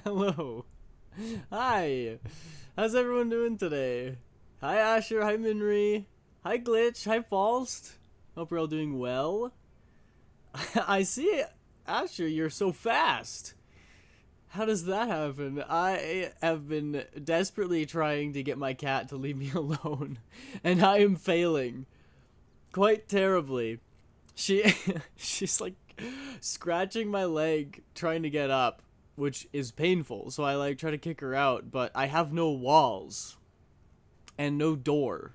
Hello. Hi. How's everyone doing today? Hi Asher, hi Minre. Hi Glitch, hi Falst. Hope you're all doing well. I see, Asher, you're so fast. How does that happen? I have been desperately trying to get my cat to leave me alone, and I am failing quite terribly. She's like scratching my leg trying to get up, which is painful. So I like try to kick her out, but I have no walls and no door.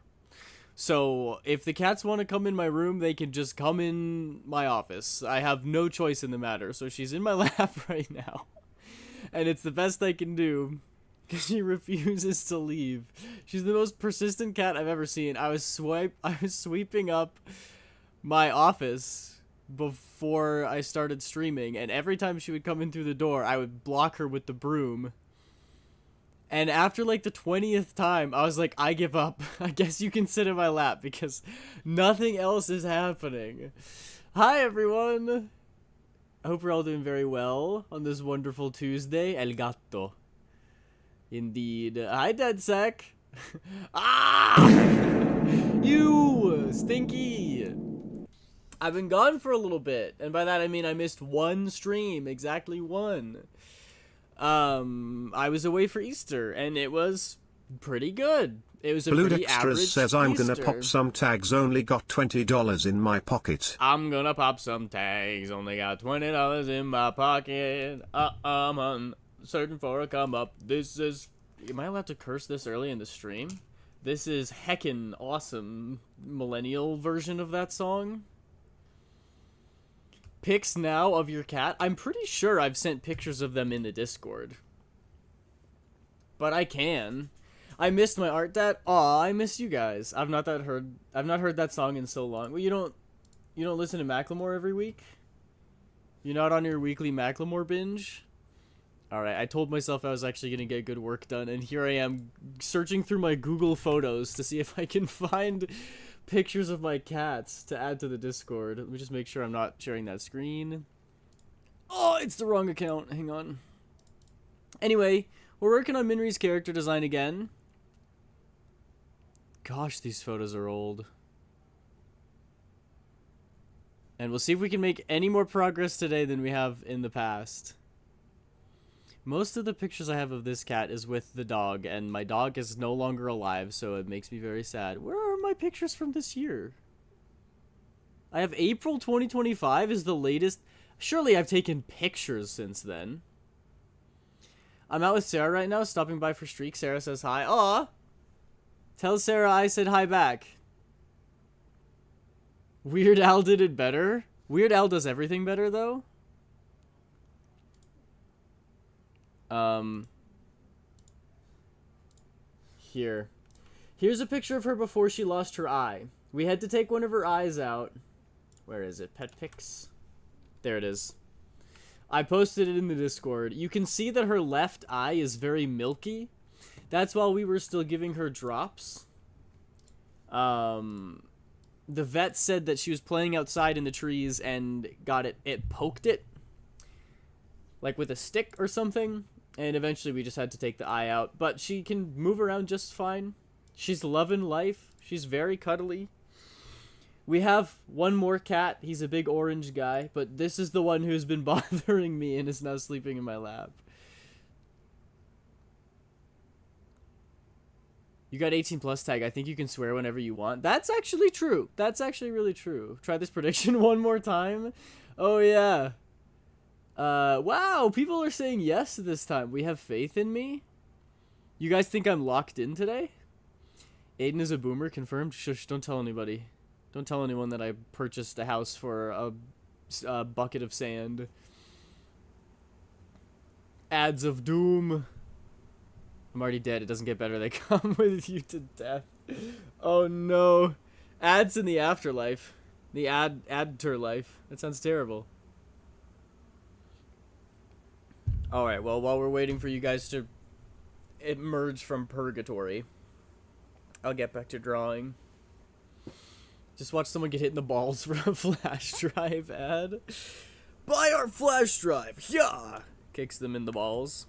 So if the cats want to come in my room, they can just come in my office. I have no choice in the matter. So she's in my lap right now. And it's the best I can do because she refuses to leave. She's the most persistent cat I've ever seen. I was sweeping up my office before I started streaming, and every time she would come in through the door, I would block her with the broom. And after like the 20th time, I was like, I give up. I guess you can sit in my lap because nothing else is happening. Hi everyone. I hope we're all doing very well on this wonderful Tuesday. El gato. Indeed. Hi DeadSec. Ah! You stinky. I've been gone for a little bit, and by that I mean I missed one stream, exactly one. I was away for Easter, and it was pretty good. It was a Blue pretty average Extras says I'm Easter. gonna pop some tags, only got $20 in my pocket. I'm gonna pop some tags, only got $20 in my pocket. I'm searching for a come up. This is... Am I allowed to curse this early in the stream? This is heckin' awesome millennial version of that song. Pics now of your cat. I'm pretty sure I've sent pictures of them in the Discord. But I can. I missed my art dad. Aw, I miss you guys. I've not heard that song in so long. Well, you don't listen to Macklemore every week? You're not on your weekly Macklemore binge? Alright, I told myself I was actually gonna get good work done, and here I am searching through my Google Photos to see if I can find pictures of my cats to add to the Discord. Let me just make sure I'm not sharing that screen. Oh, it's the wrong account. Hang on. Anyway, we're working on Minre's character design again. Gosh, these photos are old. And we'll see if we can make any more progress today than we have in the past. Most of the pictures I have of this cat is with the dog, and my dog is no longer alive, so it makes me very sad. Where are my pictures from this year? I have April 2025 is the latest. Surely I've taken pictures since then. I'm out with Sarah right now, stopping by for Streak. Sarah says hi. Aw! Tell Sarah I said hi back. Weird Al did it better? Weird Al does everything better, though? Here's a picture of her before she lost her eye. We had to take one of her eyes out. Where is it? Pet pics? There it is. I posted it in the Discord. You can see that her left eye is very milky. That's while we were still giving her drops. The vet said that she was playing outside in the trees and it poked it. Like with a stick or something. And eventually we just had to take the eye out. But she can move around just fine. She's loving life. She's very cuddly. We have one more cat. He's a big orange guy. But this is the one who's been bothering me and is now sleeping in my lap. You got 18 plus tag. I think you can swear whenever you want. That's actually true. That's actually really true. Try this prediction one more time. Oh, yeah. Wow, people are saying yes this time. We have faith in me. You guys think I'm locked in today? Aiden is a boomer, confirmed. Shush, don't tell anybody. Don't tell anyone that I purchased a house for a bucket of sand. Ads of doom. I'm already dead. It doesn't get better. They come with you to death. Oh no. Ads in the afterlife. The adter life. That sounds terrible. Alright, well, while we're waiting for you guys to emerge from purgatory, I'll get back to drawing. Just watch someone get hit in the balls for a flash drive ad. Buy our flash drive! Yeah! Kicks them in the balls.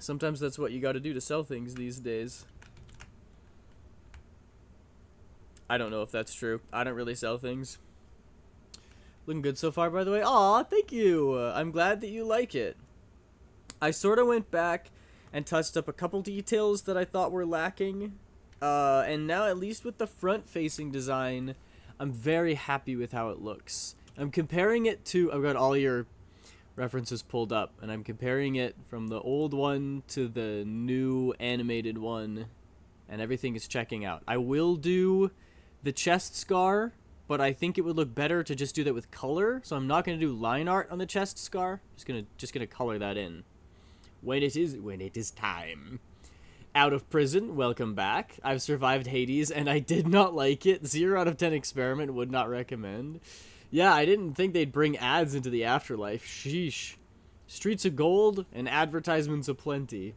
Sometimes that's what you gotta do to sell things these days. I don't know if that's true. I don't really sell things. Looking good so far, by the way. Aw, thank you. I'm glad that you like it. I sort of went back and touched up a couple details that I thought were lacking. And now, at least with the front-facing design, I'm very happy with how it looks. I'm comparing it to... I've got all your references pulled up, and I'm comparing it from the old one to the new animated one, and everything is checking out. I will do the chest scar, but I think it would look better to just do that with color, so I'm not going to do line art on the chest scar. Just gonna color that in when it is time. Out of prison, welcome back. I've survived Hades, and I did not like it. 0 out of 10 experiment, would not recommend. Yeah, I didn't think they'd bring ads into the afterlife. Sheesh. Streets of gold and advertisements aplenty.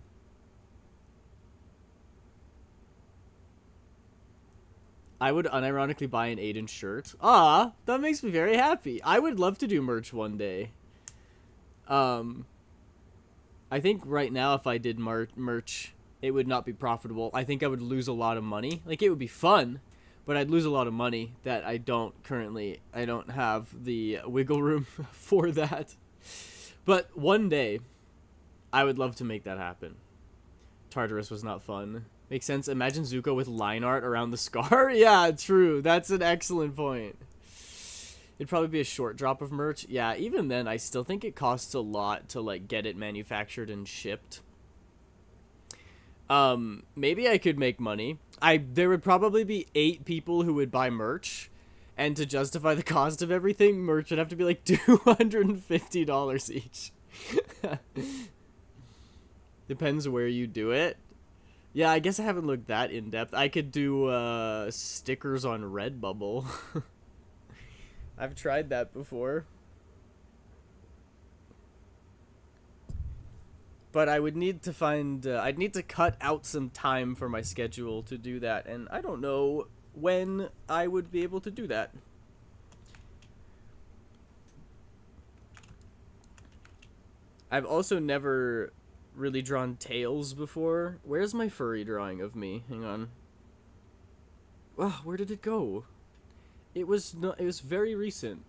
I would unironically buy an Aiden shirt. Ah, that makes me very happy. I would love to do merch one day. I think right now if I did merch, it would not be profitable. I think I would lose a lot of money. Like, it would be fun, but I'd lose a lot of money that I don't have the wiggle room for that. But one day, I would love to make that happen. Tartarus was not fun. Makes sense. Imagine Zuko with line art around the scar. Yeah, true. That's an excellent point. It'd probably be a short drop of merch. Yeah, even then, I still think it costs a lot to, like, get it manufactured and shipped. Maybe I could make money. There would probably be 8 people who would buy merch, and to justify the cost of everything, merch would have to be like $250 each. Depends where you do it. Yeah, I guess I haven't looked that in depth. I could do stickers on Redbubble. I've tried that before. But I would need to find, I'd need to cut out some time for my schedule to do that, and I don't know when I would be able to do that. I've also never really drawn tails before. Where's my furry drawing of me? Hang on. Oh, where did it go? It was very recent.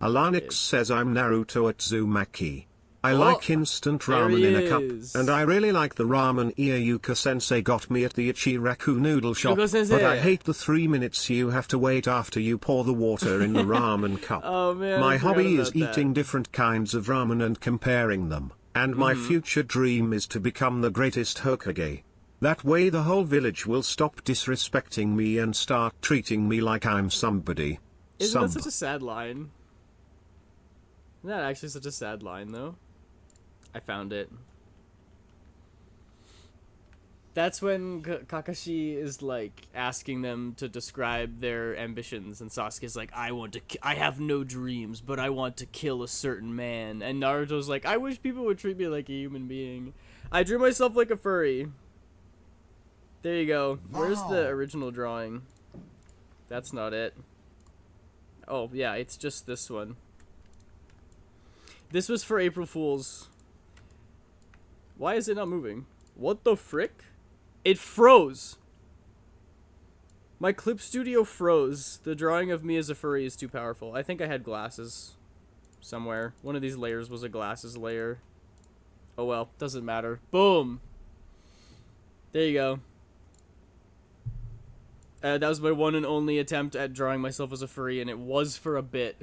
Alanix says I'm Naruto at Zumaki. I like instant ramen in a cup, and I really like the ramen Iyuka Sensei got me at the Ichiraku noodle shop, but I hate the 3 minutes you have to wait after you pour the water in the ramen cup. Oh man, my hobby is eating different kinds of ramen and comparing them, and my future dream is to become the greatest Hokage. That way the whole village will stop disrespecting me and start treating me like I'm somebody. Isn't that such a sad line? Isn't that actually such a sad line, though? I found it. That's when Kakashi is like asking them to describe their ambitions, and Sasuke's like, I have no dreams, but I want to kill a certain man. And Naruto's like, I wish people would treat me like a human being. I drew myself like a furry. There you go. Wow. Where's the original drawing? That's not it. Oh, yeah, it's just this one. This was for April Fools. Why is it not moving? What the frick? It froze. My Clip Studio froze. The drawing of me as a furry is too powerful. I think I had glasses somewhere. One of these layers was a glasses layer. Oh well, doesn't matter. Boom. There you go. That was my one and only attempt at drawing myself as a furry, and it was for a bit.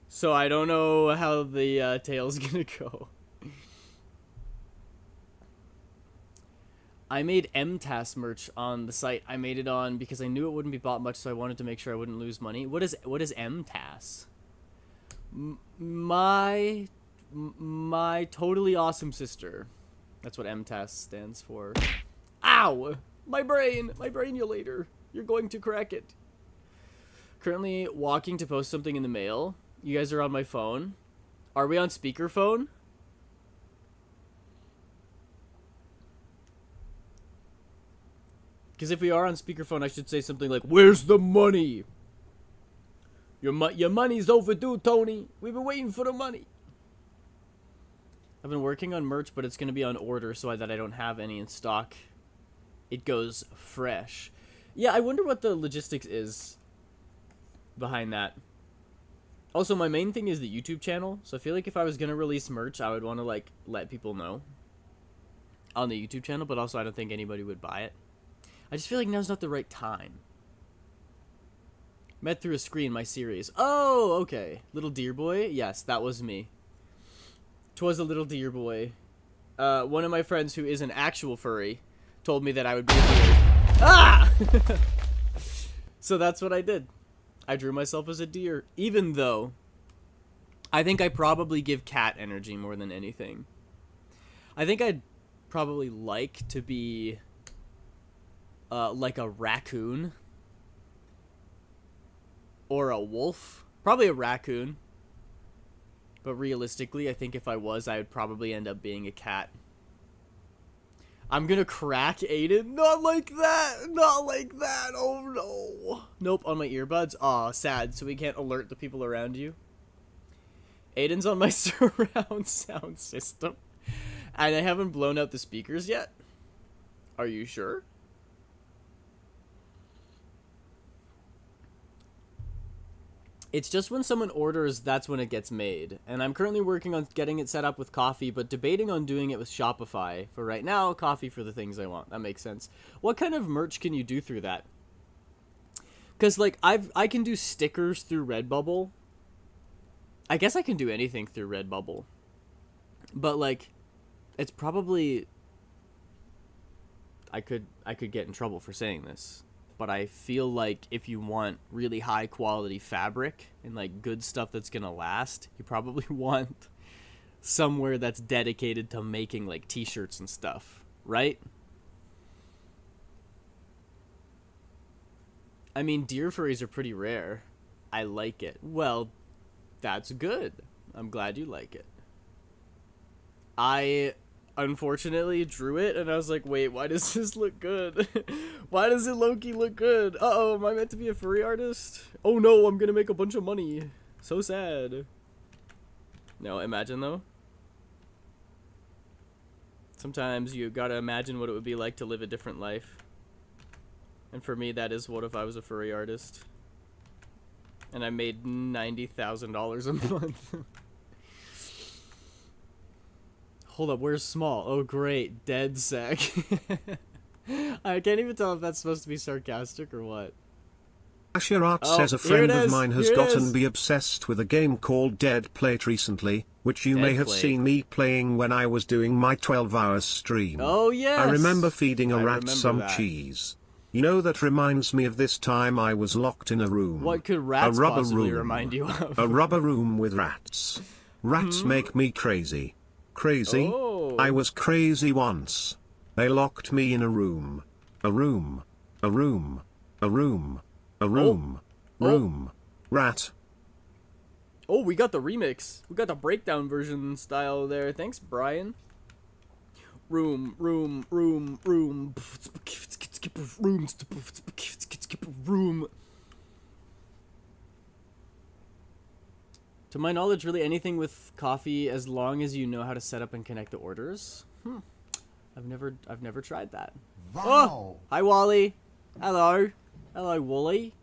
So I don't know how the tail's gonna go. I made MTAS merch on the site. I made it on because I knew it wouldn't be bought much, so I wanted to make sure I wouldn't lose money. What is MTAS? My totally awesome sister. That's what MTAS stands for. Ow! My brainulator. You're going to crack it. Currently walking to post something in the mail. You guys are on my phone. Are we on speakerphone? Because if we are on speakerphone, I should say something like, "Where's the money? Your money's overdue, Tony. We've been waiting for the money." I've been working on merch, but it's going to be on order so that I don't have any in stock. It goes fresh. Yeah, I wonder what the logistics is behind that. Also, my main thing is the YouTube channel, so I feel like if I was going to release merch, I would want to, like, let people know on the YouTube channel, but also I don't think anybody would buy it. I just feel like now's not the right time. Met through a screen, my series. Oh, okay. Little deer boy? Yes, that was me. 'Twas a little deer boy. One of my friends who is an actual furry told me that I would be a deer. Ah! So that's what I did. I drew myself as a deer, even though I think I probably give cat energy more than anything. I think I'd probably like to be like a raccoon or a wolf. Probably a raccoon. But realistically, I think if I was, I would probably end up being a cat. I'm gonna crack Aiden. Not like that. Not like that. Oh no. Nope, on my earbuds. Aw, sad. So we can't alert the people around you. Aiden's on my surround sound system. And I haven't blown out the speakers yet. Are you sure? It's just when someone orders, that's when it gets made. And I'm currently working on getting it set up with coffee, but debating on doing it with Shopify. For right now, coffee for the things I want. That makes sense. What kind of merch can you do through that? Because, like, I can do stickers through Redbubble. I guess I can do anything through Redbubble. But, like, it's probably... I could get in trouble for saying this. But I feel like if you want really high quality fabric and like good stuff that's gonna last, you probably want somewhere that's dedicated to making like t-shirts and stuff, right? I mean, deer furries are pretty rare. I like it. Well, that's good. I'm glad you like it. I unfortunately drew it and I was like, wait, why does this look good? Why does it low-key look good? Uh-oh, am I meant to be a furry artist? Oh no, I'm gonna make a bunch of money. So sad. No, imagine though. Sometimes you gotta imagine what it would be like to live a different life. And for me, that is what if I was a furry artist. And I made $90,000 a month. Hold up, where's small? Oh, great. Dead sec. I can't even tell if that's supposed to be sarcastic or what. Asherat says a friend of mine has gotten me obsessed with a game called Dead Plate recently, which you may have seen me playing when I was doing my 12-hour stream. Oh, yes. I remember feeding a rat some cheese. You know, that reminds me of this time I was locked in a room. What could rats possibly remind you of? A rubber room with rats. Rats make me crazy. Crazy? Oh. I was crazy once. They locked me in a room. A room. A room. A room. A room. Room. Rat. Oh, we got the remix. We got the breakdown version style there. Thanks, Brian. Room, room, room, room. Room. To my knowledge, really anything with coffee, as long as you know how to set up and connect the orders. I've never tried that. Wow. Oh, hi Wally. Hello. Hello, Wally.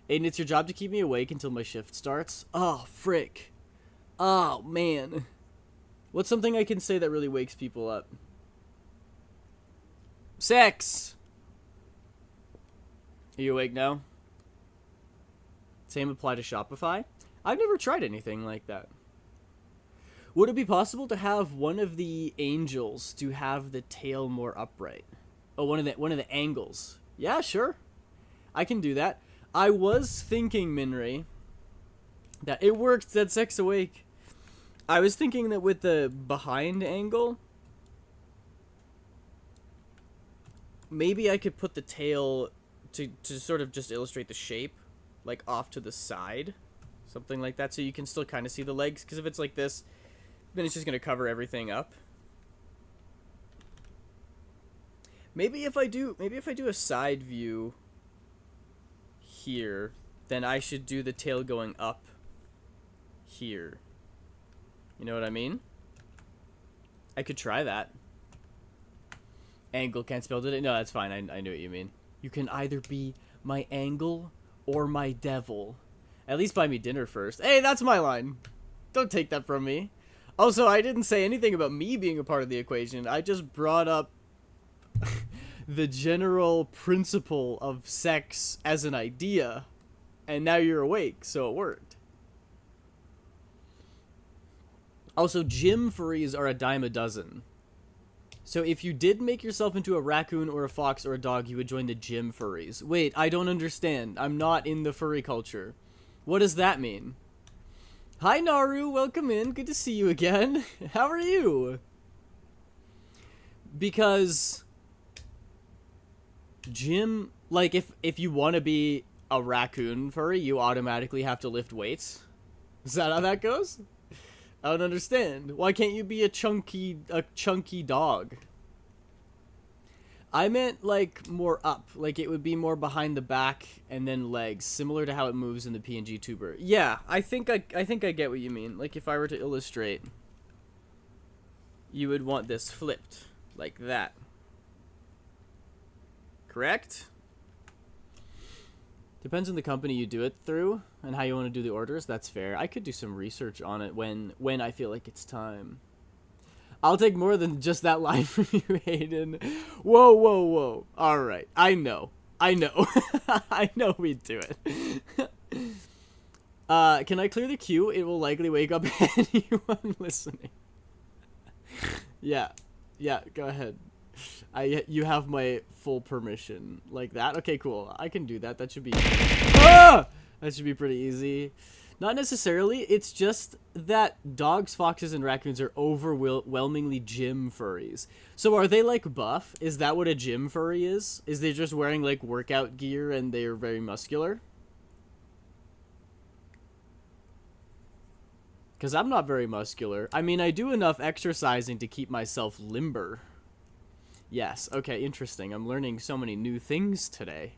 Aiden, it's your job to keep me awake until my shift starts. Oh, frick. Oh, man. What's something I can say that really wakes people up? Sex. Are you awake now? Same apply to Shopify? I've never tried anything like that. Would it be possible to have one of the angels to have the tail more upright? Oh, one of the angles. Yeah, sure. I can do that. I was thinking, Minre, that it worked, that Sex Awake. I was thinking that with the behind angle, maybe I could put the tail to sort of just illustrate the shape, like off to the side. Something like that, so you can still kind of see the legs, because if it's like this, then it's just going to cover everything up. Maybe if I do a side view here, then I should do the tail going up here. You know what I mean? I could try that. Angle can't spell it. No, that's fine. I knew what you mean. You can either be my angle or my devil. At least buy me dinner first. Hey, that's my line. Don't take that from me. Also, I didn't say anything about me being a part of the equation. I just brought up the general principle of sex as an idea. And now you're awake, so it worked. Also, gym furries are a dime a dozen. So if you did make yourself into a raccoon or a fox or a dog, you would join the gym furries. Wait, I don't understand. I'm not in the furry culture. What does that mean? Hi, Naru. Welcome in. Good to see you again. How are you? Because gym, like, if you want to be a raccoon furry, you automatically have to lift weights. Is that how that goes? I don't understand. Why can't you be a chunky dog? I meant, like, more up. Like, it would be more behind the back and then legs, similar to how it moves in the PNG tuber. Yeah, I think I get what you mean. Like, if I were to illustrate, you would want this flipped like that. Correct? Depends on the company you do it through and how you want to do the orders. That's fair. I could do some research on it when I feel like it's time. I'll take more than just that line from you, Hayden. Whoa, whoa, whoa. All right. I know. I know we'd do it. Can I clear the queue? It will likely wake up anyone listening. Yeah. Yeah, go ahead. You have my full permission. Like that? Okay, cool. I can do that. That should be... Ah! That should be pretty easy. Not necessarily. It's just that dogs, foxes, and raccoons are overwhelmingly gym furries. So are they, like, buff? Is that what a gym furry is? Is they just wearing, like, workout gear and they're very muscular? Because I'm not very muscular. I mean, I do enough exercising to keep myself limber. Yes, okay, interesting. I'm learning so many new things today.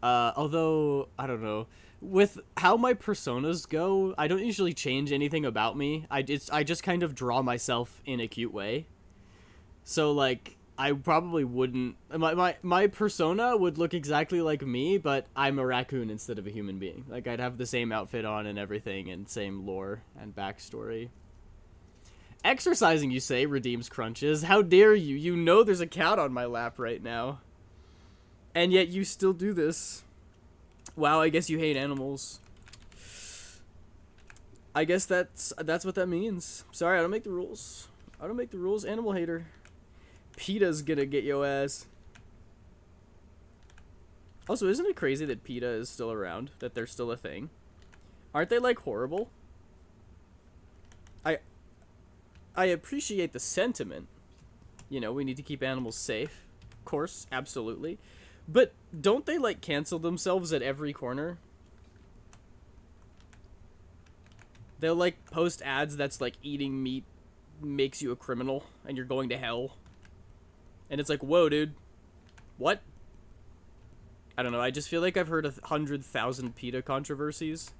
Although, I don't know. With how my personas go, I don't usually change anything about me. I just kind of draw myself in a cute way. So, like, I probably wouldn't... My persona would look exactly like me, but I'm a raccoon instead of a human being. Like, I'd have the same outfit on and everything, and same lore and backstory. Exercising, you say, redeems crunches. How dare you? You know there's a cat on my lap right now. And yet you still do this. Wow, I guess you hate animals. I guess that's what that means. Sorry, I don't make the rules. I don't make the rules. Animal hater. PETA's gonna get your ass. Also, isn't it crazy that PETA is still around? That they're still a thing? Aren't they, like, horrible? I appreciate the sentiment. You know, we need to keep animals safe. Of course, absolutely. But don't they, like, cancel themselves at every corner? They'll, like, post ads that's, like, eating meat makes you a criminal and you're going to hell. And it's like, whoa, dude. What? I don't know. I just feel like I've heard 100,000 PETA controversies.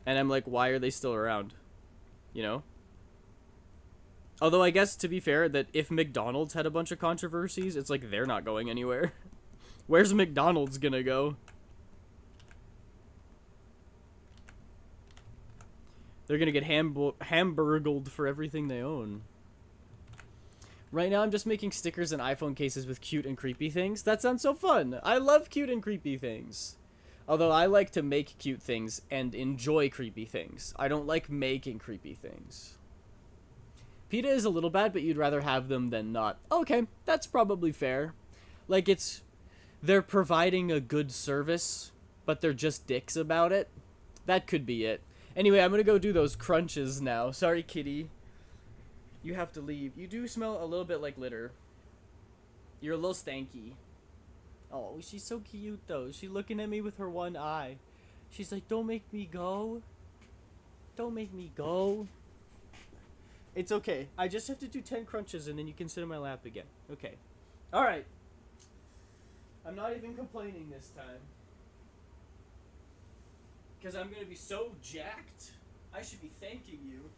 And I'm like, why are they still around? You know? Although I guess, to be fair, that if McDonald's had a bunch of controversies, it's like they're not going anywhere. Where's McDonald's gonna go? They're gonna get hamburgled for everything they own. Right now I'm just making stickers and iPhone cases with cute and creepy things. That sounds so fun. I love cute and creepy things. Although I like to make cute things and enjoy creepy things. I don't like making creepy things. PETA is a little bad, but you'd rather have them than not. Okay, that's probably fair. Like, they're providing a good service, but they're just dicks about it. That could be it. Anyway, I'm gonna go do those crunches now. Sorry, kitty. You have to leave. You do smell a little bit like litter. You're a little stanky. Oh, she's so cute, though. She's looking at me with her one eye. She's like, don't make me go. Don't make me go. It's okay. I just have to do 10 crunches, and then you can sit in my lap again. Okay. Alright. I'm not even complaining this time. Because I'm going to be so jacked I should be thanking you.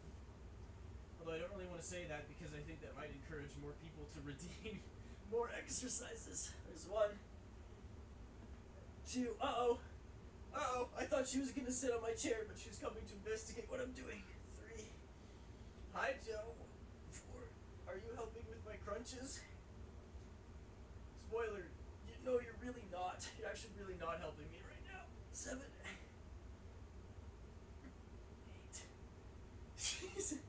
Although I don't really want to say that because I think that might encourage more people to redeem more exercises. There's 1, 2, uh-oh. Uh-oh, I thought she was going to sit on my chair, but she's coming to investigate what I'm doing. 3. Hi, Joe. 4. Are you helping with my crunches? Spoiler, no, you're really not. You're actually really not helping me right now. 7. 8. Jesus.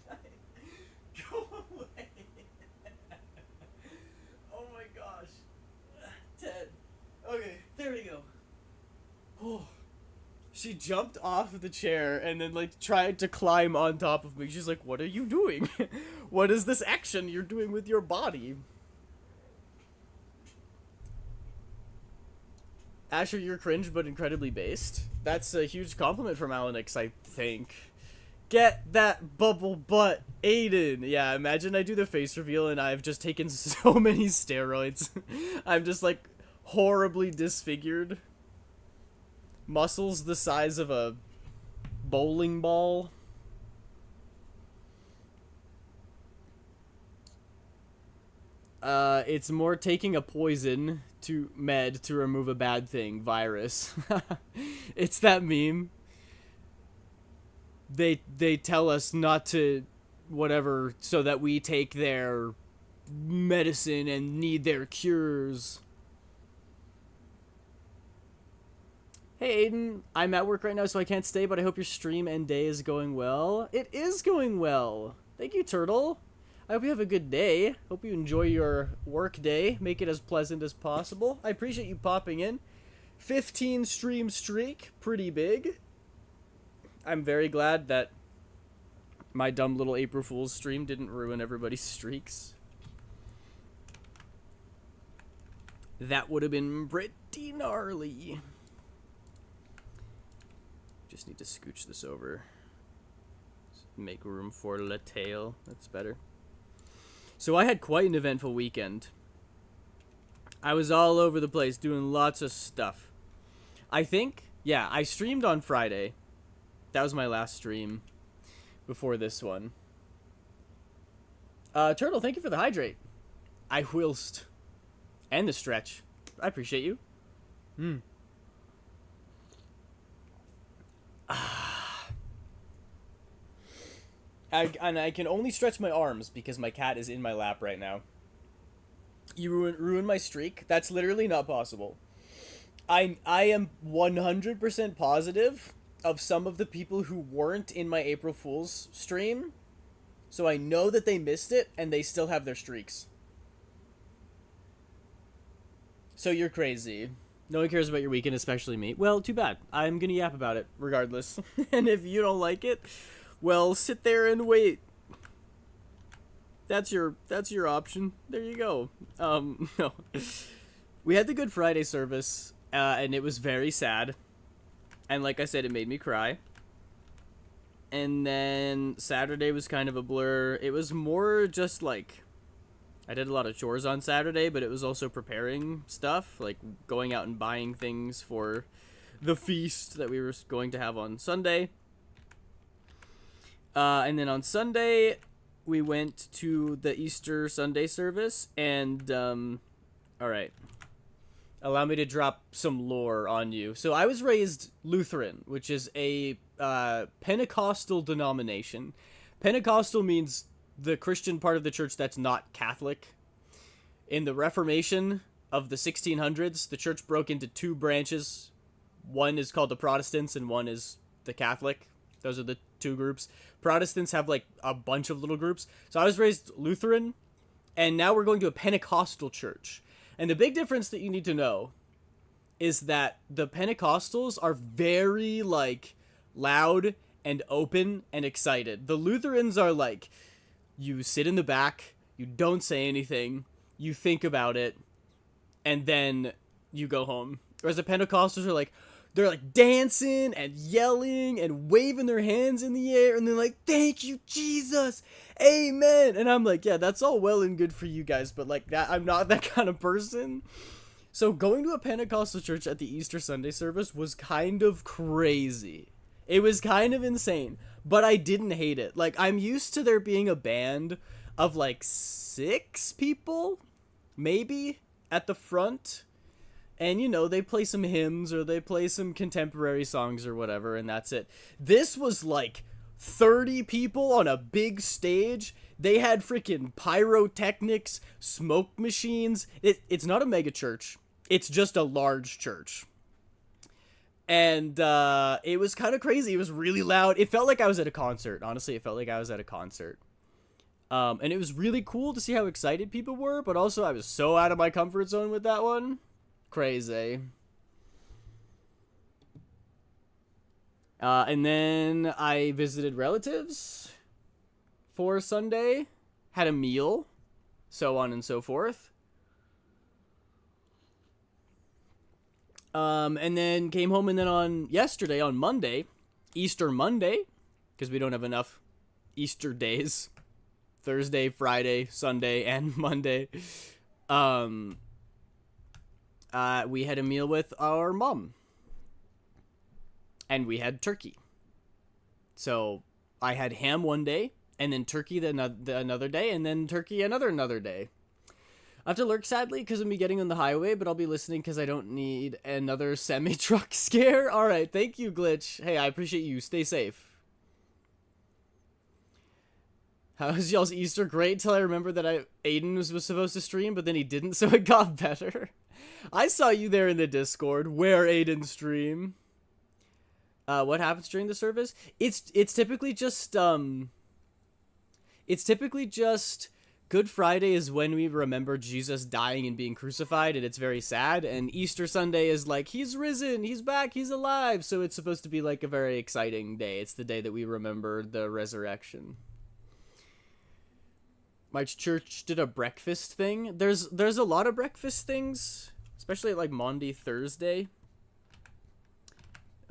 9. Go away. Oh my gosh. 10. Okay, there we go. Oh. She jumped off the chair and then like tried to climb on top of me. She's like, "What are you doing? What is this action you're doing with your body?" Asher, you're cringe but incredibly based. That's a huge compliment from Alanix, I think. Get that bubble butt, Aiden. Yeah, imagine I do the face reveal and I've just taken so many steroids. I'm just like horribly disfigured. Muscles the size of a bowling ball. It's more taking a poison to remove a bad thing, virus. It's that meme. They tell us not to whatever so that we take their medicine and need their cures. Hey Aiden, I'm at work right now so I can't stay, but I hope your stream and day is going well. It is going well. Thank you, Turtle. I hope you have a good day. Hope you enjoy your work day. Make it as pleasant as possible. I appreciate you popping in. 15 stream streak. Pretty big. I'm very glad that my dumb little April Fool's stream didn't ruin everybody's streaks. That would have been pretty gnarly. Just need to scooch this over. Make room for La Tail. That's better. So I had quite an eventful weekend. I was all over the place doing lots of stuff. I think, yeah, I streamed on Friday. That was my last stream before this one. Turtle, thank you for the hydrate. I whilst. And the stretch. I appreciate you. I can only stretch my arms because my cat is in my lap right now. You ruin my streak? That's literally not possible. I am 100% positive of some of the people who weren't in my April Fool's stream. So I know that they missed it and they still have their streaks. So you're crazy. No one cares about your weekend, especially me. Well, too bad. I'm gonna yap about it regardless. And if you don't like it, well, sit there and wait. That's your option. There you go. No. We had the Good Friday service, and it was very sad. And like I said, it made me cry. And then Saturday was kind of a blur. It was more just like, I did a lot of chores on Saturday, but it was also preparing stuff, like going out and buying things for the feast that we were going to have on Sunday. And then on Sunday, we went to the Easter Sunday service, and, alright. Allow me to drop some lore on you. So I was raised Lutheran, which is a, Pentecostal denomination. Pentecostal means the Christian part of the church that's not Catholic. In the Reformation of the 1600s, the church broke into two branches. One is called the Protestants, and one is the Catholic. Those are the two groups. Protestants have like a bunch of little groups. So I was raised Lutheran, and now we're going to a Pentecostal church. And the big difference that you need to know is that the Pentecostals are very like loud and open and excited. The Lutherans are like, you sit in the back, you don't say anything, you think about it, and then you go home. Whereas the Pentecostals are like, they're like dancing and yelling and waving their hands in the air, and they're like, thank you, Jesus, amen. And I'm like, yeah, that's all well and good for you guys, but like that, I'm not that kind of person. So going to a Pentecostal church at the Easter Sunday service was kind of crazy. It was kind of insane, but I didn't hate it. Like, I'm used to there being a band of like 6 people, maybe, at the front. And, you know, they play some hymns or they play some contemporary songs or whatever, and that's it. This was like 30 people on a big stage. They had freaking pyrotechnics, smoke machines. It's not a mega church. It's just a large church. And it was kind of crazy. It was really loud. It felt like I was at a concert. Honestly, it felt like I was at a concert. And it was really cool to see how excited people were, but also I was so out of my comfort zone with that one. Crazy. And then I visited relatives for Sunday, had a meal, so on and so forth. And then came home, and then on Monday, Easter Monday, because we don't have enough Easter days, Thursday, Friday, Sunday, and Monday, we had a meal with our mom. And we had turkey. So I had ham one day, and then turkey another day, and then turkey another day. I have to lurk, sadly, because of me getting on the highway, but I'll be listening because I don't need another semi-truck scare. Alright, thank you, Glitch. Hey, I appreciate you. Stay safe. How was y'all's Easter? Great, till I remember that Aiden was supposed to stream, but then he didn't, so it got better. I saw you there in the Discord. Where Aiden stream? What happens during the service? It's typically just Good Friday is when we remember Jesus dying and being crucified, and it's very sad. And Easter Sunday is like, he's risen, he's back, he's alive. So it's supposed to be like a very exciting day. It's the day that we remember the resurrection. My church did a breakfast thing. There's a lot of breakfast things, especially like Maundy Thursday.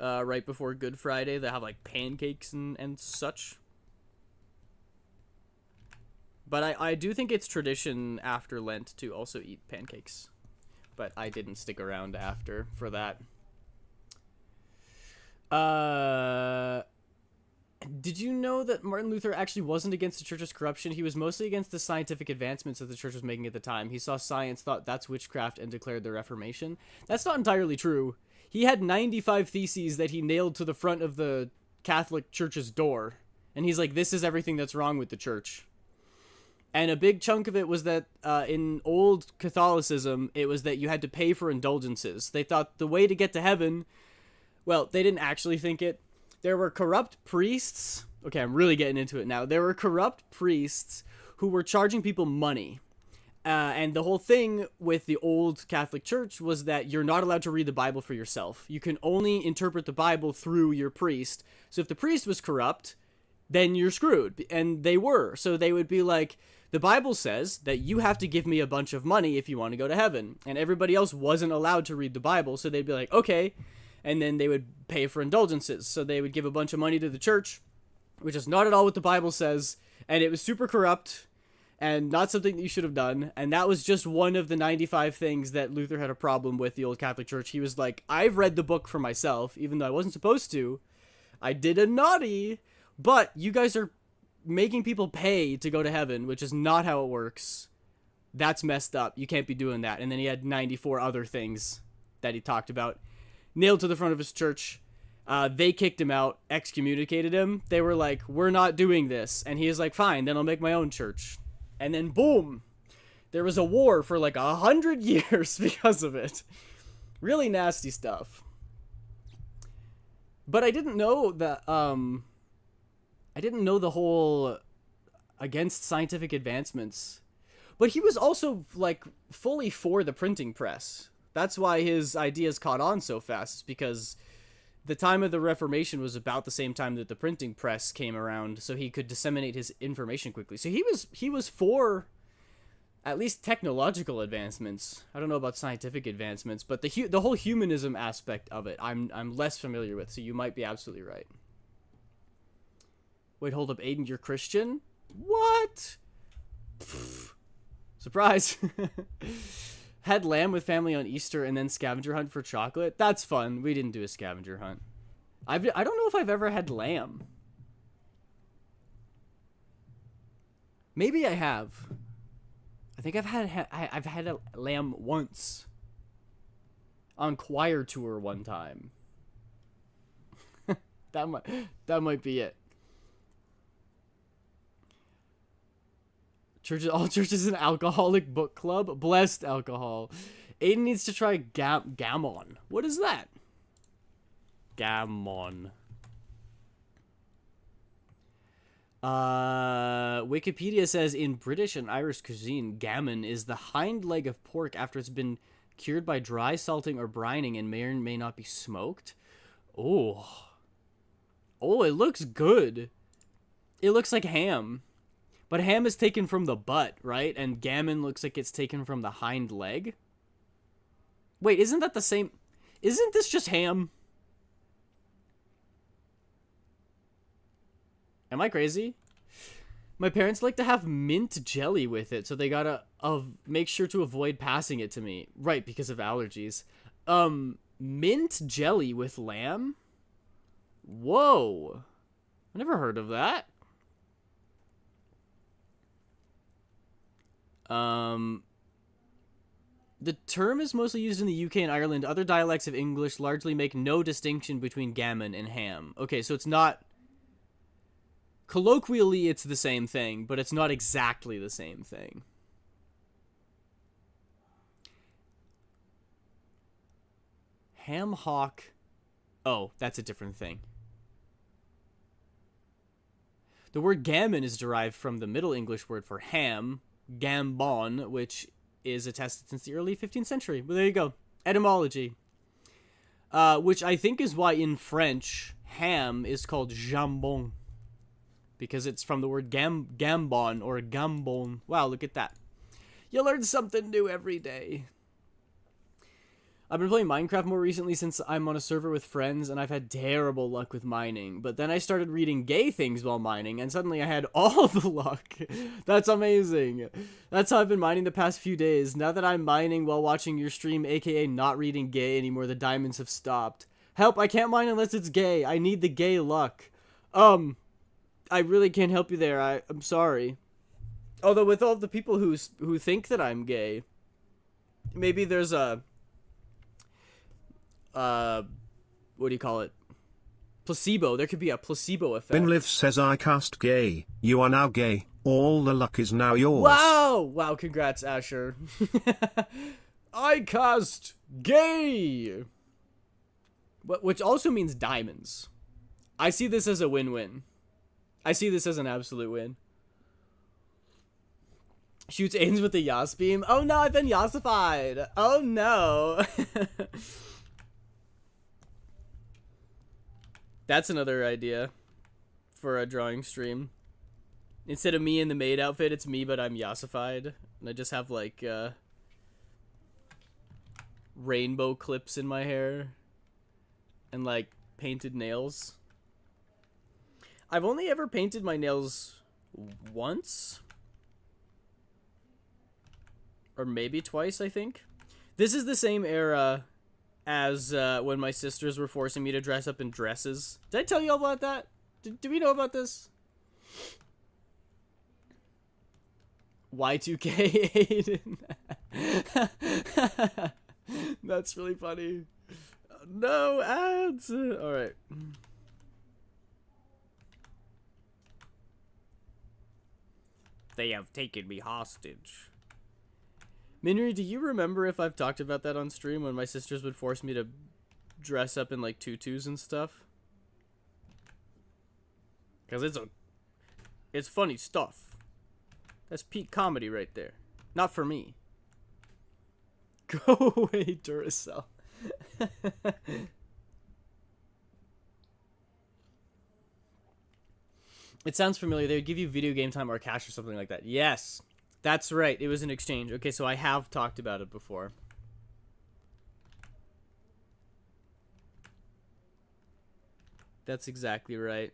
Right before Good Friday, they have like pancakes and such. But I do think it's tradition after Lent to also eat pancakes. But I didn't stick around after for that. Did you know that Martin Luther actually wasn't against the church's corruption? He was mostly against the scientific advancements that the church was making at the time. He saw science, thought that's witchcraft, and declared the Reformation. That's not entirely true. He had 95 theses that he nailed to the front of the Catholic Church's door. And he's like, this is everything that's wrong with the church. And a big chunk of it was that in old Catholicism, it was that you had to pay for indulgences. They thought the way to get to heaven, well, they didn't actually think it. There were corrupt priests. Okay, I'm really getting into it now. There were corrupt priests who were charging people money. And the whole thing with the old Catholic Church was that you're not allowed to read the Bible for yourself. You can only interpret the Bible through your priest. So if the priest was corrupt, then you're screwed. And they were. So they would be like, the Bible says that you have to give me a bunch of money if you want to go to heaven. And everybody else wasn't allowed to read the Bible. So they'd be like, okay. And then they would pay for indulgences. So they would give a bunch of money to the church, which is not at all what the Bible says. And it was super corrupt. And not something that you should have done. And that was just one of the 95 things that Luther had a problem with the old Catholic Church. He was like, I've read the book for myself, even though I wasn't supposed to. I did a naughty, but you guys are making people pay to go to heaven, which is not how it works. That's messed up. You can't be doing that. And then he had 94 other things that he talked about. Nailed to the front of his church. They kicked him out, excommunicated him. They were like, we're not doing this. And he was like, fine, then I'll make my own church. And then boom, there was a war for like 100 years because of it. Really nasty stuff. But I didn't know that, I didn't know the whole against scientific advancements. But he was also like fully for the printing press. That's why his ideas caught on so fast, is because the time of the Reformation was about the same time that the printing press came around, so he could disseminate his information quickly. So he was for at least technological advancements. I don't know about scientific advancements, but the whole humanism aspect of it, I'm less familiar with. So you might be absolutely right. Wait, hold up, Aiden, you're Christian? What? Pfft. Surprise. Had lamb with family on Easter and then scavenger hunt for chocolate. That's fun. We didn't do a scavenger hunt. I don't know if I've ever had lamb. Maybe I have. I think I've had a lamb once. On choir tour one time. that might be it. All churches an alcoholic book club. Blessed alcohol. Aiden needs to try gammon. What is that? Gammon. Wikipedia says in British and Irish cuisine, gammon is the hind leg of pork after it's been cured by dry salting or brining and may or may not be smoked. Oh. Oh, it looks good. It looks like ham. But ham is taken from the butt, right? And gammon looks like it's taken from the hind leg. Wait, isn't that the same? Isn't this just ham? Am I crazy? My parents like to have mint jelly with it, so they gotta make sure to avoid passing it to me. Right, because of allergies. Mint jelly with lamb? Whoa. I never heard of that. The term is mostly used in the UK and Ireland. Other dialects of English largely make no distinction between gammon and ham. Okay, so it's not... Colloquially, it's the same thing, but it's not exactly the same thing. Ham hock. Oh, that's a different thing. The word gammon is derived from the Middle English word for ham, gambon, which is attested since the early 15th century. Well, there you go. Etymology. Which I think is why in French, ham is called jambon. Because it's from the word gambon or gambon. Wow, look at that. You learn something new every day. I've been playing Minecraft more recently since I'm on a server with friends, and I've had terrible luck with mining. But then I started reading gay things while mining, and suddenly I had all the luck. That's amazing. That's how I've been mining the past few days. Now that I'm mining while watching your stream, aka not reading gay anymore, the diamonds have stopped. Help, I can't mine unless it's gay. I need the gay luck. I really can't help you there. I'm sorry. Although with all the people who think that I'm gay, maybe there's a... what do you call it? Placebo. There could be a placebo effect. Binliv says I cast gay. You are now gay. All the luck is now yours. Wow! Wow, congrats, Asher. I cast gay! Which also means diamonds. I see this as a win-win. I see this as an absolute win. Shoots Ains with the Yas beam. Oh no, I've been Yassified. Oh no. That's another idea for a drawing stream. Instead of me in the maid outfit, it's me, but I'm Yassified. And I just have, like, rainbow clips in my hair. And, like, painted nails. I've only ever painted my nails once. Or maybe twice, I think. This is the same era as when my sisters were forcing me to dress up in dresses. Did I tell you all about that? Do we know about this? Y2K Aiden. That's really funny. No ads. All right. They have taken me hostage. Minre, do you remember if I've talked about that on stream when my sisters would force me to dress up in like tutus and stuff? Because it's funny stuff. That's peak comedy right there. Not for me. Go away, Duracell. It sounds familiar. They would give you video game time or cash or something like that. Yes, that's right. It was an exchange. Okay, so I have talked about it before. That's exactly right.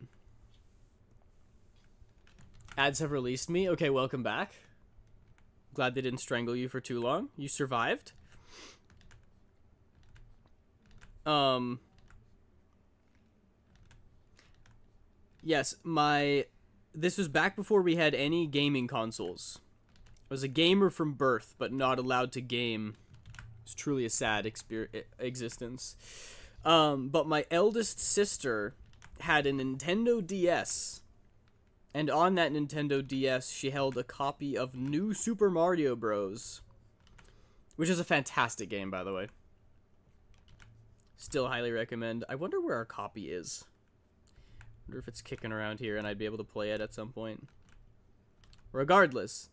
Ads have released me. Okay, welcome back. Glad they didn't strangle you for too long. You survived. Yes, this was back before we had any gaming consoles. I was a gamer from birth, but not allowed to game. It's truly a sad existence. But my eldest sister had a Nintendo DS. And on that Nintendo DS, she held a copy of New Super Mario Bros. Which is a fantastic game, by the way. Still highly recommend. I wonder where our copy is. I wonder if it's kicking around here and I'd be able to play it at some point. Regardless,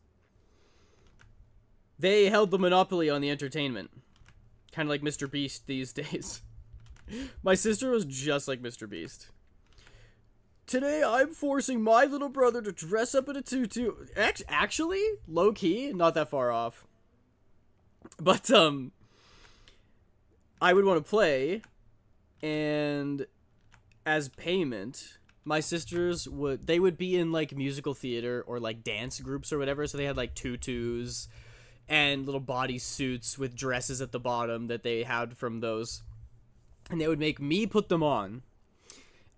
they held the monopoly on the entertainment. Kind of like Mr. Beast these days. My sister was just like Mr. Beast. Today, I'm forcing my little brother to dress up in a tutu. Actually, low-key, not that far off. But, I would want to play, and as payment, my sisters would be in, like, musical theater or, like, dance groups or whatever, so they had, like, tutus and little bodysuits with dresses at the bottom that they had from those, and they would make me put them on.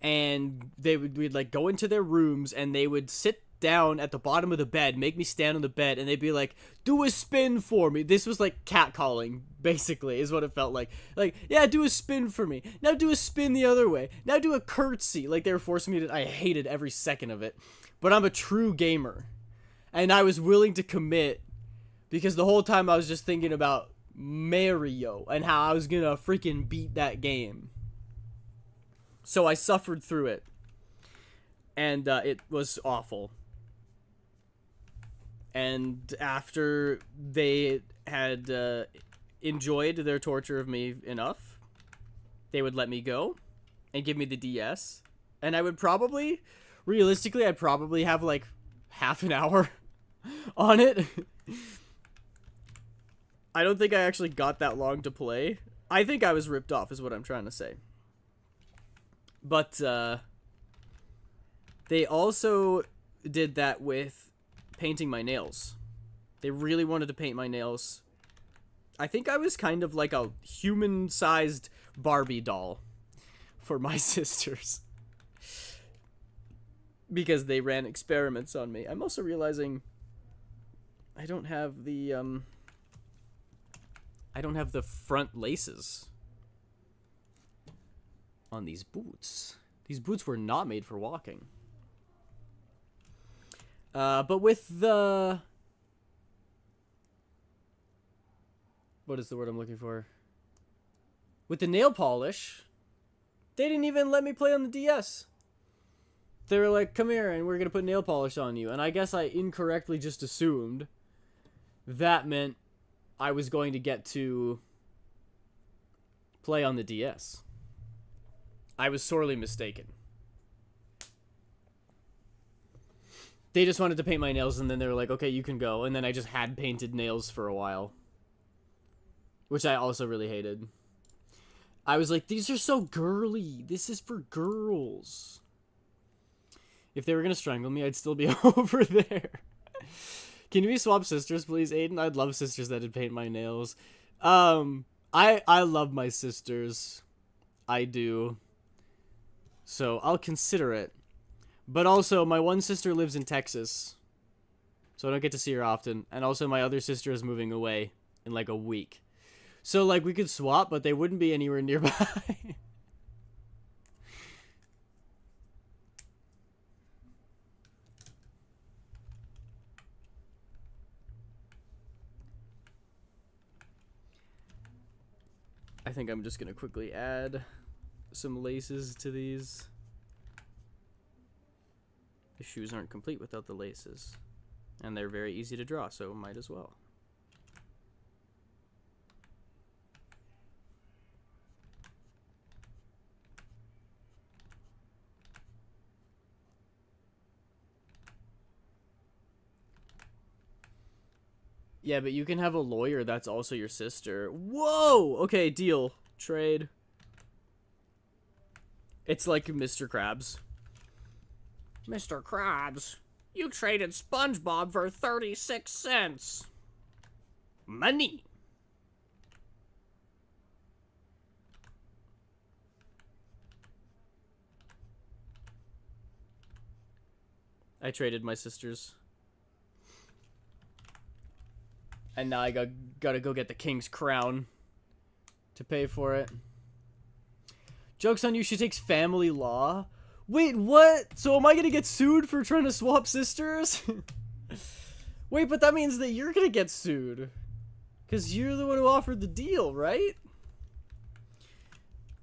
And we'd like go into their rooms and they would sit down at the bottom of the bed, make me stand on the bed, and they'd be like, do a spin for me. This was like catcalling, basically, is what it felt like. Like, yeah, do a spin for me. Now do a spin the other way. Now do a curtsy. Like, they were forcing me to, I hated every second of it. But I'm a true gamer. And I was willing to commit because the whole time I was just thinking about Mario and how I was gonna freaking beat that game. So I suffered through it, and it was awful. And after they had enjoyed their torture of me enough, they would let me go and give me the DS. And I would probably, realistically, I'd probably have like half an hour on it. I don't think I actually got that long to play. I think I was ripped off is what I'm trying to say. But, they also did that with painting my nails. They really wanted to paint my nails. I think I was kind of like a human-sized Barbie doll for my sisters. Because they ran experiments on me. I'm also realizing I don't have the front laces on these boots. These boots were not made for walking. But with the... What is the word I'm looking for? With the nail polish, they didn't even let me play on the DS. They were like, come here and we're gonna put nail polish on you. And I guess I incorrectly just assumed that meant I was going to get to play on the DS. I was sorely mistaken. They just wanted to paint my nails, and then they were like, okay, you can go. And then I just had painted nails for a while. Which I also really hated. I was like, these are so girly. This is for girls. If they were going to strangle me, I'd still be over there. Can we swap sisters, please, Aiden? I'd love sisters that would paint my nails. I love my sisters. I do. So I'll consider it. But also, my one sister lives in Texas. So I don't get to see her often. And also, my other sister is moving away in like a week. So, like, we could swap, but they wouldn't be anywhere nearby. I think I'm just going to quickly add some laces to these. The shoes aren't complete without the laces. And they're very easy to draw, so might as well. Yeah, but you can have a lawyer that's also your sister. Whoa! Okay, deal. Trade. It's like Mr. Krabs. Mr. Krabs, you traded SpongeBob for 36 cents. Money. I traded my sisters. And now I gotta go get the king's crown to pay for it. Joke's on you, she takes family law. Wait, what? So am I gonna get sued for trying to swap sisters? Wait, but that means that you're gonna get sued. Because you're the one who offered the deal, right?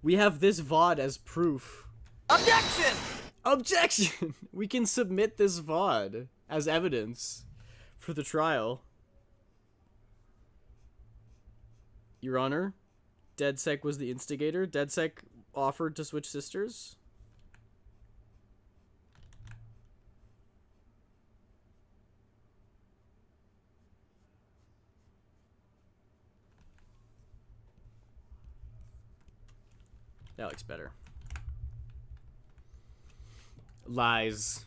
We have this VOD as proof. Objection! Objection! We can submit this VOD as evidence for the trial. Your Honor, DedSec was the instigator. DedSec offered to switch sisters. That looks better. Lies.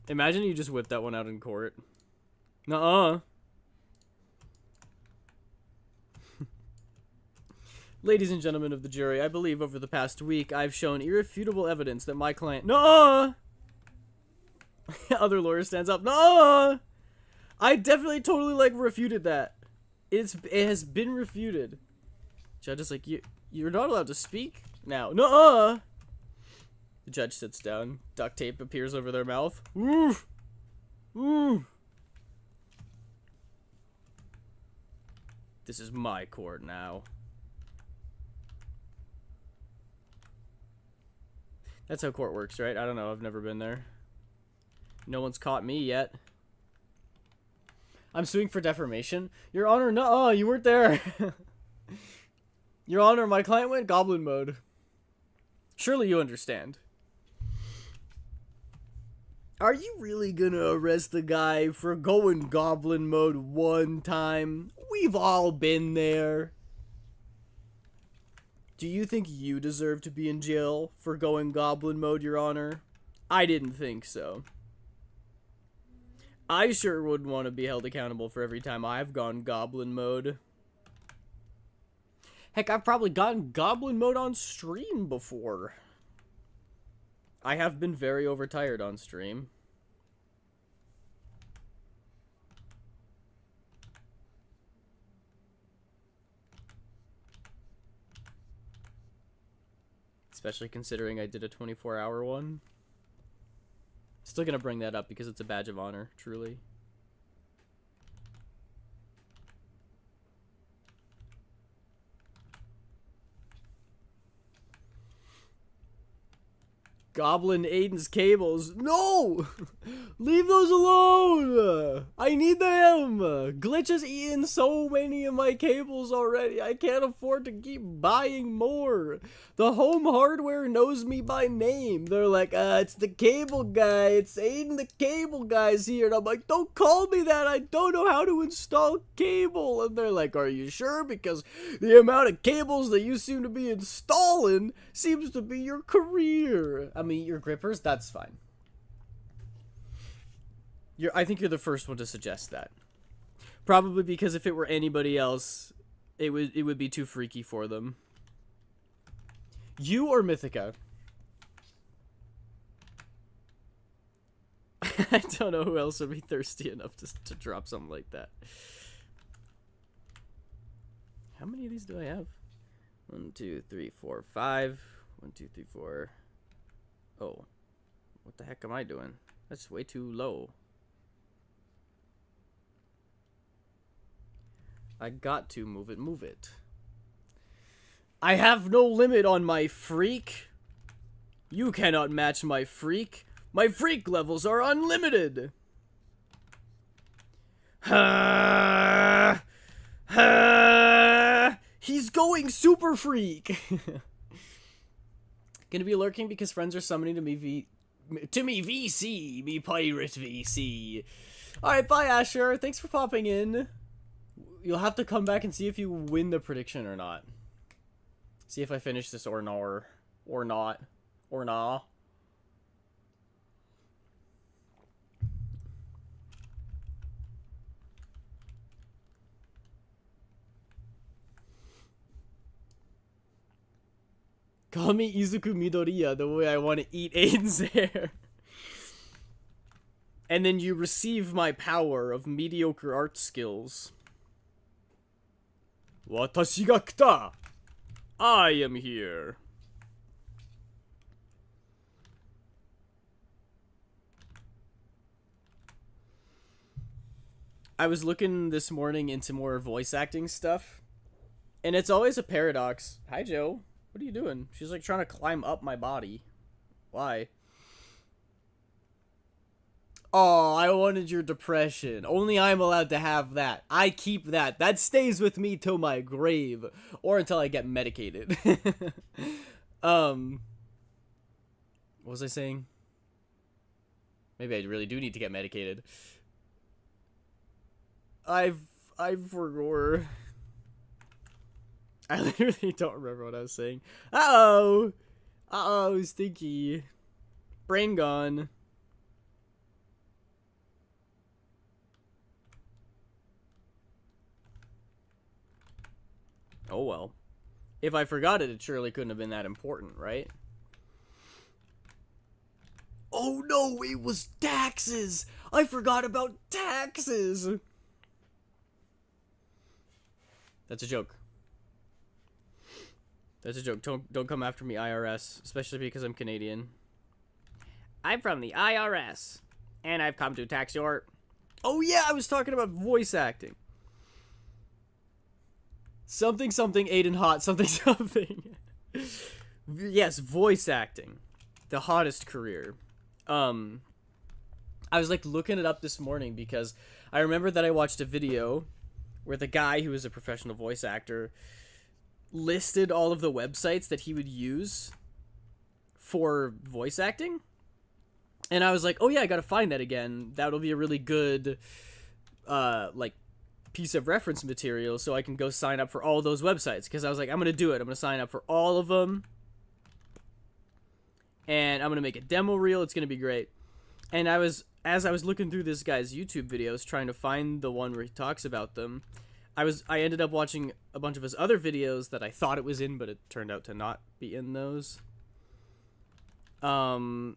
Imagine you just whipped that one out in court. Nuh-uh. Ladies and gentlemen of the jury, I believe over the past week I've shown irrefutable evidence that my client— Nuh-uh! Other lawyer stands up. Nuh-uh! I definitely totally, like, refuted that. It has been refuted. Judge is like, you're not allowed to speak now. Nuh-uh! The judge sits down. Duct tape appears over their mouth. Ooh! Ooh! This is my court now. That's how court works, right? I don't know. I've never been there. No one's caught me yet. I'm suing for defamation. Your Honor, no, you weren't there. Your Honor, my client went goblin mode. Surely you understand. Are you really gonna arrest the guy for going goblin mode one time? We've all been there. Do you think you deserve to be in jail for going goblin mode, Your Honor? I didn't think so. I sure wouldn't want to be held accountable for every time I've gone goblin mode. Heck, I've probably gotten goblin mode on stream before. I have been very overtired on stream. Especially considering I did a 24-hour one. Still gonna bring that up because it's a badge of honor, truly. Goblin Aiden's cables. No! Leave those alone! I need them! Glitch has eaten so many of my cables already. I can't afford to keep buying more. The home hardware knows me by name. They're like, it's the cable guy. It's Aiden the cable guy's here. And I'm like, don't call me that. I don't know how to install cable. And they're like, are you sure? Because the amount of cables that you seem to be installing seems to be your career. I mean, your grippers, that's fine. I think you're the first one to suggest that. Probably because if it were anybody else, it would be too freaky for them. You or Mythica? I don't know who else would be thirsty enough to drop something like that. How many of these do I have? 1, 2, 3, 4, 5. 1, 2, 3, 4. Oh, what the heck am I doing? That's way too low. I got to move it, move it. I have no limit on my freak. You cannot match my freak. My freak levels are unlimited. Ha! Ha! He's going super freak. Gonna be lurking because friends are summoning to me VC, me pirate VC. Alright, bye Asher. Thanks for popping in. You'll have to come back and see if you win the prediction or not. See if I finish this or not. Or not. Or nah. Call me Izuku Midoriya the way I want to eat Aiden's hair. And then you receive my power of mediocre art skills. Watashi ga kita! I am here. I was looking this morning into more voice acting stuff, and it's always a paradox. Hi, Joe. What are you doing? She's like trying to climb up my body. Why? Oh, I wanted your depression. Only I'm allowed to have that. I keep that. That stays with me till my grave, or until I get medicated. What was I saying? Maybe I really do need to get medicated. I forgot. I literally don't remember what I was saying. Uh-oh! Uh-oh, stinky. Brain gone. Oh well. If I forgot it, it surely couldn't have been that important, right? Oh no, it was taxes! I forgot about taxes! That's a joke. That's a joke. Don't come after me, IRS. Especially because I'm Canadian. I'm from the IRS. And I've come to tax your... Oh yeah, I was talking about voice acting. Something, something, Aiden Hot. Something, something. Yes, voice acting. The hottest career. I was like looking it up this morning because I remember that I watched a video where the guy who is a professional voice actor listed all of the websites that he would use for voice acting. And I was like, oh yeah, I gotta find that again. That'll be a really good, like, piece of reference material so I can go sign up for all those websites. Because I was like, I'm gonna do it. I'm gonna sign up for all of them. And I'm gonna make a demo reel. It's gonna be great. And as I was looking through this guy's YouTube videos, trying to find the one where he talks about them, I ended up watching a bunch of his other videos that I thought it was in, but it turned out to not be in those. And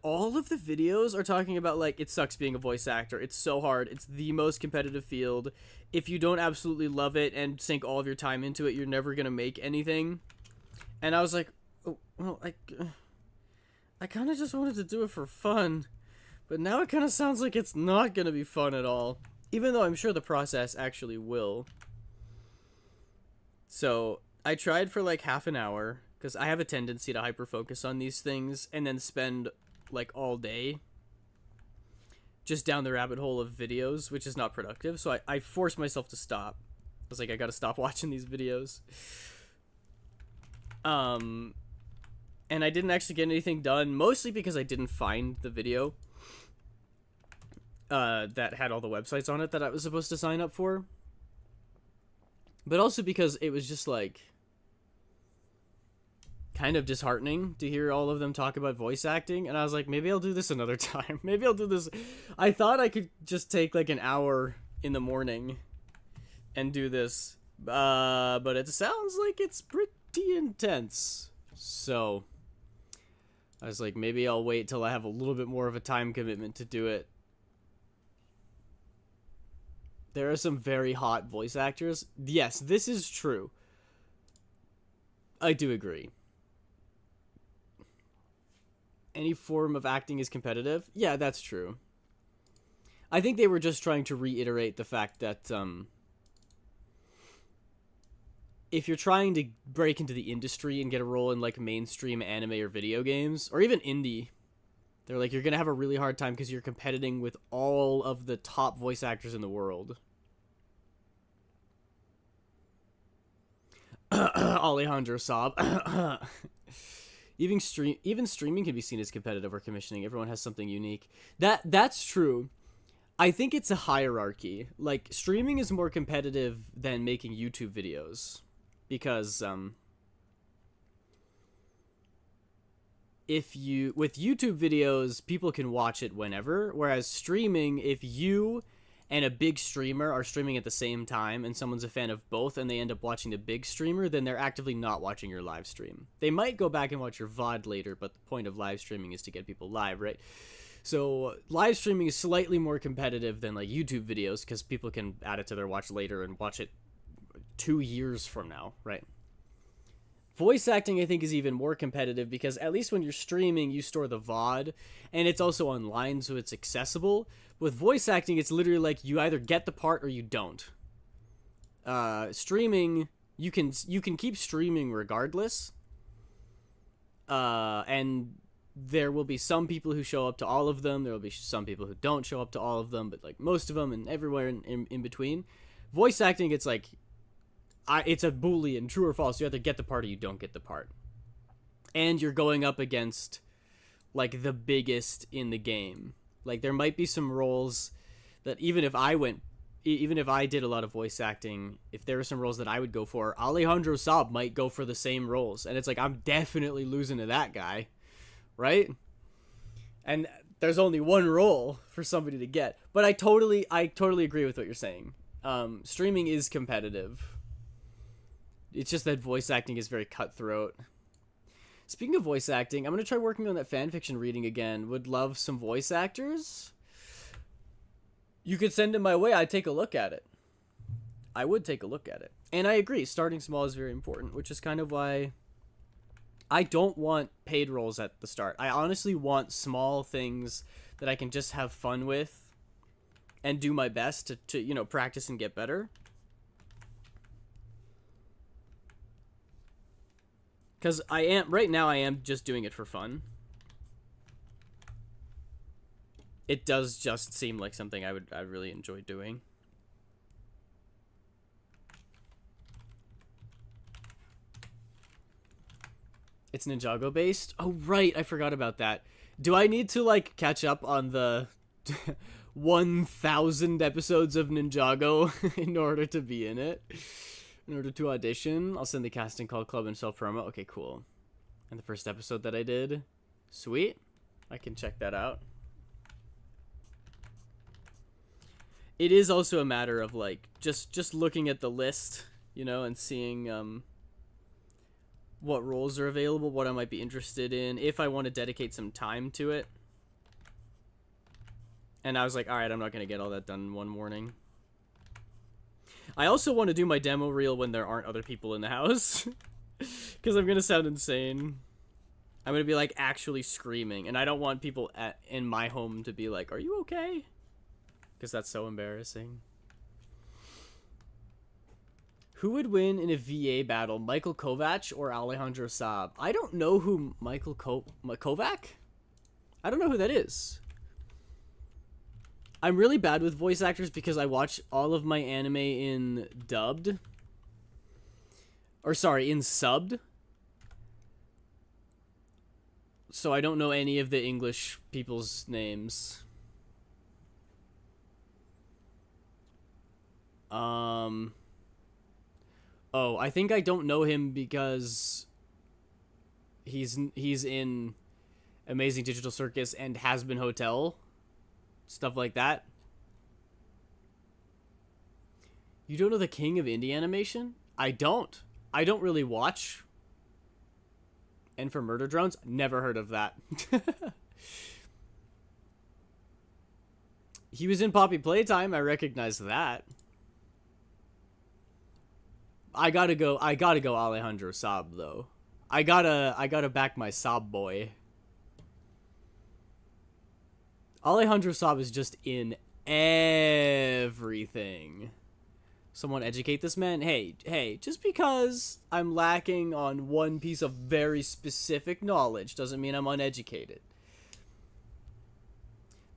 all of the videos are talking about, like, it sucks being a voice actor. It's so hard. It's the most competitive field. If you don't absolutely love it and sink all of your time into it, you're never gonna make anything. And I was like, oh, well, I kind of just wanted to do it for fun. But now it kind of sounds like it's not gonna be fun at all. Even though I'm sure the process actually will. So, I tried for like half an hour, because I have a tendency to hyper-focus on these things, and then spend like all day just down the rabbit hole of videos, which is not productive. So I forced myself to stop. I was like, I gotta stop watching these videos. And I didn't actually get anything done, mostly because I didn't find the video that had all the websites on it that I was supposed to sign up for. But also because it was just like kind of disheartening to hear all of them talk about voice acting, and I was like, maybe I'll do this another time. Maybe I'll do this. I thought I could just take like an hour in the morning and do this, but it sounds like it's pretty intense. So I was like, maybe I'll wait till I have a little bit more of a time commitment to do it. There are some very hot voice actors. Yes, this is true. I do agree. Any form of acting is competitive. Yeah, that's true. I think they were just trying to reiterate the fact that if you're trying to break into the industry and get a role in like mainstream anime or video games, or even indie, they're like, you're going to have a really hard time because you're competing with all of the top voice actors in the world. Alejandro Saab. Even streaming can be seen as competitive or commissioning. Everyone has something unique. That's true. I think it's a hierarchy. Like, streaming is more competitive than making YouTube videos. Because, with YouTube videos, people can watch it whenever, whereas streaming, if you and a big streamer are streaming at the same time and someone's a fan of both and they end up watching the big streamer, then they're actively not watching your live stream. They might go back and watch your VOD later, but the point of live streaming is to get people live, right? So live streaming is slightly more competitive than like YouTube videos because people can add it to their watch later and watch it 2 years from now, right? Voice acting, I think, is even more competitive because at least when you're streaming, you store the VOD, and it's also online, so it's accessible. With voice acting, it's literally like you either get the part or you don't. Streaming, you can keep streaming regardless, and there will be some people who show up to all of them. There will be some people who don't show up to all of them, but like most of them and everywhere in between. Voice acting, it's like it's a Boolean, true or false. You either get the part or you don't get the part. And you're going up against like the biggest in the game. Like there might be some roles that even if I did a lot of voice acting, if there were some roles that I would go for, Alejandro Saab might go for the same roles. And it's like, I'm definitely losing to that guy, right? And there's only one role for somebody to get. But I totally agree with what you're saying. Streaming is competitive. It's just that voice acting is very cutthroat. Speaking of voice acting, I'm going to try working on that fanfiction reading again. Would love some voice actors. You could send it my way. I'd take a look at it. I would take a look at it. And I agree, starting small is very important, which is kind of why I don't want paid roles at the start. I honestly want small things that I can just have fun with and do my best to practice and get better. Because right now I am just doing it for fun. It does just seem like something I'd really enjoy doing. It's Ninjago based? Oh, right. I forgot about that. Do I need to, like, catch up on the 1,000 episodes of Ninjago in order to be in it? In order to audition? I'll send the casting call club and self-promo. Okay, cool. And the first episode that I did? Sweet. I can check that out. It is also a matter of, like, just looking at the list, and seeing, what roles are available, what I might be interested in, if I want to dedicate some time to it. And I was like, alright, I'm not going to get all that done in one morning. I also want to do my demo reel when there aren't other people in the house. Because I'm going to sound insane. I'm going to be, like, actually screaming. And I don't want people in my home to be like, are you okay? Because that's so embarrassing. Who would win in a VA battle, Michael Kovac or Alejandro Saab? I don't know who Michael Kovac? I don't know who that is. I'm really bad with voice actors because I watch all of my anime in dubbed. Or sorry, in subbed. So I don't know any of the English people's names. Oh, I think I don't know him because he's in Amazing Digital Circus and Has Been Hotel. Stuff like that. You don't know the king of indie animation? I don't. I don't really watch. And for Murder Drones, never heard of that. He was in Poppy Playtime. I recognize that. I gotta go Alejandro Saab though. I gotta back my Saab boy. Alejandro Saab is just in everything. Someone educate this man. Hey, just because I'm lacking on one piece of very specific knowledge doesn't mean I'm uneducated.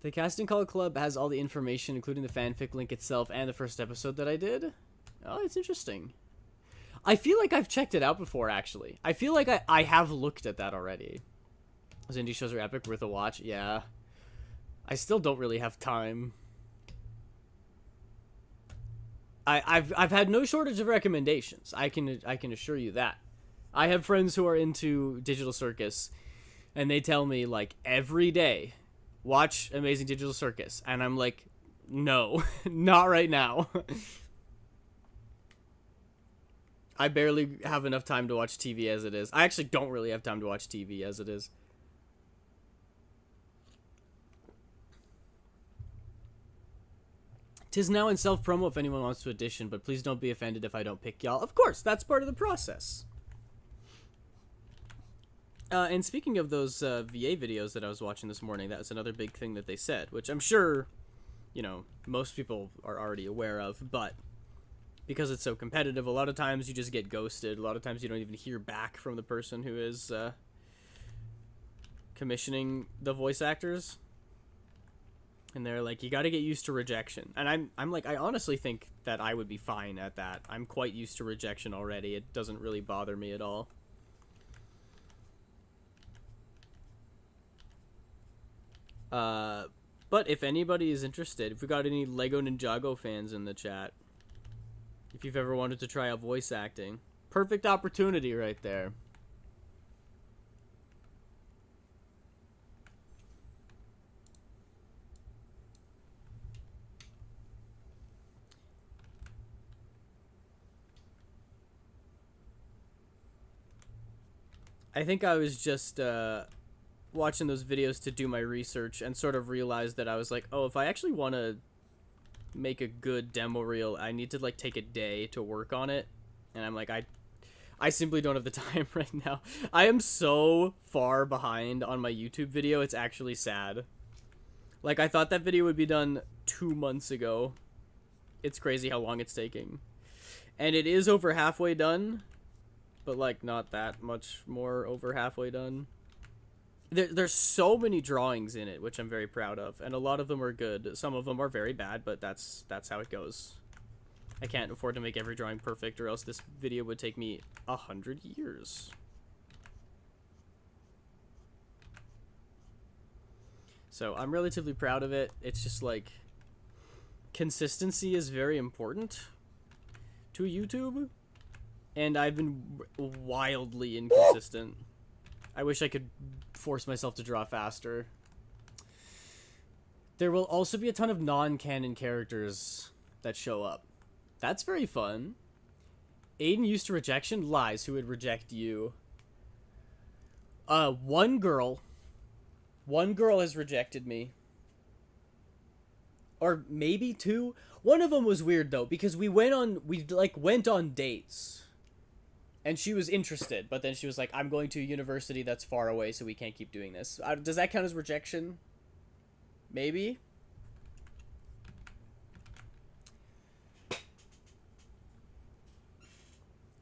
The Casting Call Club has all the information, including the fanfic link itself and the first episode that I did. Oh, it's interesting. I feel like I've checked it out before, actually. I feel like I have looked at that already. Those indie shows are epic, worth a watch. Yeah. I still don't really have time. I've had no shortage of recommendations. I can assure you that. I have friends who are into Digital Circus, and they tell me, like, every day, watch Amazing Digital Circus. And I'm like, no, not right now. I barely have enough time to watch TV as it is. I actually don't really have time to watch TV as it is. 'Tis now in self-promo if anyone wants to audition, but please don't be offended if I don't pick y'all. Of course, that's part of the process. And speaking of those VA videos that I was watching this morning, that was another big thing that they said, which I'm sure, you know, most people are already aware of, but because it's so competitive, a lot of times you just get ghosted. A lot of times you don't even hear back from the person who is commissioning the voice actors. And they're like, you got to get used to rejection. And I'm like, I honestly think that I would be fine at that. I'm quite used to rejection already. It doesn't really bother me at all. But if anybody is interested, if we got any Lego Ninjago fans in the chat, if you've ever wanted to try out voice acting, perfect opportunity right there. I think I was just watching those videos to do my research and sort of realized that I was like, oh, if I actually want to make a good demo reel, I need to like take a day to work on it. And I'm like, I simply don't have the time right now. I am so far behind on my YouTube video, it's actually sad. Like, I thought that video would be done 2 months ago. It's crazy how long it's taking. And it is over halfway done, but like not that much more over halfway done. There's so many drawings in it, which I'm very proud of, and a lot of them are good. Some of them are very bad, but that's how it goes. I can't afford to make every drawing perfect, or else this video would take me 100 years. So I'm relatively proud of it. It's just like, consistency is very important to YouTube, and I've been wildly inconsistent. I wish I could force myself to draw faster. There will also be a ton of non-canon characters that show up. That's very fun. Aiden used to rejection? Lies. Who would reject you? One girl. One girl has rejected me. Or maybe two. One of them was weird though, because we went on dates. And she was interested, but then she was like, I'm going to a university that's far away, so we can't keep doing this. Does that count as rejection? Maybe?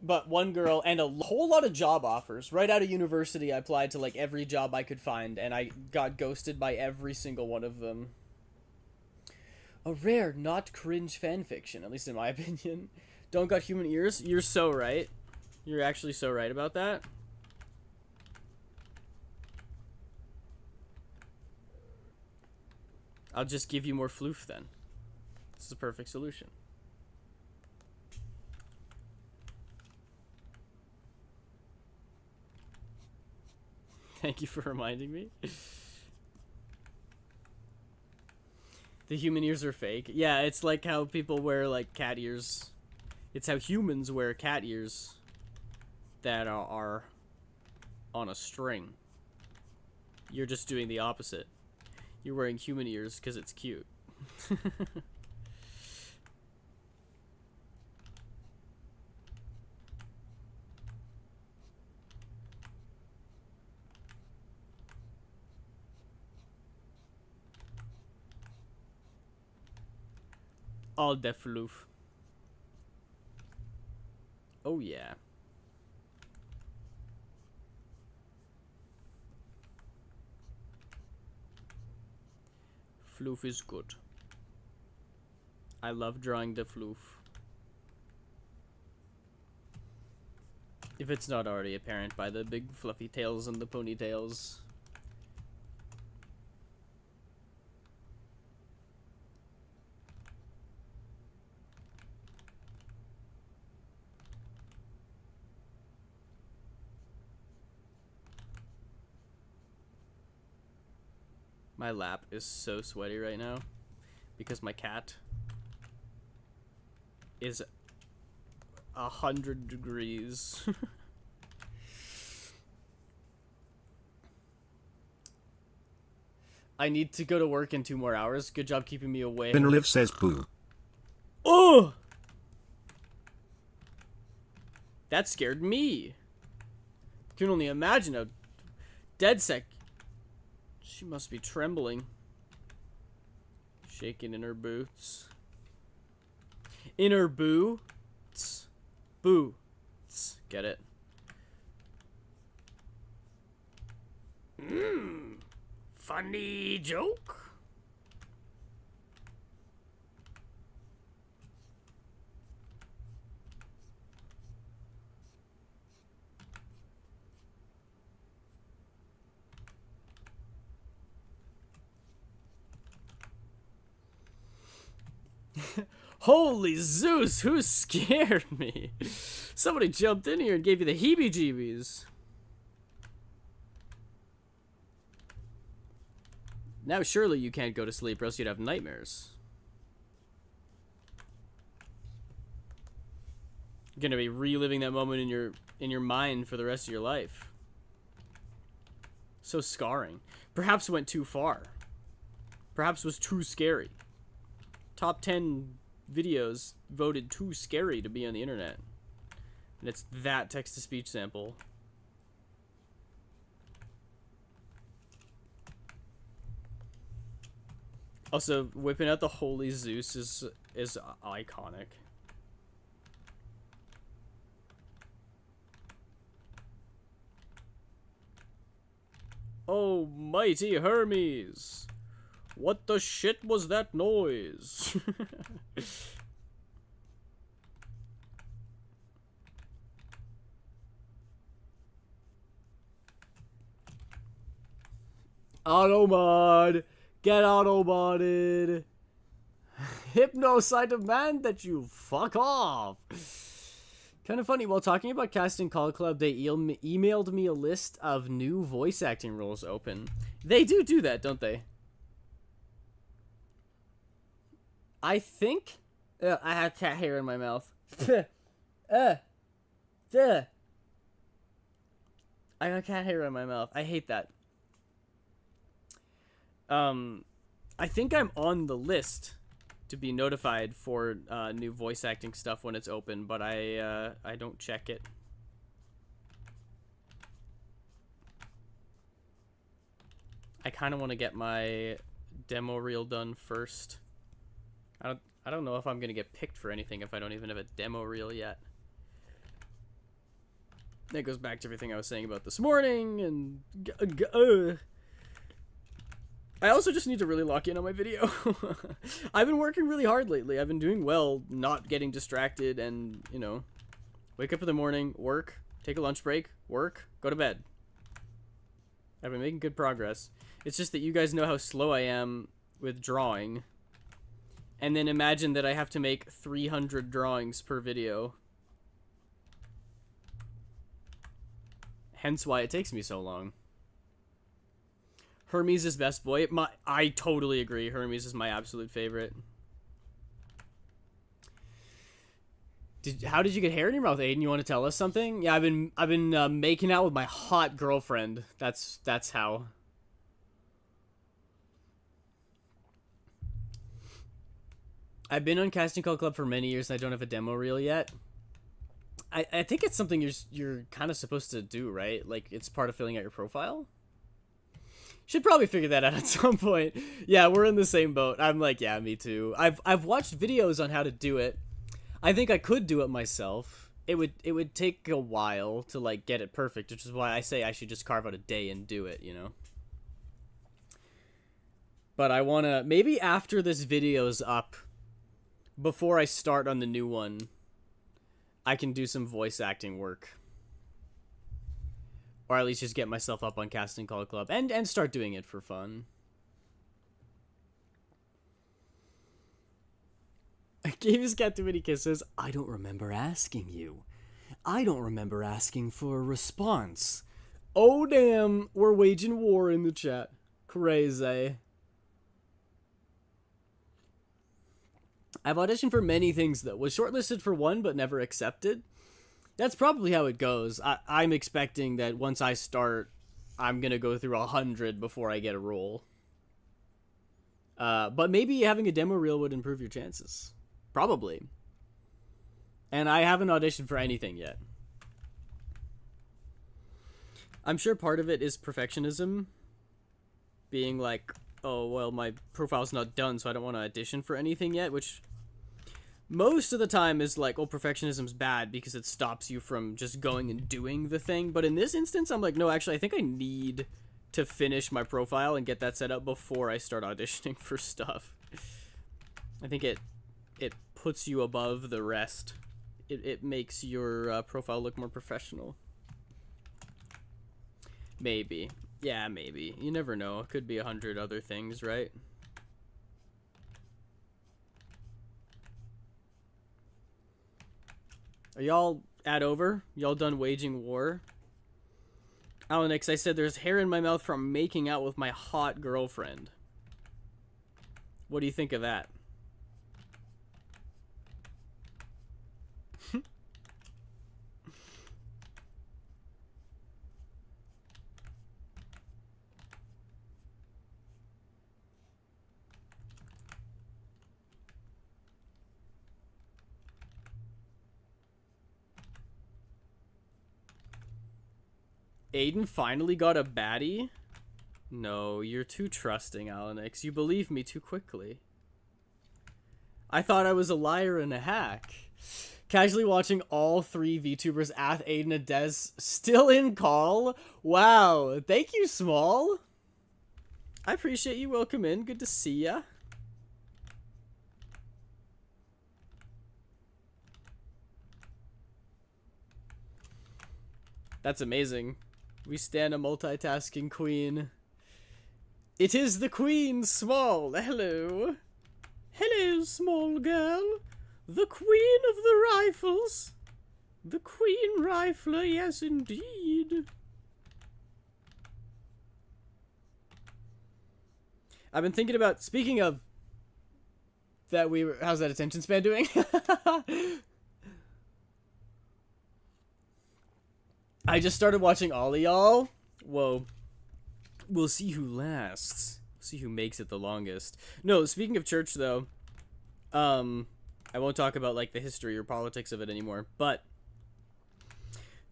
But one girl, and a whole lot of job offers. Right out of university, I applied to like every job I could find, and I got ghosted by every single one of them. A rare, not cringe fanfiction, at least in my opinion. Don't got human ears? You're so right. You're actually so right about that. I'll just give you more floof then. This is the perfect solution. Thank you for reminding me. The human ears are fake. Yeah, it's like how people wear like cat ears. It's how humans wear cat ears that are on a string. You're just doing the opposite. You're wearing human ears because it's cute. All the floof. Oh yeah. Floof is good. I love drawing the floof. If it's not already apparent by the big fluffy tails and the ponytails. My lap is so sweaty right now because my cat is 100 degrees. I need to go to work in 2 more hours. Good job keeping me away. Minre says boo. Oh! That scared me. I can only imagine a dead sec. She must be trembling. Shaking in her boots. In her boots. Boots. Get it? Funny joke? Holy Zeus, who scared me? Somebody jumped in here and gave you the heebie-jeebies. Now surely you can't go to sleep or else you'd have nightmares. You're gonna be reliving that moment in your mind for the rest of your life. So scarring. Perhaps went too far. Perhaps was too scary. Top 10 videos voted too scary to be on the internet. And it's that text-to-speech sample. Also, whipping out the Holy Zeus is iconic. Oh, mighty Hermes! What the shit was that noise? Automod! Get auto-modded! Hypno-side demand that you fuck off! Kind of funny, while talking about Casting Call Club, they emailed me a list of new voice acting roles open. They do that, don't they? I think... I have cat hair in my mouth. I got cat hair in my mouth. I hate that. I think I'm on the list to be notified for new voice acting stuff when it's open, but I don't check it. I kind of want to get my demo reel done first. I don't know if I'm gonna get picked for anything if I don't even have a demo reel yet. That goes back to everything I was saying about this morning, and I also just need to really lock in on my video. I've been working really hard lately. I've been doing well, not getting distracted, and, you know, wake up in the morning, work, take a lunch break, work, go to bed. I've been making good progress. It's just that you guys know how slow I am with drawing. And then imagine that I have to make 300 drawings per video. Hence why it takes me so long. Hermes is best boy. I totally agree. Hermes is my absolute favorite. How did you get hair in your mouth, Aiden? You want to tell us something? Yeah, I've been making out with my hot girlfriend. That's how. I've been on Casting Call Club for many years and I don't have a demo reel yet. I think it's something you're kind of supposed to do, right? Like, it's part of filling out your profile. Should probably figure that out at some point. Yeah, we're in the same boat. I'm like, yeah, me too. I've watched videos on how to do it. I think I could do it myself. It would take a while to like get it perfect, which is why I say I should just carve out a day and do it, you know. But I wanna, maybe after this video's up, before I start on the new one, I can do some voice acting work. Or at least just get myself up on Casting Call Club and start doing it for fun. I gave his cat too many kisses. I don't remember asking you. I don't remember asking for a response. Oh damn, we're waging war in the chat. Crazy. I've auditioned for many things though. Was shortlisted for one but never accepted. That's probably how it goes. I'm expecting that once I start, I'm gonna go through 100 before I get a role. But maybe having a demo reel would improve your chances. Probably. And I haven't auditioned for anything yet. I'm sure part of it is perfectionism. Being like, oh, well, my profile's not done, so I don't want to audition for anything yet, which most of the time is like, oh, perfectionism's bad because it stops you from just going and doing the thing. But in this instance, I'm like, no, actually, I think I need to finish my profile and get that set up before I start auditioning for stuff. I think it puts you above the rest. It makes your profile look more professional. Maybe. Yeah, maybe. You never know. It could be 100 other things, right? Are y'all over? Y'all done waging war? Alex, I said there's hair in my mouth from making out with my hot girlfriend. What do you think of that? Aiden finally got a baddie? No, you're too trusting, Alanix. You believe me too quickly. I thought I was a liar and a hack. Casually watching all 3 VTubers, Ath, Aiden, and Des, still in call? Wow, thank you, Small. I appreciate you. Welcome in. Good to see ya. That's amazing. We stand a multitasking queen. It is the queen, Small. Hello. Hello, small girl. The queen of the rifles. The queen rifler, yes indeed. I've been thinking about, speaking of that how's that attention span doing? I just started watching all of y'all. Whoa. We'll see who lasts. See who makes it the longest. No, speaking of church, though, I won't talk about, like, the history or politics of it anymore, but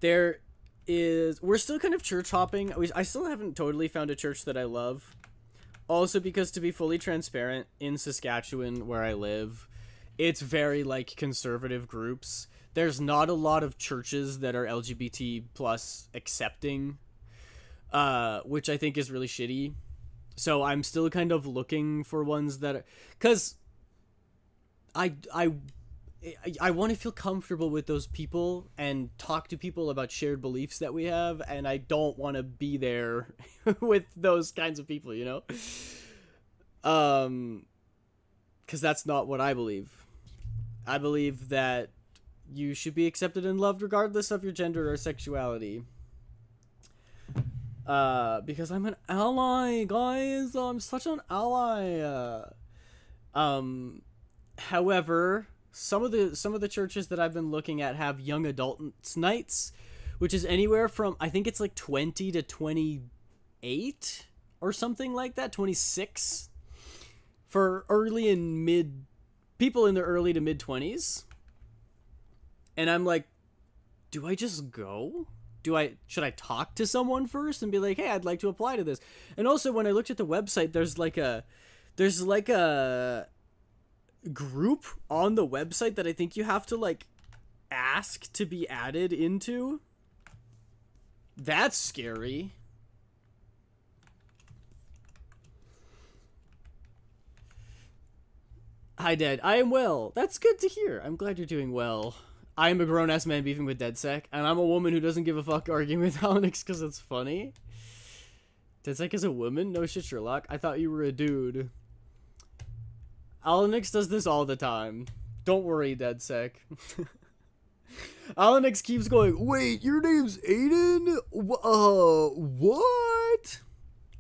we're still kind of church hopping. I still haven't totally found a church that I love. Also, because to be fully transparent, in Saskatchewan, where I live, it's very, like, conservative groups. There's not a lot of churches that are LGBT plus accepting, which I think is really shitty. So I'm still kind of looking for ones that are, because I want to feel comfortable with those people and talk to people about shared beliefs that we have, and I don't want to be there with those kinds of people, you know? Because that's not what I believe. I believe that you should be accepted and loved regardless of your gender or sexuality. Because I'm an ally, guys. I'm such an ally. However, some of the churches that I've been looking at have young adult nights, which is anywhere from, I think it's like 20 to 28 or something like that, 26 for people in their early to mid 20s. And I'm like, do I just go? Should I talk to someone first and be like, hey, I'd like to apply to this? And also, when I looked at the website, there's like a group on the website that I think you have to, like, ask to be added into. That's scary. Hi, Dad. I am well. That's good to hear. I'm glad you're doing well. I am a grown-ass man beefing with DeadSec, and I'm a woman who doesn't give a fuck arguing with Alex because it's funny. DeadSec is a woman? No shit, Sherlock. I thought you were a dude. Alanix does this all the time. Don't worry, DeadSec. Alanix keeps going, wait, your name's Aiden? What?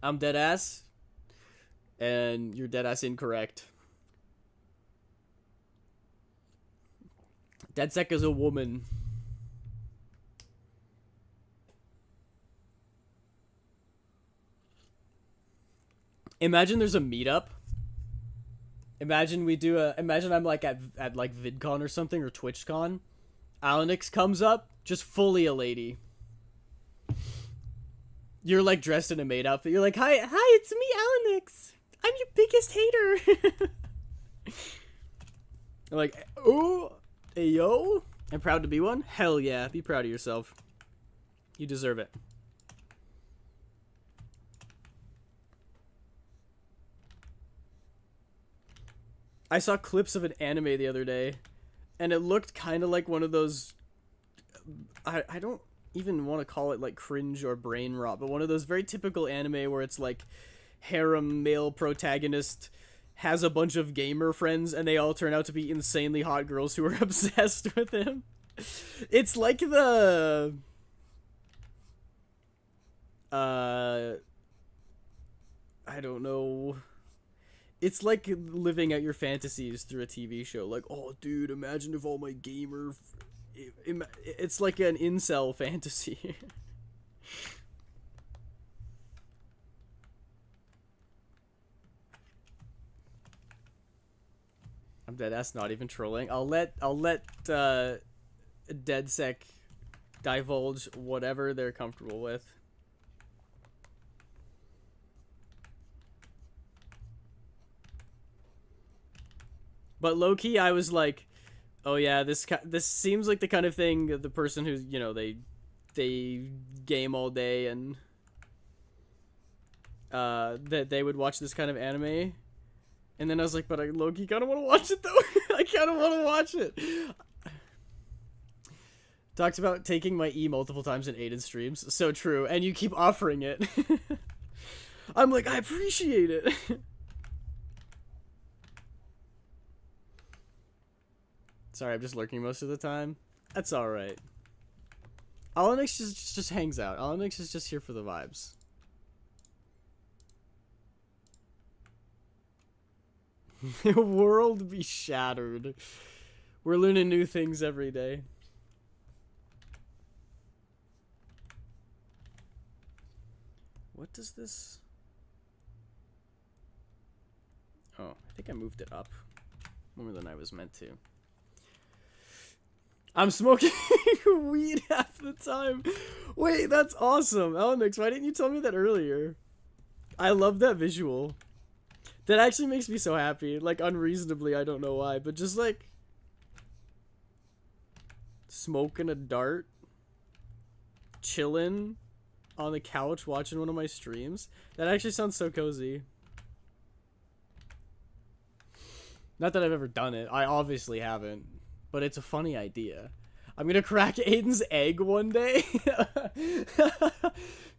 I'm deadass. And you're deadass incorrect. DeadSec is a woman. Imagine there's a meetup Imagine imagine I'm like at like VidCon or something, or TwitchCon. Alanix comes up, just fully a lady. You're like dressed in a maid outfit. You're like, hi, it's me, Alanix. I'm your biggest hater. I'm like, oh, hey, yo. I'm proud to be one. Hell yeah, be proud of yourself. You deserve it. I saw clips of an anime the other day, and it looked kind of like one of those. I don't even want to call it like cringe or brain rot, but one of those very typical anime where it's like harem male protagonist has a bunch of gamer friends and they all turn out to be insanely hot girls who are obsessed with him. It's like the I don't know. It's like living out your fantasies through a TV show. Like, oh, dude, imagine if all my gamer... It's like an incel fantasy. I'm dead ass not even trolling. I'll let DeadSec divulge whatever they're comfortable with. But low-key, I was like, oh yeah, this seems like the kind of thing the person who's, you know, they game all day and that they would watch this kind of anime. And then I was like, but I low-key kind of want to watch it though. I kind of want to watch it. Talks about taking my E multiple times in Aiden streams. So true. And you keep offering it. I'm like, I appreciate it. Sorry, I'm just lurking most of the time. That's alright. Alanix just hangs out. Alanix is just here for the vibes. The world be shattered. We're learning new things every day. What does this... Oh, I think I moved it up more than I was meant to. I'm smoking weed half the time. Wait, that's awesome. Alanix, why didn't you tell me that earlier? I love that visual. That actually makes me so happy. Like, unreasonably, I don't know why. But just, like, smoking a dart. Chilling on the couch watching one of my streams. That actually sounds so cozy. Not that I've ever done it. I obviously haven't. But it's a funny idea. I'm gonna crack Aiden's egg one day.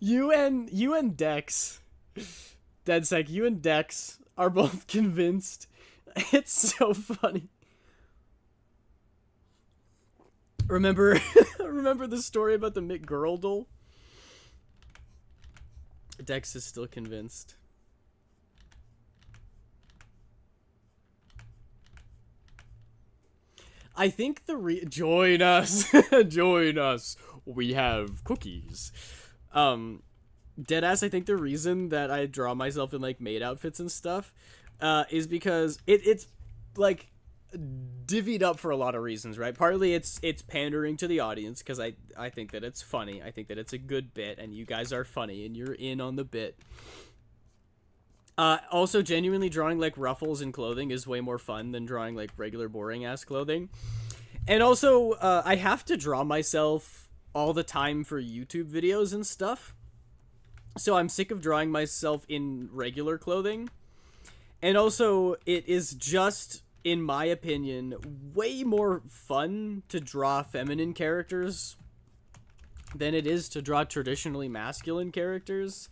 You and Dex, DeadSec, you and Dex are both convinced. It's so funny. Remember the story about the McGirldle? Dex is still convinced. I think join us. Join us. We have cookies. Deadass, I think the reason that I draw myself in like maid outfits and stuff is because it's like divvied up for a lot of reasons, right? Partly it's pandering to the audience because I think that it's funny. I think that it's a good bit and you guys are funny and you're in on the bit. Also, genuinely drawing, like, ruffles and clothing is way more fun than drawing, like, regular boring-ass clothing. And also, I have to draw myself all the time for YouTube videos and stuff. So I'm sick of drawing myself in regular clothing. And also, it is just, in my opinion, way more fun to draw feminine characters than it is to draw traditionally masculine characters.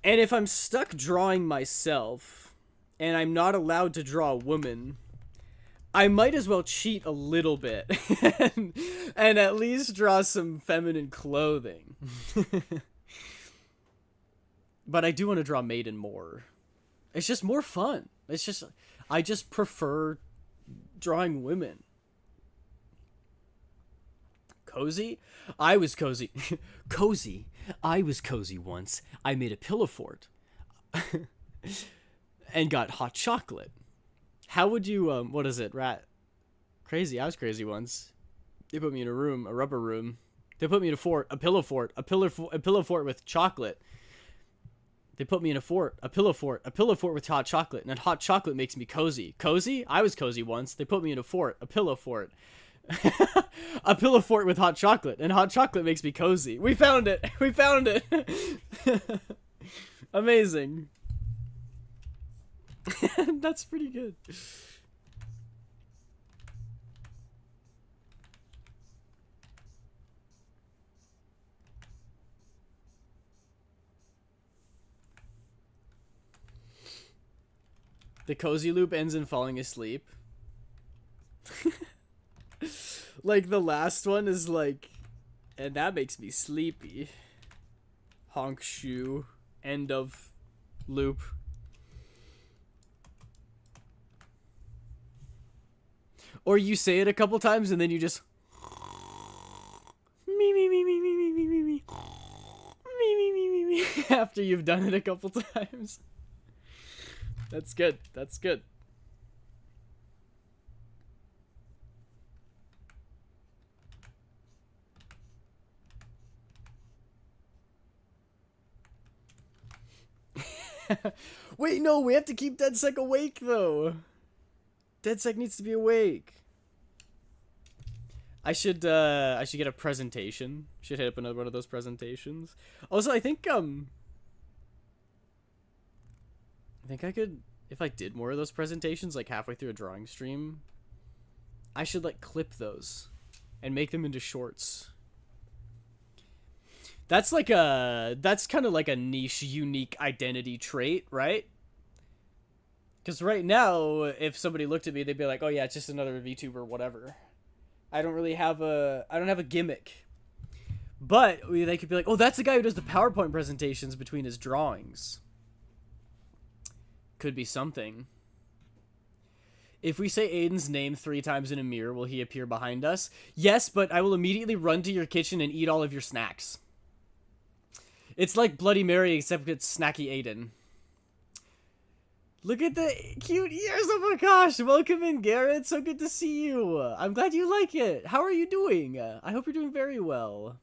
And if I'm stuck drawing myself, and I'm not allowed to draw a woman, I might as well cheat a little bit, and at least draw some feminine clothing. But I do want to draw maiden more. It's just more fun. I just prefer drawing women. Cozy? I was cozy. Cozy? I was cozy once. I made a pillow fort. And got hot chocolate. How would you, what is it, crazy, I was crazy once. They put me in a room, a rubber room. They put me in a pillow fort with chocolate. They put me in a pillow fort with hot chocolate, and hot chocolate makes me cozy. Cozy? I was cozy once. They put me in a pillow fort. A pillow fort with hot chocolate, and hot chocolate makes me cozy. We found it. We found it. Amazing. That's pretty good. The cozy loop ends in falling asleep. Like the last one is like, and that makes me sleepy. Honk shoe. End of loop. Or you say it a couple times and then you just me after you've done it a couple times. That's good. That's good. Wait, no, we have to keep DeadSec awake, though. DeadSec needs to be awake. I should get a presentation. Should hit up another one of those presentations. Also, I think I could, if I did more of those presentations, like halfway through a drawing stream, I should like clip those and make them into shorts. That's like that's kind of like a niche, unique identity trait, right? Because right now, if somebody looked at me, they'd be like, "Oh yeah, it's just another VTuber, whatever." I don't have a gimmick. But they could be like, "Oh, that's the guy who does the PowerPoint presentations between his drawings." Could be something. If we say Aiden's name 3 times in a mirror, will he appear behind us? Yes, but I will immediately run to your kitchen and eat all of your snacks. It's like Bloody Mary, except it's Snacky Aiden. Look at the cute ears. Oh my gosh. Welcome in, Garrett. So good to see you. I'm glad you like it. How are you doing? I hope you're doing very well.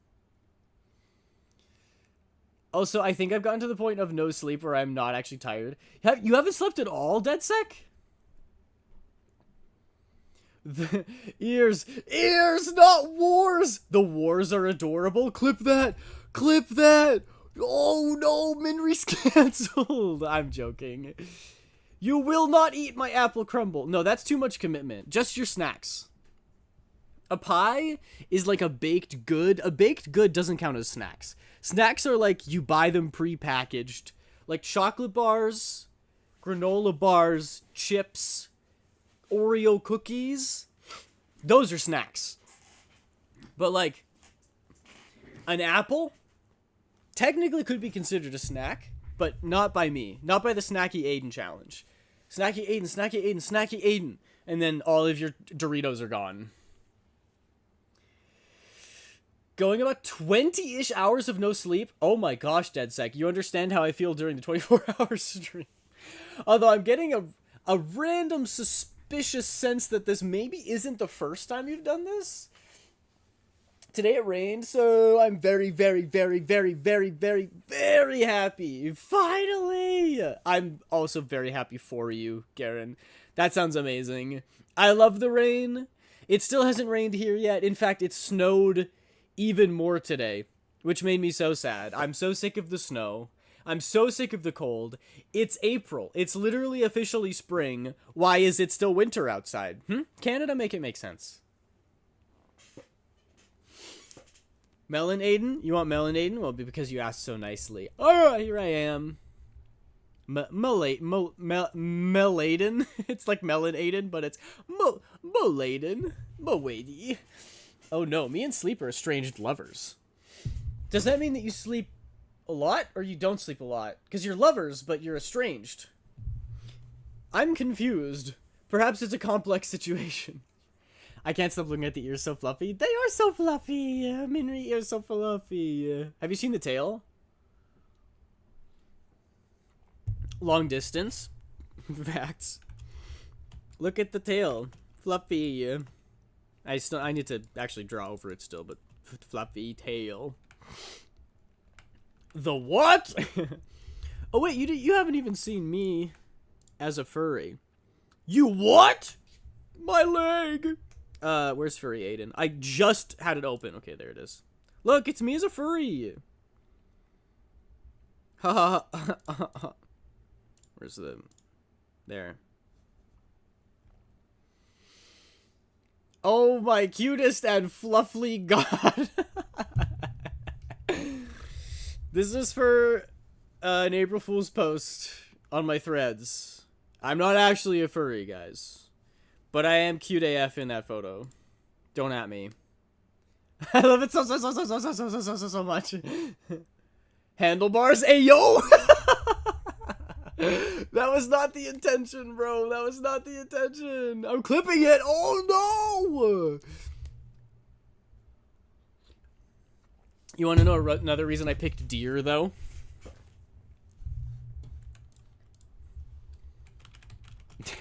Also, I think I've gotten to the point of no sleep where I'm not actually tired. You haven't slept at all, DeadSec? The ears, not wars. The wars are adorable. Clip that. Clip that. Oh no, Minre's canceled. I'm joking. You will not eat my apple crumble. No, that's too much commitment. Just your snacks. A pie is like a baked good. A baked good doesn't count as snacks. Snacks are like you buy them pre-packaged. Like chocolate bars, granola bars, chips, Oreo cookies. Those are snacks. But like an apple technically could be considered a snack, but not by me. Not by the Snacky Aiden challenge. Snacky Aiden, Snacky Aiden, Snacky Aiden. And then all of your Doritos are gone. Going about 20-ish hours of no sleep. Oh my gosh, DeadSec. You understand how I feel during the 24-hour stream. Although I'm getting a random suspicious sense that this maybe isn't the first time you've done this. Today it rained, so I'm very, very, very, very, very, very, very happy. Finally! I'm also very happy for you, Garen. That sounds amazing. I love the rain. It still hasn't rained here yet. In fact, it snowed even more today, which made me so sad. I'm so sick of the snow. I'm so sick of the cold. It's April. It's literally officially spring. Why is it still winter outside? Canada, make it make sense. Melon Aiden? You want Melon Aiden? Well, because you asked so nicely. Alright, here I am. Meladen? It's like Melon Aiden, but it's Moladen. Moady. Oh no, me and Sleep are estranged lovers. Does that mean that you sleep a lot, or you don't sleep a lot? Because you're lovers, but you're estranged. I'm confused. Perhaps it's a complex situation. I can't stop looking at the ears so fluffy. They are so fluffy. Minre ears so fluffy. Have you seen the tail? Long distance. Facts. Look at the tail. Fluffy. I need to actually draw over it still, but fluffy tail. The what? Oh wait, you haven't even seen me as a furry. You what? My leg. Where's furry Aiden? I just had it open. Okay, there it is. Look, it's me as a furry. Ha ha ha. Where's the... There. Oh, my cutest and fluffy god. This is for an April Fool's post on my threads. I'm not actually a furry, guys. But I am cute AF in that photo. Don't at me. I love it so much. Handlebars? Hey, yo! That was not the intention, bro. That was not the intention. I'm clipping it. Oh, no! You want to know another reason I picked deer, though?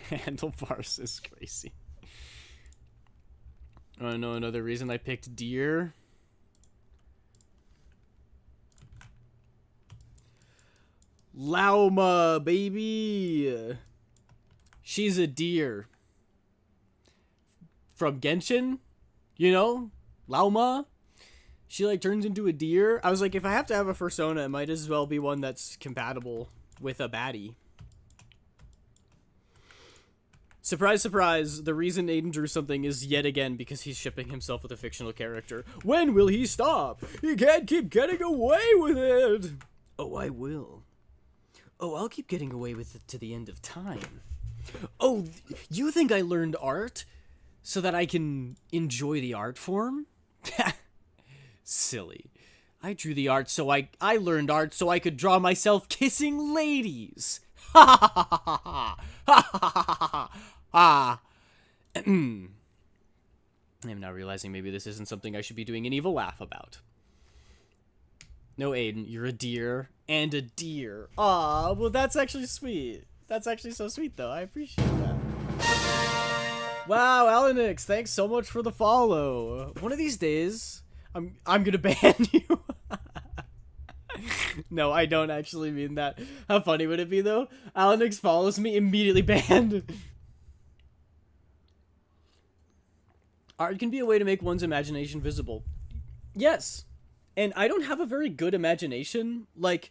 Handlebars is crazy. You want to know another reason I picked deer? Lauma, baby. She's a deer. From Genshin? You know? Lauma? She, like, turns into a deer. I was like, if I have to have a fursona, it might as well be one that's compatible with a baddie. Surprise, surprise, the reason Aiden drew something is yet again because he's shipping himself with a fictional character. When will he stop? He can't keep getting away with it. Oh, I will. Oh, I'll keep getting away with it to the end of time. Oh, you think I learned art so that I can enjoy the art form? Silly. I drew the art so I learned art so I could draw myself kissing ladies. Ha ha ha ha ha ha ha ha ha. I'm now realizing maybe this isn't something I should be doing an evil laugh about. No, Aiden, you're a deer and a deer. Aw, well, that's actually sweet. That's actually so sweet, though. I appreciate that. Wow, Alanix, thanks so much for the follow. One of these days, I'm gonna ban you. No, I don't actually mean that. How funny would it be, though? Alanix follows me, immediately banned. Art can be a way to make one's imagination visible. Yes. And I don't have a very good imagination. Like,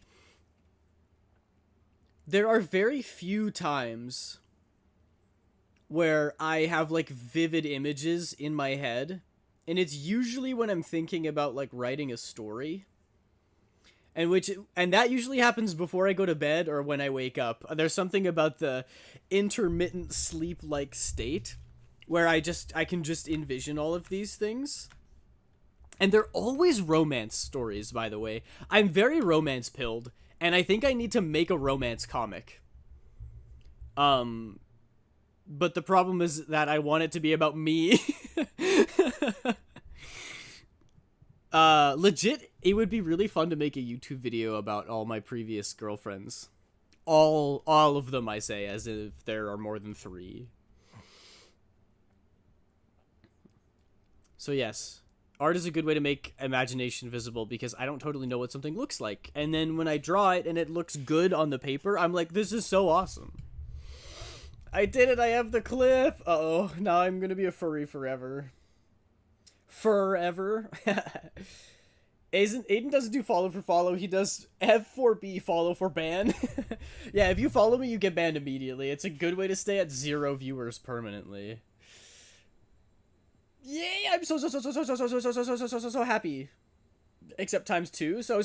there are very few times where I have, like, vivid images in my head. And it's usually when I'm thinking about, like, writing a story. And that usually happens before I go to bed or when I wake up. There's something about the intermittent sleep-like state where I can just envision all of these things. And they're always romance stories, by the way. I'm very romance-pilled, and I think I need to make a romance comic. But the problem is that I want it to be about me. Legit, it would be really fun to make a YouTube video about all my previous girlfriends. All of them, I say, as if there are more than 3. So yes. Art is a good way to make imagination visible because I don't totally know what something looks like. And then when I draw it and it looks good on the paper, I'm like, this is so awesome. I did it. I have the clip. Uh-oh. Now I'm going to be a furry forever. Forever. Aiden doesn't do follow for follow. He does F4B, follow for ban. Yeah, if you follow me, you get banned immediately. It's a good way to stay at 0 viewers permanently. Yay! I'm so happy. Except times 2. So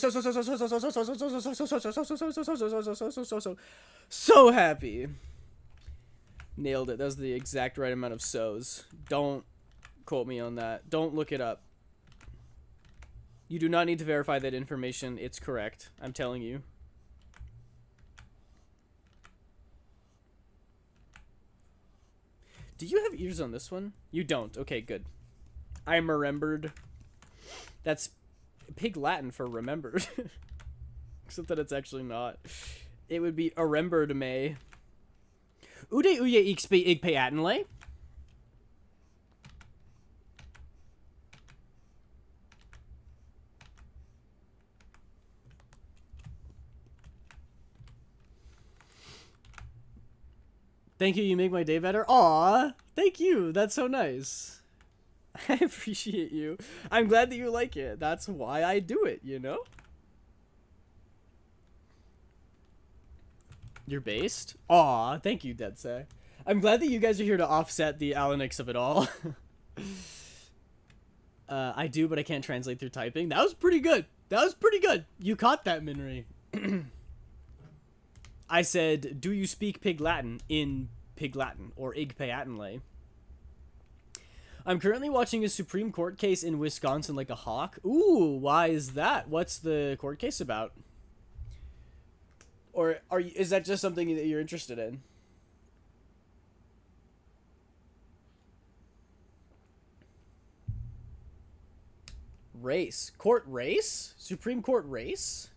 happy. Nailed it. That was the exact right amount of so's. Don't quote me on that. Don't look it up. You do not need to verify that information. It's correct. I'm telling you. Do you have ears on this one? You don't. Okay, good. I'm remembered. That's pig Latin for remembered. Except that it's actually not. It would be remembered me. Ude uye igpe atenle. Thank you, you make my day better. Aw, thank you. That's so nice. I appreciate you. I'm glad that you like it. That's why I do it, you know? You're based? Aw, thank you, Deadsay. I'm glad that you guys are here to offset the Alanix of it all. I do, but I can't translate through typing. That was pretty good. That was pretty good. You caught that, Minre. I said, do you speak Pig Latin in Pig Latin, or Igpe Atenle? I'm currently watching a Supreme Court case in Wisconsin like a hawk. Ooh, why is that? What's the court case about? Or is that just something that you're interested in? Race. Court race? Supreme Court race?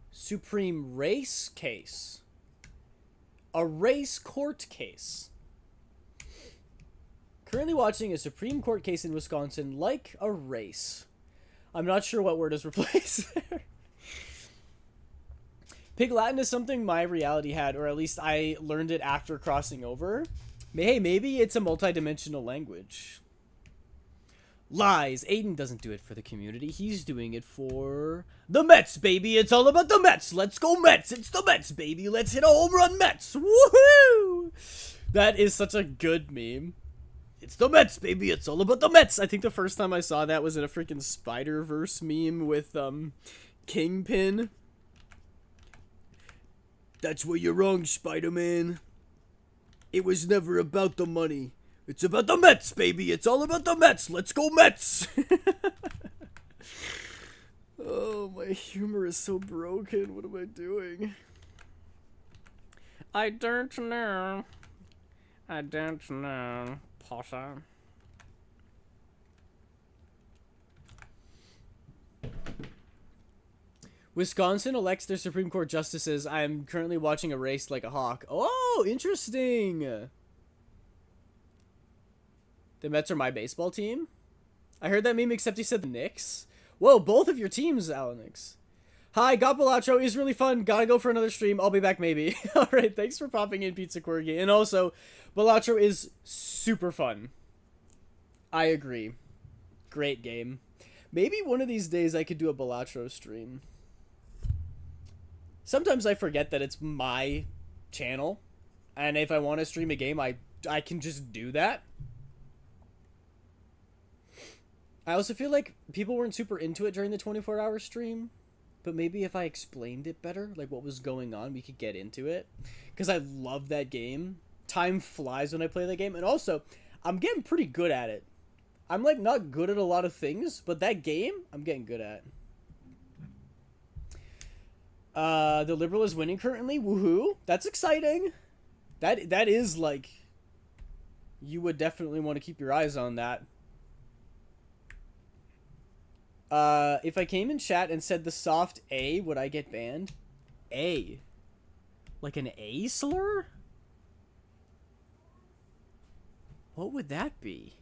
Supreme race case. A race court case. Currently watching a Supreme Court case in Wisconsin like a race. I'm not sure what word is replaced there. Pig Latin is something my reality had, or at least I learned it after crossing over. Hey, maybe it's a multi-dimensional language. Lies. Aiden doesn't do it for the community. He's doing it for the Mets, baby. It's all about the Mets. Let's go Mets. It's the Mets, baby. Let's hit a home run, Mets. Woohoo! That is such a good meme. It's the Mets, baby. It's all about the Mets. I think the first time I saw that was in a freaking Spider-Verse meme with Kingpin. That's where you're wrong, Spider-Man. It was never about the money. It's about the Mets, baby. It's all about the Mets. Let's go Mets. Oh, my humor is so broken. What am I doing? I don't know. I don't know, Potter. Wisconsin elects their Supreme Court justices. I'm currently watching a race like a hawk. Oh, interesting. The Mets are my baseball team? I heard that meme except he said the Knicks. Whoa, both of your teams, Alanix. Hi, got Balacho is really fun. Gotta go for another stream. I'll be back maybe. Alright, thanks for popping in, Pizza Quirky. And also, Balacho is super fun. I agree. Great game. Maybe one of these days I could do a Balacho stream. Sometimes I forget that it's my channel. And if I want to stream a game, I can just do that. I also feel like people weren't super into it during the 24-hour stream. But maybe if I explained it better, like what was going on, we could get into it. Because I love that game. Time flies when I play that game. And also, I'm getting pretty good at it. I'm like not good at a lot of things, but that game, I'm getting good at. The Liberal is winning currently. Woohoo. That's exciting. That is like... You would definitely want to keep your eyes on that. If I came in chat and said the soft A, would I get banned? A. Like an A slur? What would that be?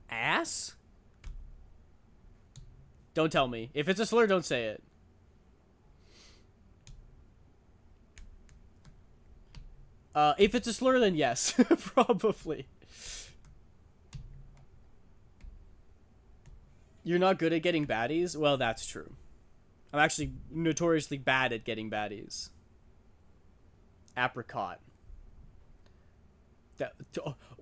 Ass? Don't tell me. If it's a slur, don't say it. If it's a slur, then yes. Probably. You're not good at getting baddies? Well, that's true. I'm actually notoriously bad at getting baddies. Apricot.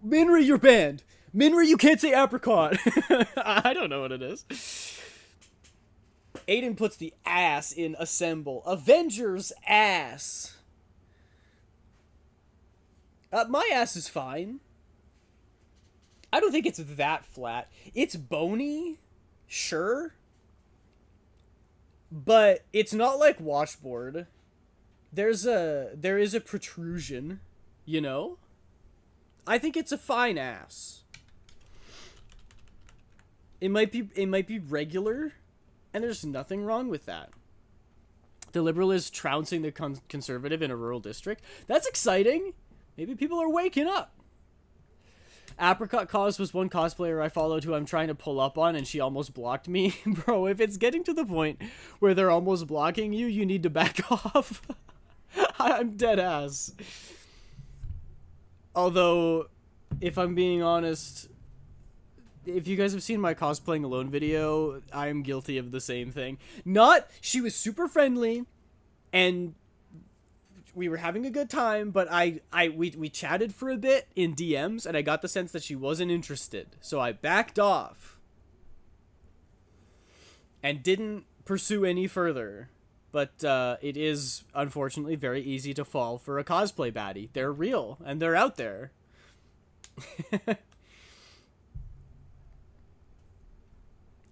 Minre, you're banned! Minre, you can't say apricot! I don't know what it is. Aiden puts the ass in assemble. Avengers ass. My ass is fine. I don't think it's that flat. It's bony, sure. But it's not like washboard. There is a protrusion, you know? I think it's a fine ass. It might be regular, and there's nothing wrong with that. The liberal is trouncing the conservative in a rural district. That's exciting. Maybe people are waking up. Apricot Cause was one cosplayer I followed who I'm trying to pull up on, and she almost blocked me. Bro, if it's getting to the point where they're almost blocking you, you need to back off. I'm dead ass. Although, if I'm being honest, if you guys have seen my cosplaying alone video, I'm guilty of the same thing. She was super friendly, and we were having a good time, but we chatted for a bit in DMs, and I got the sense that she wasn't interested. So I backed off and didn't pursue any further. But it is, unfortunately, very easy to fall for a cosplay baddie. They're real, and they're out there.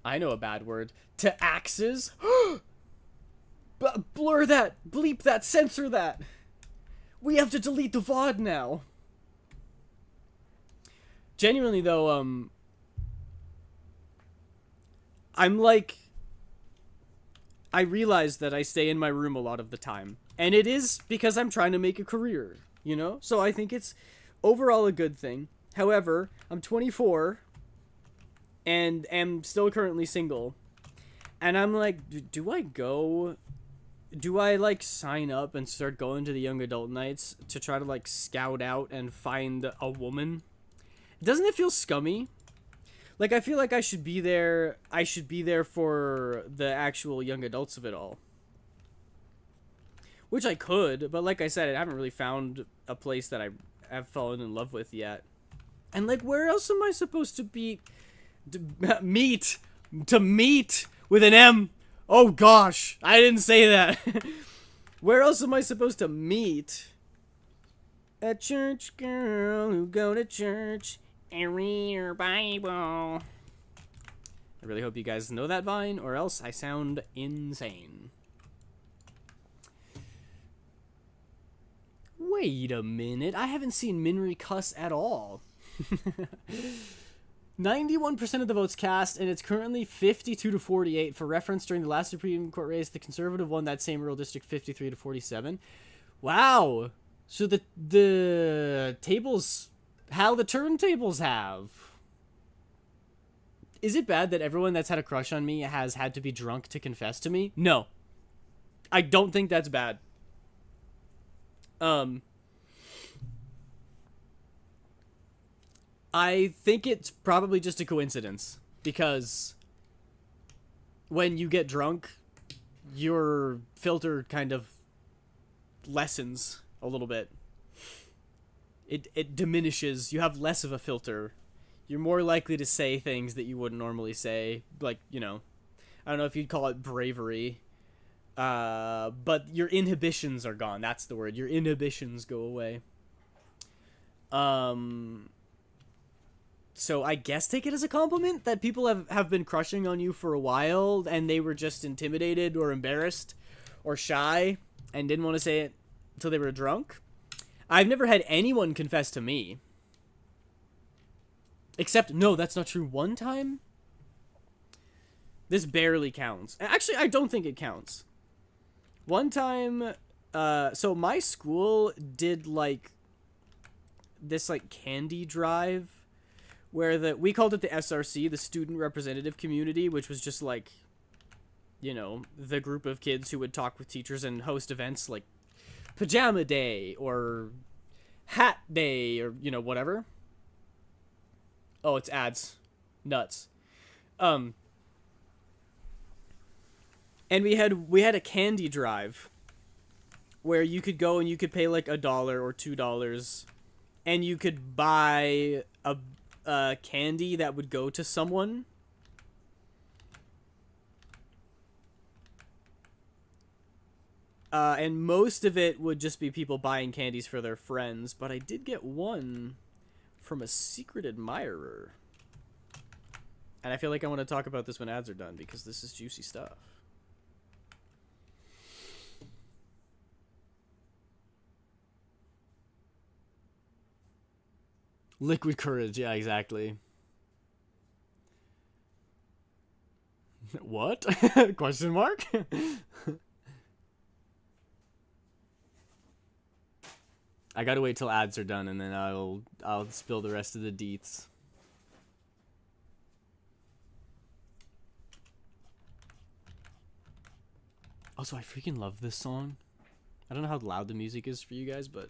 I know a bad word. To axes? Blur that! Bleep that! Censor that! We have to delete the VOD now! Genuinely, though, I'm like... I realize that I stay in my room a lot of the time. And it is because I'm trying to make a career, you know? So I think it's overall a good thing. However, I'm 24 and am still currently single. And I'm like, do I, like, sign up and start going to the young adult nights to try to, like, scout out and find a woman? Doesn't it feel scummy? Like, I feel like I should be there for the actual young adults of it all. Which I could, but like I said, I haven't really found a place that I have fallen in love with yet. And, like, where else am I supposed to be... meet with an M? Oh gosh, I didn't say that. Where else am I supposed to meet? A church girl who go to church and read her Bible. I really hope you guys know that vine, or else I sound insane. Wait a minute, I haven't seen Minre cuss at all. 91% of the votes cast, and it's currently 52-48. For reference, during the last Supreme Court race, the Conservative won that same rural district 53-47. Wow. So the tables, how the turntables have. Is it bad that everyone that's had a crush on me has had to be drunk to confess to me? No. I don't think that's bad. I think it's probably just a coincidence, because when you get drunk, your filter kind of lessens a little bit. It diminishes. You have less of a filter. You're more likely to say things that you wouldn't normally say, like, you know, I don't know if you'd call it bravery, but your inhibitions are gone. That's the word. Your inhibitions go away. So I guess take it as a compliment that people have been crushing on you for a while, and they were just intimidated or embarrassed or shy and didn't want to say it until they were drunk. I've never had anyone confess to me. Except, no, that's not true. One time? This barely counts. Actually, I don't think it counts. One time, so my school did, like, this, like, candy drive, where we called it the SRC, the Student Representative Community, which was just, like, you know, the group of kids who would talk with teachers and host events like Pajama Day or Hat Day or, you know, whatever. Oh, it's ads. Nuts. And we had a candy drive where you could go and you could pay like $1 or $2 and you could buy a candy that would go to someone. And most of it would just be people buying candies for their friends, but I did get one from a secret admirer. And I feel like I want to talk about this when ads are done, because this is juicy stuff. Liquid courage, yeah, exactly. What? Question mark? I gotta wait till ads are done, and then I'll spill the rest of the deets. Also, I freaking love this song. I don't know how loud the music is for you guys, but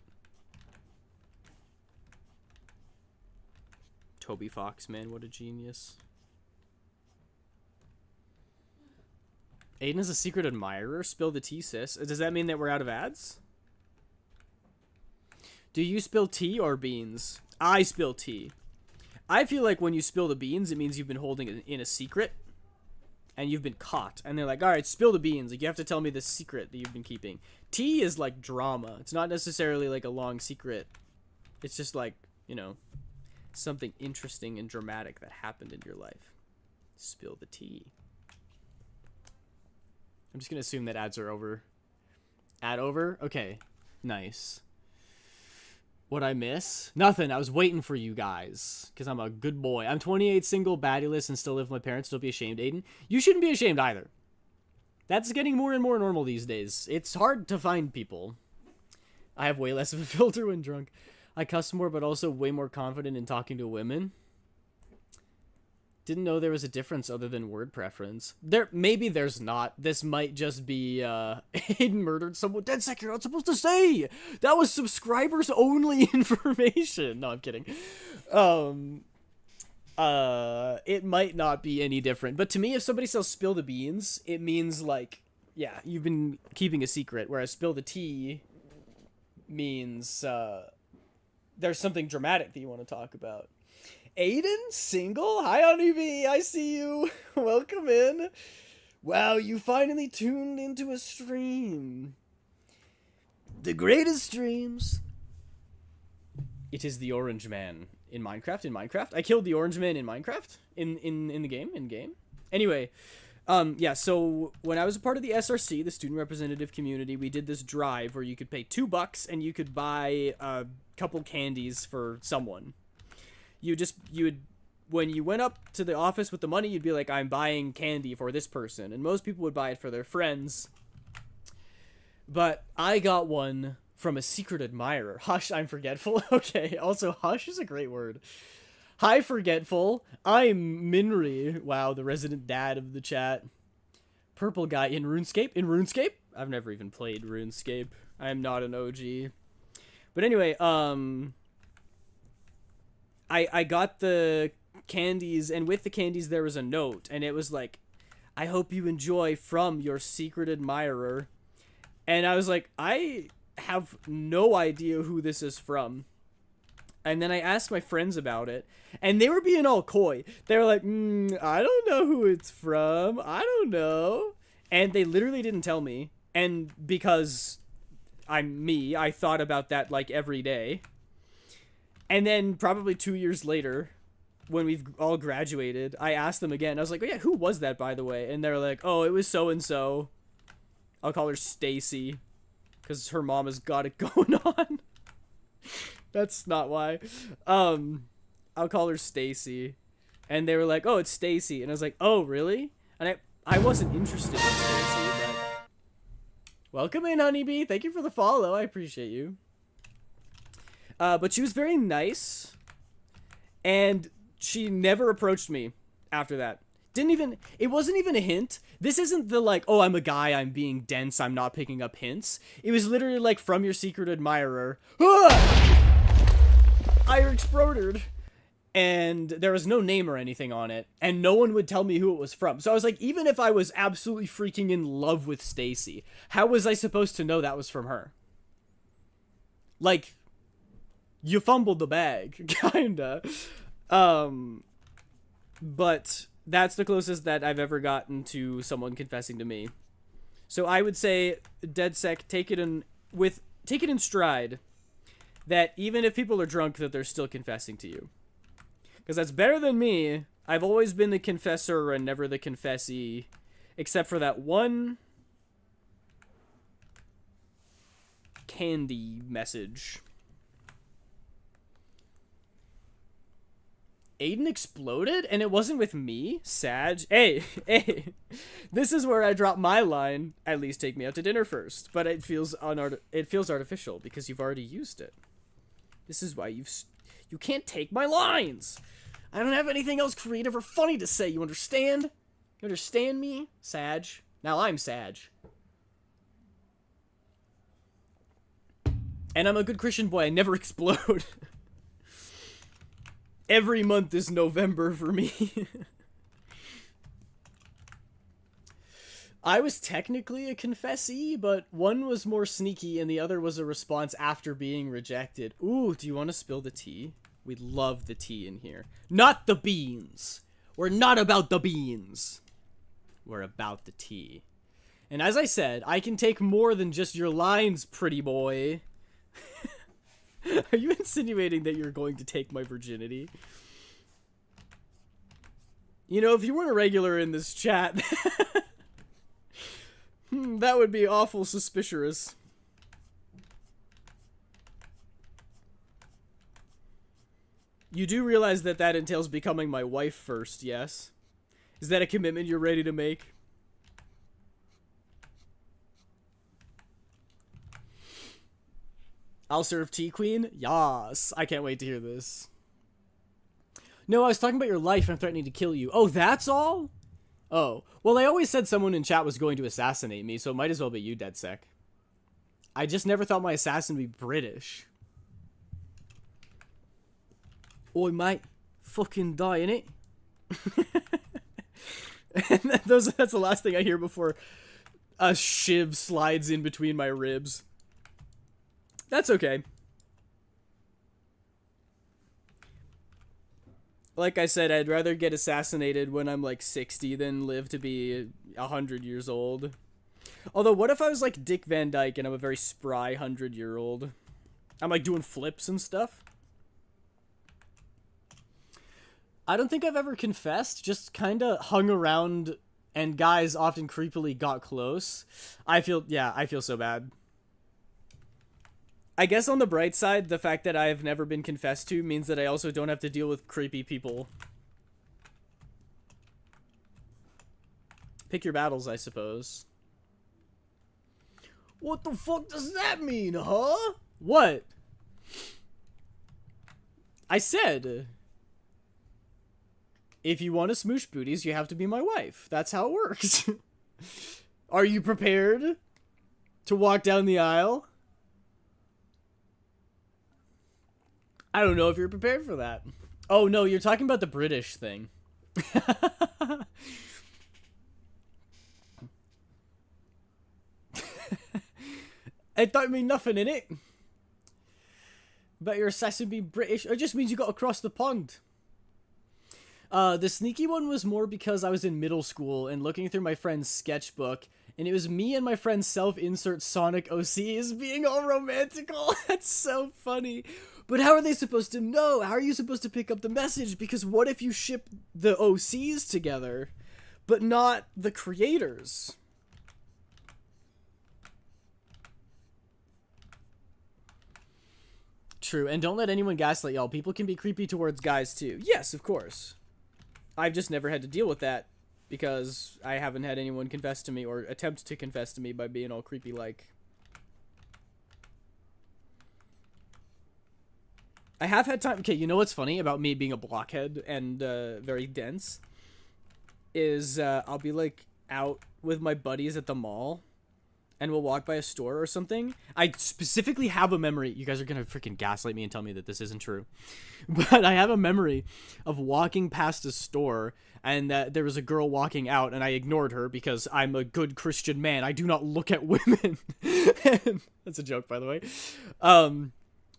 Toby Fox, man, what a genius. Aiden is a secret admirer. Spill the tea, sis. Does that mean that we're out of ads? Do you spill tea or beans? I spill tea. I feel like when you spill the beans, it means you've been holding it in a secret. And you've been caught. And they're like, alright, spill the beans. Like, you have to tell me the secret that you've been keeping. Tea is like drama. It's not necessarily like a long secret. It's just like, you know, something interesting and dramatic that happened in your life. Spill the tea. I'm just gonna assume that ads are over. Ad over? Okay. Nice. What'd I miss? Nothing. I was waiting for you guys. Because I'm a good boy. I'm 28, single, baddyless, and still live with my parents. Don't be ashamed, Aiden. You shouldn't be ashamed either. That's getting more and more normal these days. It's hard to find people. I have way less of a filter when drunk. I cuss more, but also way more confident in talking to women. Didn't know there was a difference other than word preference. Maybe there's not. This might just be, Aiden murdered someone. DedSec, you're not supposed to say! That was subscribers only information. No, I'm kidding. It might not be any different. But to me, if somebody says spill the beans, it means like, yeah, you've been keeping a secret. Whereas spill the tea means, there's something dramatic that you want to talk about. Aiden, single? Hi, Honeybee. I see you. Welcome in. Wow, you finally tuned into a stream. The greatest streams. It is the Orange Man in Minecraft. I killed the Orange Man in Minecraft. In the game. Anyway, yeah, so when I was a part of the SRC, the student representative community, we did this drive where you could pay $2 and you could buy a couple candies for someone. You would, when you went up to the office with the money, you'd be like, I'm buying candy for this person. And most people would buy it for their friends. But I got one from a secret admirer. Hush, I'm forgetful. Okay, also, hush is a great word. Hi, forgetful. I'm Minre. Wow, the resident dad of the chat. Purple guy in RuneScape. In RuneScape? I've never even played RuneScape. I am not an OG. But anyway, I got the candies, and with the candies there was a note, and it was like, I hope you enjoy from your secret admirer. And I was like, I have no idea who this is from. And then I asked my friends about it, and they were being all coy. They were like, I don't know who it's from. I don't know. And they literally didn't tell me. And because I'm me, I thought about that like every day. And then probably 2 years later, when we've all graduated, I asked them again. I was like, oh yeah, who was that, by the way? And they're like, oh, it was so-and-so. I'll call her Stacy, because her mom has got it going on. That's not why. I'll call her Stacy. And they were like, oh, it's Stacy. And I was like, oh, really? And I wasn't interested in Stacy, but... Welcome in, Honeybee. Thank you for the follow. I appreciate you. But she was very nice, and she never approached me after that. It wasn't even a hint. This isn't the like, oh, I'm a guy, I'm being dense, I'm not picking up hints. It was literally like, from your secret admirer. I exploded. And there was no name or anything on it, and no one would tell me who it was from. So I was like, even if I was absolutely freaking in love with Stacy, how was I supposed to know that was from her? Like... You fumbled the bag, kinda. But that's the closest that I've ever gotten to someone confessing to me. So I would say, DedSec, take it in stride that even if people are drunk, that they're still confessing to you. Because that's better than me. I've always been the confessor and never the confessee, except for that one candy message. Aiden exploded, and it wasn't with me? Sag? Hey, this is where I drop my line, at least take me out to dinner first. But it feels artificial, because you've already used it. This is why you can't take my lines. I don't have anything else creative or funny to say, you understand? You understand me? Sag. Now I'm Sag. And I'm a good Christian boy, I never explode. Every month is November for me. I was technically a confessee, but one was more sneaky and the other was a response after being rejected. Ooh, do you want to spill the tea? We love the tea in here. Not the beans. We're not about the beans. We're about the tea. And as I said, I can take more than just your lines, pretty boy. Are you insinuating that you're going to take my virginity? You know, if you weren't a regular in this chat, that would be awful suspicious. You do realize that that entails becoming my wife first, yes? Is that a commitment you're ready to make? I'll serve tea, queen? Yas. I can't wait to hear this. No, I was talking about your life and I'm threatening to kill you. Oh, that's all? Oh. Well, I always said someone in chat was going to assassinate me, so it might as well be you, DeadSec. I just never thought my assassin would be British. Oi, mate. Fucking die, innit? And that's the last thing I hear before a shiv slides in between my ribs. That's okay. Like I said, I'd rather get assassinated when I'm like 60 than live to be 100 years old. Although, what if I was like Dick Van Dyke and I'm a very spry 100-year-old? I'm like doing flips and stuff. I don't think I've ever confessed, just kind of hung around and guys often creepily got close. I feel so bad. I guess on the bright side, the fact that I've never been confessed to means that I also don't have to deal with creepy people. Pick your battles, I suppose. What the fuck does that mean, huh? What? I said, if you want to smoosh booties, you have to be my wife. That's how it works. Are you prepared to walk down the aisle? I don't know if you're prepared for that. Oh, no, you're talking about the British thing. It don't mean nothing in it. But your assassin be British. It just means you got to cross the pond. The sneaky one was more because I was in middle school and looking through my friend's sketchbook, and it was me and my friend's self-insert Sonic OCs being all romantical. That's so funny. But how are they supposed to know? How are you supposed to pick up the message? Because what if you ship the OCs together, but not the creators? True, and don't let anyone gaslight y'all. People can be creepy towards guys too. Yes, of course. I've just never had to deal with that because I haven't had anyone confess to me or attempt to confess to me by being all creepy like. I have had time. Okay, you know what's funny about me being a blockhead and very dense? Is I'll be like out with my buddies at the mall and we'll walk by a store or something. I specifically have a memory. You guys are going to freaking gaslight me and tell me that this isn't true. But I have a memory of walking past a store and there was a girl walking out and I ignored her because I'm a good Christian man. I do not look at women. That's a joke, by the way.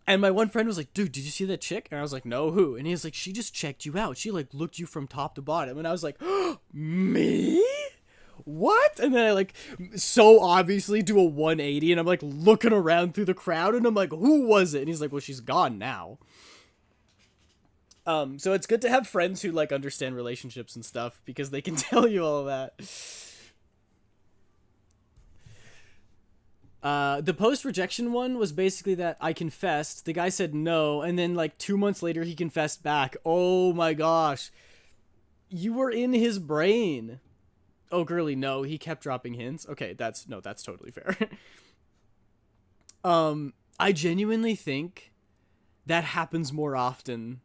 And my one friend was like, dude, did you see that chick? And I was like, no, who? And he was like, she just checked you out. She like looked you from top to bottom. And I was like, oh, me? What? And then I like so obviously do a 180 and I'm like looking around through the crowd and I'm like, who was it? And he's like, well, she's gone now. So it's good to have friends who like understand relationships and stuff because they can tell you all of that. The post-rejection one was basically that I confessed, the guy said no, and then like 2 months later he confessed back. Oh my gosh. You were in his brain. Oh, girly, no, he kept dropping hints. Okay, that's totally fair. I genuinely think that happens more often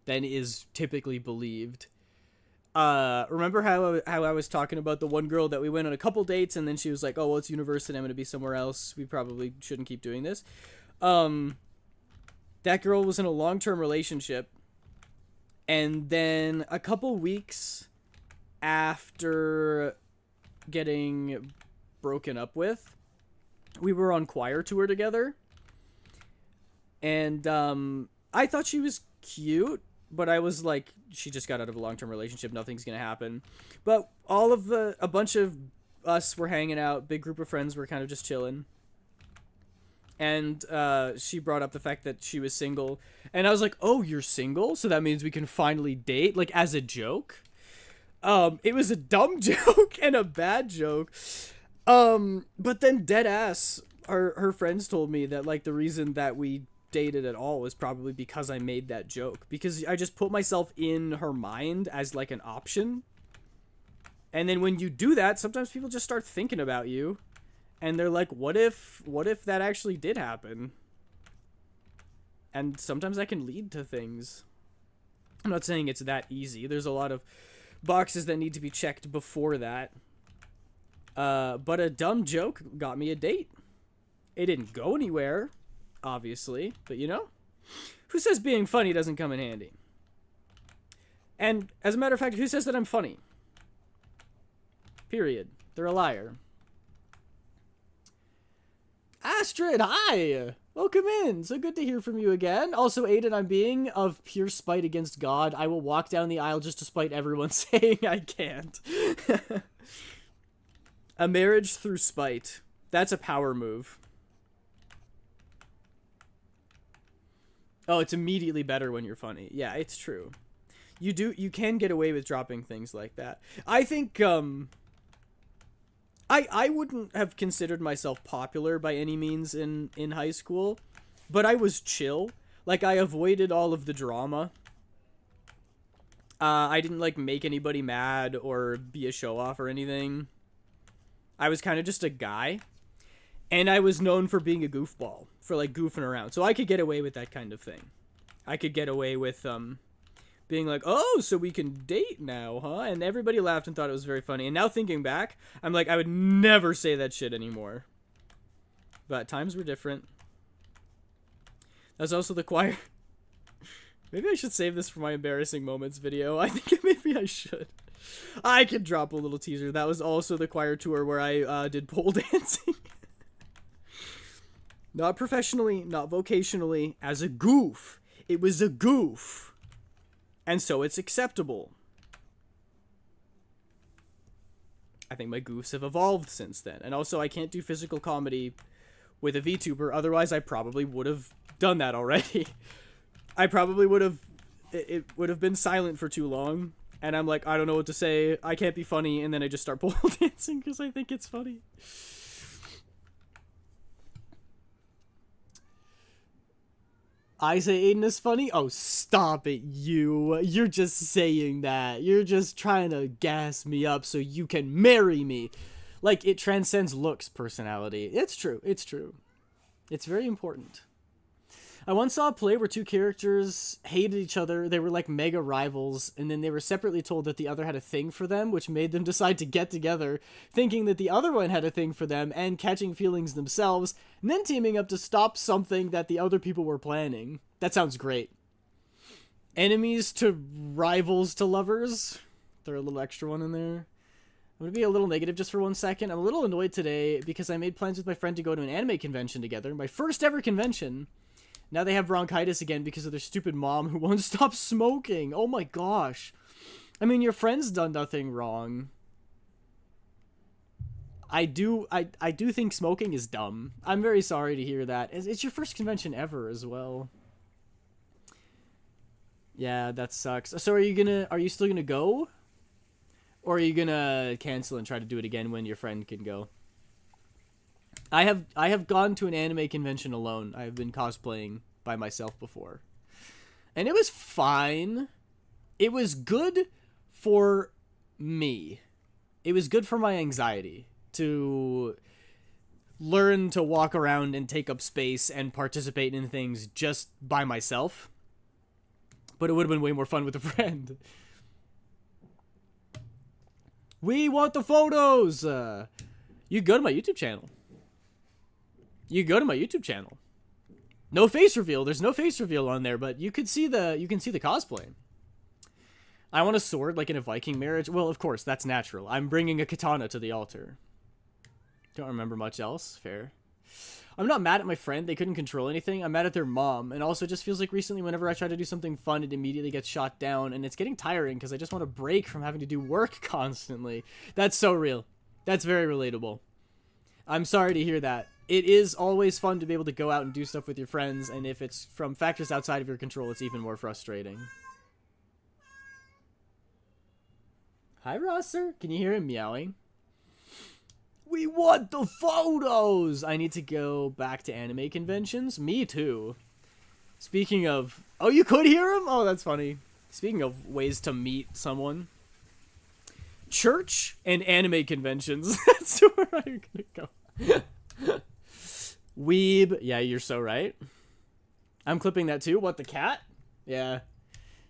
than is typically believed. Remember how I was talking about the one girl that we went on a couple dates and then she was like, oh, well, it's university, I'm going to be somewhere else. We probably shouldn't keep doing this. That girl was in a long-term relationship. And then a couple weeks after getting broken up with, we were on choir tour together. And I thought she was cute, but I was like, she just got out of a long-term relationship. Nothing's going to happen. But a bunch of us were hanging out. Big group of friends were kind of just chilling. And she brought up the fact that she was single. And I was like, oh, you're single? So that means we can finally date? Like, as a joke? It was a dumb joke and a bad joke. But then dead ass, her friends told me that, like, the reason that we dated at all was probably because I made that joke. Because I just put myself in her mind as, like, an option. And then when you do that, sometimes people just start thinking about you. And they're like, what if that actually did happen? And sometimes that can lead to things. I'm not saying it's that easy. There's a lot of boxes that need to be checked before that. But a dumb joke got me a date. It didn't go anywhere, obviously. But you know, who says being funny doesn't come in handy? And as a matter of fact, who says that I'm funny? Period. They're a liar. Astrid, hi! Welcome in. So good to hear from you again. Also, Aiden, I'm being of pure spite against God. I will walk down the aisle just to spite everyone saying I can't. A marriage through spite. That's a power move. Oh, it's immediately better when you're funny. Yeah, it's true. You can get away with dropping things like that. I think, I wouldn't have considered myself popular by any means in high school, but I was chill. Like, I avoided all of the drama. I didn't, like, make anybody mad or be a show-off or anything. I was kind of just a guy. And I was known for being a goofball, for, like, goofing around. So I could get away with that kind of thing. I could get away with, being like, oh, so we can date now, huh? And everybody laughed and thought it was very funny. And now thinking back, I'm like, I would never say that shit anymore. But times were different. That's also the choir. Maybe I should save this for my embarrassing moments video. I think maybe I should. I could drop a little teaser. That was also the choir tour where I did pole dancing. Not professionally, not vocationally, as a goof. It was a goof. And so it's acceptable. I think my goofs have evolved since then. And also, I can't do physical comedy with a VTuber. Otherwise, I probably would have done that already. I probably would have... It would have been silent for too long. And I'm like, I don't know what to say. I can't be funny. And then I just start pole dancing because I think it's funny. I say Aiden is funny? Oh, stop it, you. You're just saying that. You're just trying to gas me up so you can marry me. Like, it transcends looks, personality. It's true. It's true. It's very important. I once saw a play where two characters hated each other. They were like mega rivals, and then they were separately told that the other had a thing for them, which made them decide to get together, thinking that the other one had a thing for them and catching feelings themselves, and then teaming up to stop something that the other people were planning. That sounds great. Enemies to rivals to lovers. Throw a little extra one in there. I'm going to be a little negative just for 1 second. I'm a little annoyed today because I made plans with my friend to go to an anime convention together. My first ever convention. Now they have bronchitis again because of their stupid mom who won't stop smoking. Oh my gosh. I mean, your friend's done nothing wrong. I do think smoking is dumb. I'm very sorry to hear that. It's your first convention ever as well. Yeah, that sucks. So are you still gonna go? Or are you gonna cancel and try to do it again when your friend can go? I have gone to an anime convention alone. I have been cosplaying by myself before. And it was fine. It was good for me. It was good for my anxiety to learn to walk around and take up space and participate in things just by myself. But it would have been way more fun with a friend. We want the photos! You go to my YouTube channel. No face reveal. There's no face reveal on there, but you can see the cosplay. I want a sword like in a Viking marriage. Well, of course, that's natural. I'm bringing a katana to the altar. Don't remember much else. Fair. I'm not mad at my friend. They couldn't control anything. I'm mad at their mom. And also, it just feels like recently whenever I try to do something fun, it immediately gets shot down. And it's getting tiring because I just want a break from having to do work constantly. That's so real. That's very relatable. I'm sorry to hear that. It is always fun to be able to go out and do stuff with your friends. And if it's from factors outside of your control, it's even more frustrating. Hi, Rosser. Can you hear him meowing? We want the photos! I need to go back to anime conventions. Me too. Speaking of... Oh, you could hear him? Oh, that's funny. Speaking of ways to meet someone. Church and anime conventions. That's where I'm gonna go. Weeb. Yeah, you're so right. I'm clipping that too. What, the cat? Yeah.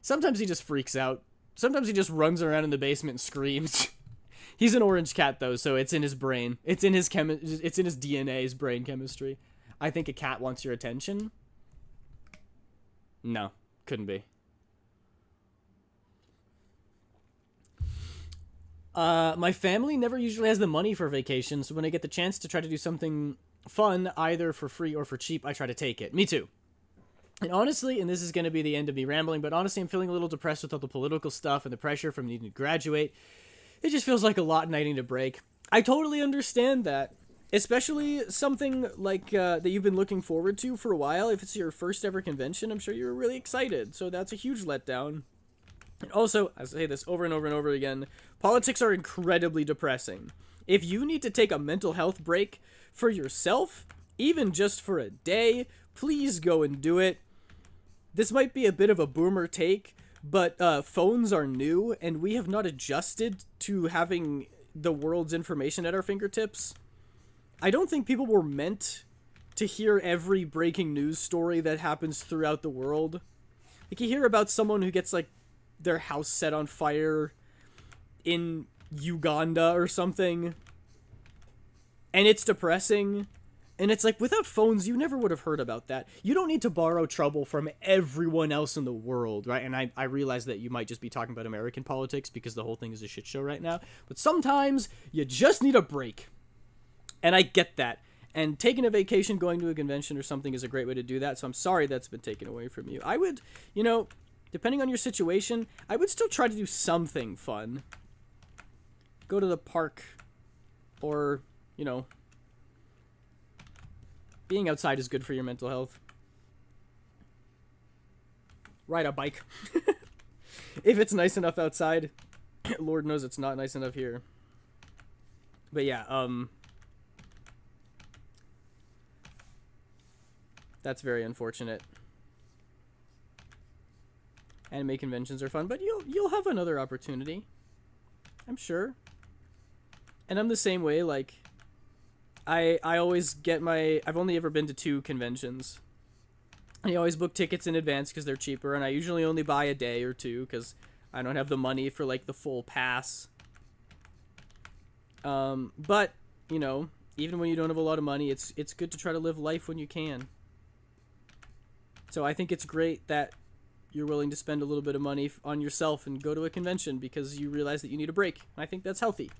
Sometimes he just freaks out. Sometimes he just runs around in the basement and screams. He's an orange cat though, so it's in his brain. It's in his DNA, his brain chemistry. I think a cat wants your attention. No, couldn't be. My family never usually has the money for vacation, so when I get the chance to try to do something fun, either for free or for cheap, I try to take it. Me too. And honestly, and this is going to be the end of me rambling, but honestly, I'm feeling a little depressed with all the political stuff and the pressure from needing to graduate. It just feels like a lot and I need a break. I totally understand that. Especially something like that you've been looking forward to for a while. If it's your first ever convention, I'm sure you're really excited. So that's a huge letdown. And also, I say this over and over and over again, politics are incredibly depressing. If you need to take a mental health break for yourself, even just for a day, please go and do it. This might be a bit of a boomer take, but phones are new, and we have not adjusted to having the world's information at our fingertips. I don't think people were meant to hear every breaking news story that happens throughout the world. Like, you hear about someone who gets, like, their house set on fire in Uganda or something, and it's depressing. And it's like, without phones, you never would have heard about that. You don't need to borrow trouble from everyone else in the world, right? And I realize that you might just be talking about American politics because the whole thing is a shit show right now. But sometimes you just need a break. And I get that. And taking a vacation, going to a convention or something is a great way to do that. So I'm sorry that's been taken away from you. I would, you know, depending on your situation, I would still try to do something fun. Go to the park or, you know... Being outside is good for your mental health. Ride a bike. If it's nice enough outside. Lord knows it's not nice enough here. But yeah, that's very unfortunate. Anime conventions are fun, but you'll have another opportunity. I'm sure. And I'm the same way, like... I always get I've only ever been to 2 conventions. I always book tickets in advance because they're cheaper, and I usually only buy a day or 2 because I don't have the money for, like, the full pass. But, you know, even when you don't have a lot of money, it's good to try to live life when you can. So I think it's great that you're willing to spend a little bit of money on yourself and go to a convention because you realize that you need a break. And I think that's healthy.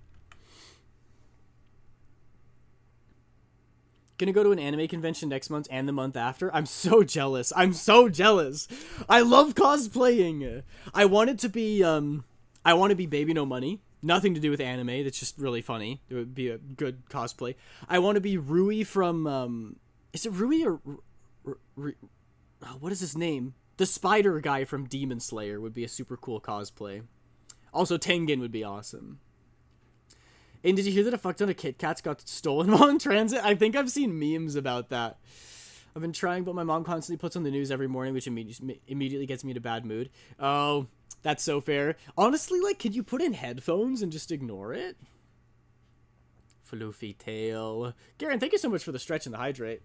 Gonna go to an anime convention next month and the month after. I'm so jealous. I'm so jealous. I love cosplaying. I want it to be I want to be Baby No Money. Nothing to do with anime. That's just really funny. It would be a good cosplay. I want to be Rui from is it Rui or what is his name? The spider guy from Demon Slayer would be a super cool cosplay. Also, Tengen would be awesome. And did you hear that a fuck ton of Kit Kats got stolen while in transit? I think I've seen memes about that. I've been trying, but my mom constantly puts on the news every morning, which immediately gets me in a bad mood. Oh, that's so fair. Honestly, like, could you put in headphones and just ignore it? Floofy tail. Garen, thank you so much for the stretch and the hydrate.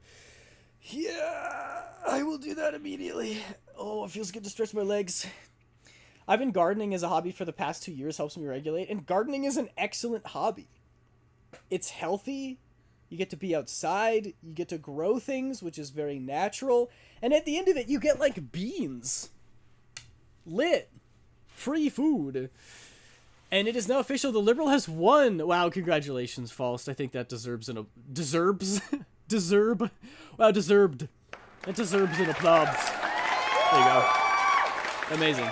Yeah, I will do that immediately. Oh, it feels good to stretch my legs. I've been gardening as a hobby for the past 2 years, helps me regulate, and gardening is an excellent hobby. It's healthy, you get to be outside, you get to grow things, which is very natural, and at the end of it, you get, like, beans. Lit. Free food. And it is now official, the Liberal has won! Wow, congratulations, Faust. I think that deserves an... Deserves? Deserve? Wow, deserved. It deserves an applause. There you go. Amazing.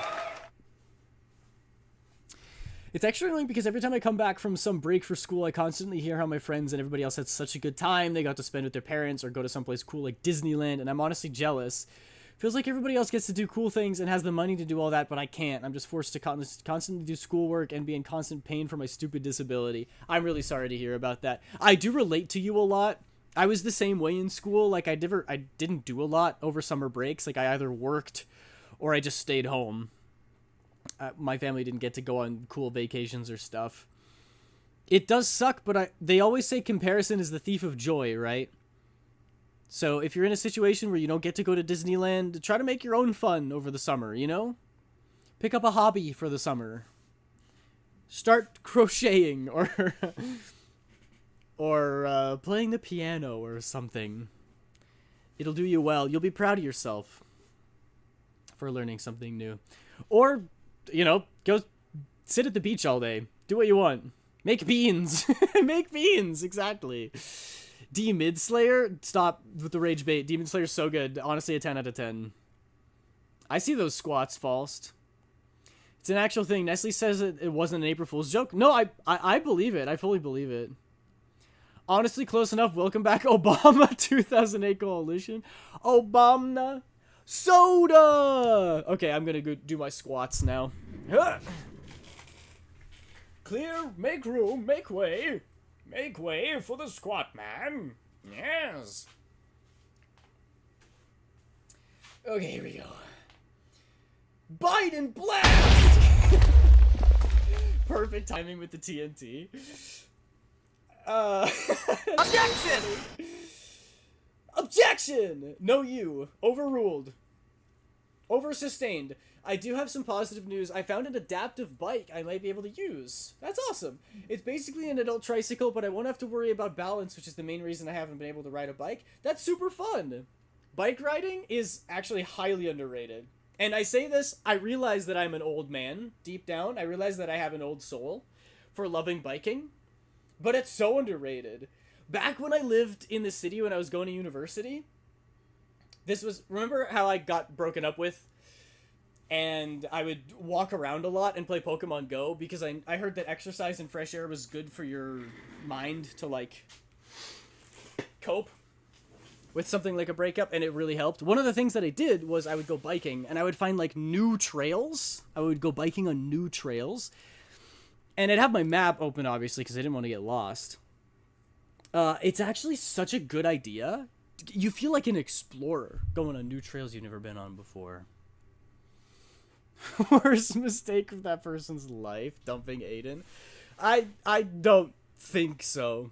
It's extra annoying because every time I come back from some break for school, I constantly hear how my friends and everybody else had such a good time. They got to spend with their parents or go to someplace cool like Disneyland, and I'm honestly jealous. Feels like everybody else gets to do cool things and has the money to do all that, but I can't. I'm just forced to constantly do schoolwork and be in constant pain for my stupid disability. I'm really sorry to hear about that. I do relate to you a lot. I was the same way in school. Like, I didn't do a lot over summer breaks. Like, I either worked or I just stayed home. My family didn't get to go on cool vacations or stuff. It does suck, but they always say comparison is the thief of joy, right? So if you're in a situation where you don't get to go to Disneyland, try to make your own fun over the summer, you know? Pick up a hobby for the summer. Start crocheting or playing the piano or something. It'll do you well. You'll be proud of yourself for learning something new. Or, you know, go sit at the beach all day. Do what you want. Make beans. Make beans, exactly. Demon Slayer, stop with the rage bait. Demon Slayer's so good. Honestly, a 10 out of 10. I see those squats, Faust. It's an actual thing. Nestle says it wasn't an April Fool's joke. No, I believe it. I fully believe it. Honestly, close enough. Welcome back, Obama 2008 Coalition. Obama Soda! Okay, I'm gonna go do my squats now. Clear, make room, make way. Make way for the squat, man. Yes. Okay, here we go. Biden blast! Perfect timing with the TNT. Objection! Objection! No you. Overruled. Oversustained. I do have some positive news. I found an adaptive bike I might be able to use. That's awesome. It's basically an adult tricycle, but I won't have to worry about balance, which is the main reason I haven't been able to ride a bike. That's super fun. Bike riding is actually highly underrated. And I say this, I realize that I'm an old man, deep down. I realize that I have an old soul for loving biking. But it's so underrated. Back when I lived in the city when I was going to university, this was... Remember how I got broken up with? And I would walk around a lot and play Pokemon Go because I heard that exercise and fresh air was good for your mind to, like, cope with something like a breakup, and it really helped. One of the things that I did was I would go biking, and I would find, like, new trails. I would go biking on new trails. And I'd have my map open, obviously, because I didn't want to get lost. It's actually such a good idea. You feel like an explorer going on new trails you've never been on before. Worst mistake of that person's life, dumping Aiden. I don't think so.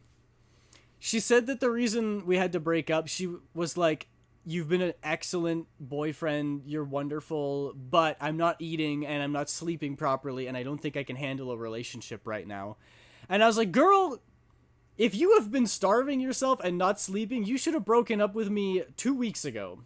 She said that the reason we had to break up, she was like, you've been an excellent boyfriend, you're wonderful, but I'm not eating and I'm not sleeping properly and I don't think I can handle a relationship right now. And I was like, girl, if you have been starving yourself and not sleeping, you should have broken up with me 2 weeks ago.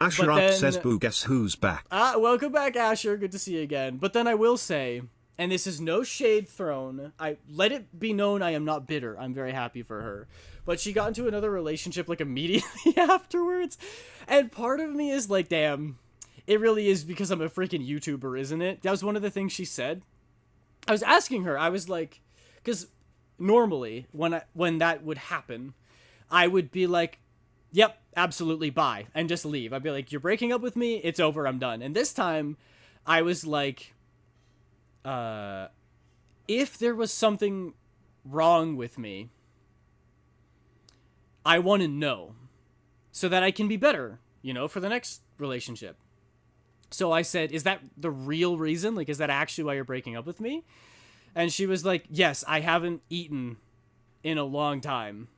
Asher says, boo, guess who's back? Welcome back, Asher. Good to see you again. But then I will say, and this is no shade thrown, I let it be known I am not bitter. I'm very happy for her. But she got into another relationship, like, immediately afterwards. And part of me is like, damn, it really is because I'm a freaking YouTuber, isn't it? That was one of the things she said. I was asking her, I was like, because normally when that would happen, I would be like, yep, absolutely, bye, and just leave. I'd be like, you're breaking up with me, it's over, I'm done. And this time, I was like, if there was something wrong with me, I want to know, so that I can be better, you know, for the next relationship. So I said, is that the real reason? Like, is that actually why you're breaking up with me? And she was like, yes, I haven't eaten in a long time.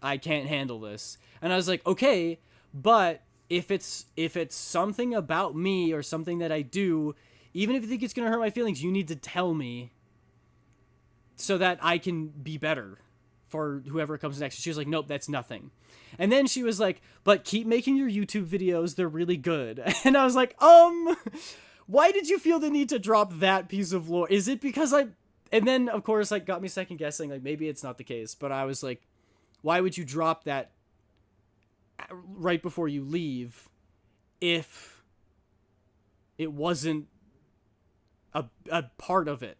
I can't handle this. And I was like, okay, but if it's something about me or something that I do, even if you think it's going to hurt my feelings, you need to tell me so that I can be better for whoever comes next. She was like, nope, that's nothing. And then she was like, but keep making your YouTube videos. They're really good. And I was like, why did you feel the need to drop that piece of lore? Is it because and then of course, like, got me second guessing, like, maybe it's not the case, but I was like, why would you drop that right before you leave if it wasn't a part of it?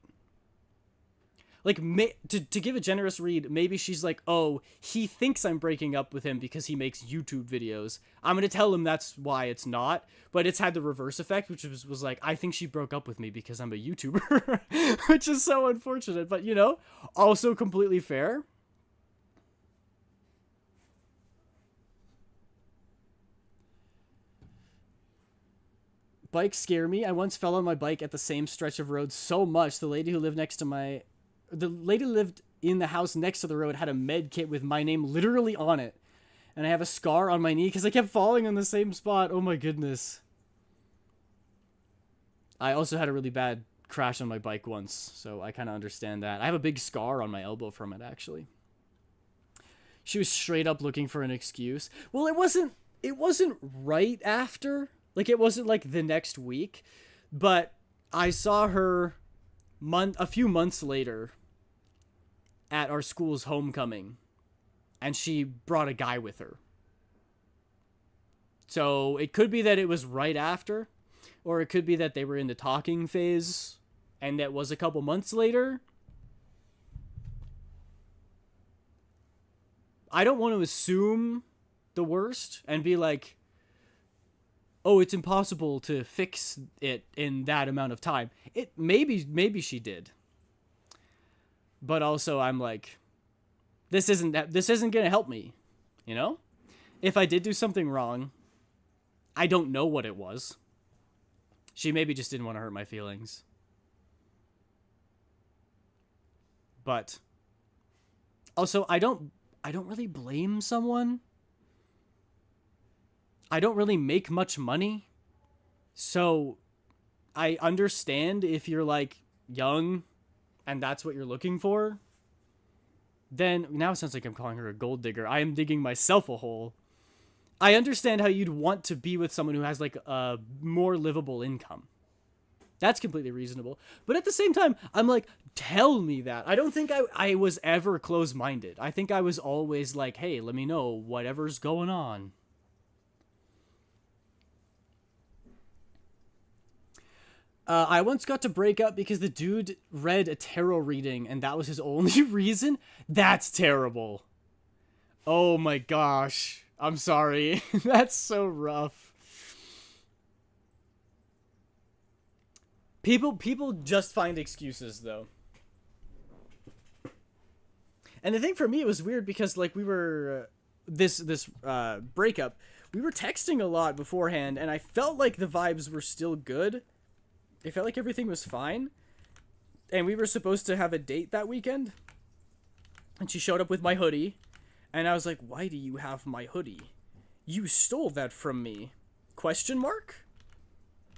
Like, to give a generous read, maybe she's like, oh, he thinks I'm breaking up with him because he makes YouTube videos. I'm going to tell him that's why it's not. But it's had the reverse effect, which was like, I think she broke up with me because I'm a YouTuber. Which is so unfortunate. But, you know, also completely fair. Bikes scare me. I once fell on my bike at the same stretch of road so much. The lady who lived in the house next to the road had a med kit with my name literally on it. And I have a scar on my knee because I kept falling on the same spot. Oh my goodness. I also had a really bad crash on my bike once, so I kind of understand that. I have a big scar on my elbow from it, actually. She was straight up looking for an excuse. Well, it wasn't right after. Like, it wasn't like the next week, but I saw her a few months later at our school's homecoming, and she brought a guy with her. So it could be that it was right after, or it could be that they were in the talking phase and that was a couple months later. I don't want to assume the worst and be like, oh, it's impossible to fix it in that amount of time. It maybe she did. But also I'm like, this isn't going to help me, you know? If I did do something wrong, I don't know what it was. She maybe just didn't want to hurt my feelings. But also, I don't really blame someone. I don't really make much money, so I understand if you're like young and that's what you're looking for. Then now it sounds like I'm calling her a gold digger. I am digging myself a hole. I understand how you'd want to be with someone who has like a more livable income. That's completely reasonable. But at the same time, I'm like, tell me that. I don't think I was ever close-minded. I think I was always like, hey, let me know whatever's going on. I once got to break up because the dude read a tarot reading and that was his only reason. That's terrible. Oh my gosh. I'm sorry. That's so rough. People just find excuses though. And the thing for me, it was weird because like we were this breakup, we were texting a lot beforehand and I felt like the vibes were still good. It felt like everything was fine. And we were supposed to have a date that weekend. And she showed up with my hoodie. And I was like, why do you have my hoodie? You stole that from me. Question mark?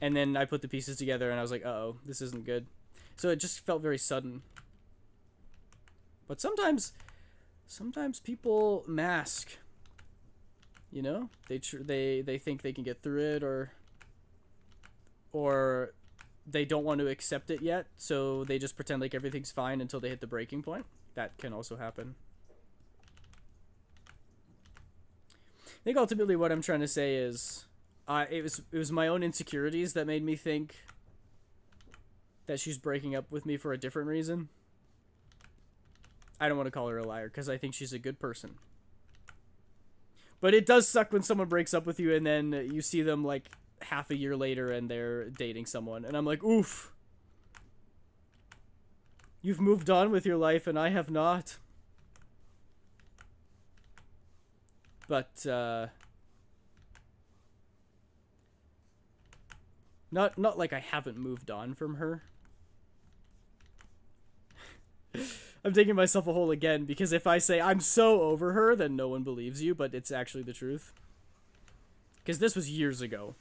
And then I put the pieces together and I was like, uh-oh, this isn't good. So it just felt very sudden. But sometimes people mask. You know? They think they can get through it or they don't want to accept it yet, so they just pretend like everything's fine until they hit the breaking point. That can also happen. I think ultimately what I'm trying to say is it was my own insecurities that made me think that she's breaking up with me for a different reason. I don't want to call her a liar because I think she's a good person. But it does suck when someone breaks up with you and then you see them like half a year later and they're dating someone and I'm like, oof, you've moved on with your life and I have not. But not like I haven't moved on from her, I'm digging myself a hole again, because if I say I'm so over her, then no one believes you, but it's actually the truth. Because this was years ago.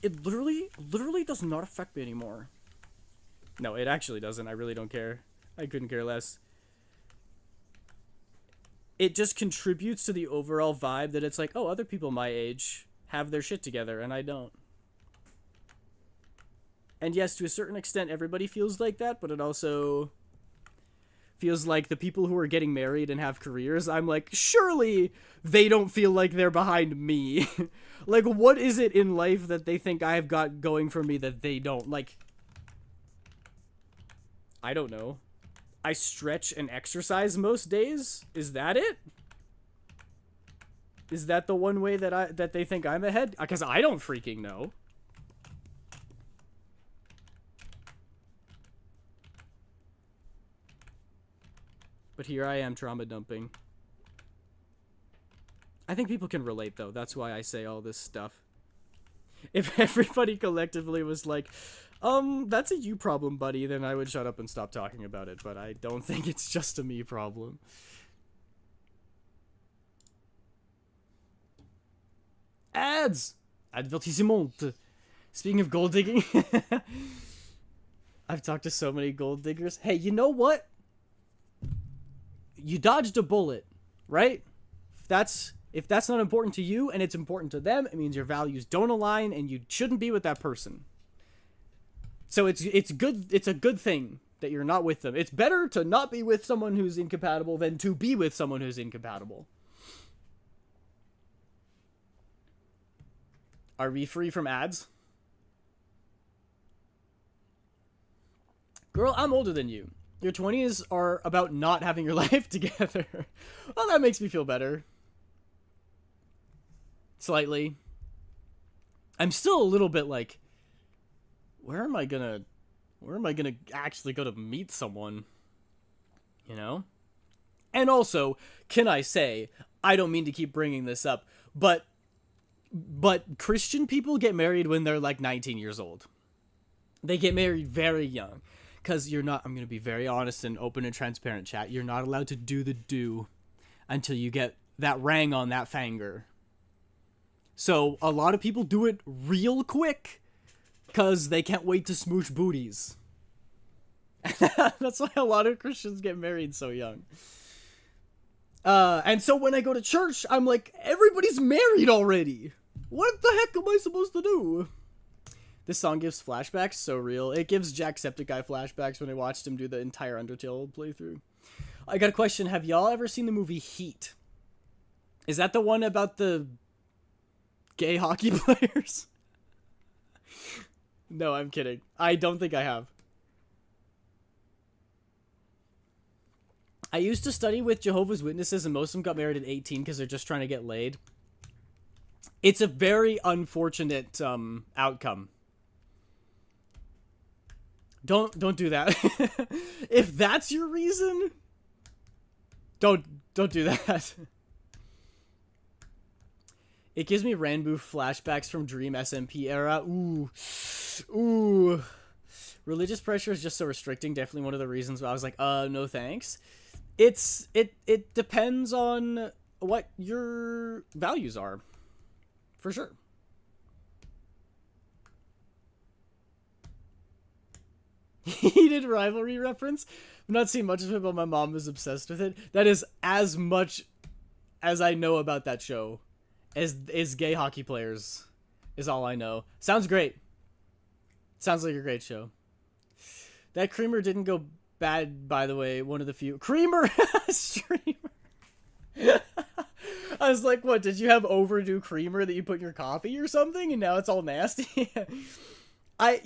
It literally does not affect me anymore. No, it actually doesn't. I really don't care. I couldn't care less. It just contributes to the overall vibe that it's like, oh, other people my age have their shit together, and I don't. And yes, to a certain extent, everybody feels like that, but it also feels like the people who are getting married and have careers, I'm like, surely they don't feel like they're behind me. Like, what is it in life that they think I've got going for me that they don't? Like, I don't know. I stretch and exercise most days? Is that it? Is that the one way that they think I'm ahead? Because I don't freaking know. But here I am trauma dumping. I think people can relate, though. That's why I say all this stuff. If everybody collectively was like, that's a you problem, buddy, then I would shut up and stop talking about it. But I don't think it's just a me problem. Ads! Advertisement! Speaking of gold digging, I've talked to so many gold diggers. Hey, you know what? You dodged a bullet, right? If that's not important to you and it's important to them, it means your values don't align and you shouldn't be with that person. So it's good. It's a good thing that you're not with them. It's better to not be with someone who's incompatible than to be with someone who's incompatible. Are we free from ads? Girl, I'm older than you. Your 20s are about not having your life together. Well, that makes me feel better. Slightly. I'm still a little bit like, where am I gonna actually go to meet someone? You know? And also, can I say, I don't mean to keep bringing this up, but Christian people get married when they're like 19 years old. They get married very young. Because you're not, I'm going to be very honest and open and transparent, chat. You're not allowed to do the do until you get that ring on that finger. So a lot of people do it real quick because they can't wait to smooch booties. That's why a lot of Christians get married so young. And so when I go to church, I'm like, everybody's married already. What the heck am I supposed to do? This song gives flashbacks, so real. It gives Jacksepticeye flashbacks when I watched him do the entire Undertale playthrough. I got a question. Have y'all ever seen the movie Heat? Is that the one about the gay hockey players? No, I'm kidding. I don't think I have. I used to study with Jehovah's Witnesses, and most of them got married at 18 because they're just trying to get laid. It's a very unfortunate outcome. Don't do that. If that's your reason, don't do that. It gives me Ranboo flashbacks from Dream SMP era. Ooh. Religious pressure is just so restricting. Definitely one of the reasons why I was like, no thanks. It depends on what your values are. For sure. Heated rivalry reference. I've not seen much of it, but my mom is obsessed with it. That is as much as I know about that show. As gay hockey players is all I know. Sounds great. Sounds like a great show. That creamer didn't go bad, by the way. One of the few. Creamer! Streamer! I was like, what, did you have overdue creamer that you put in your coffee or something? And now it's all nasty? I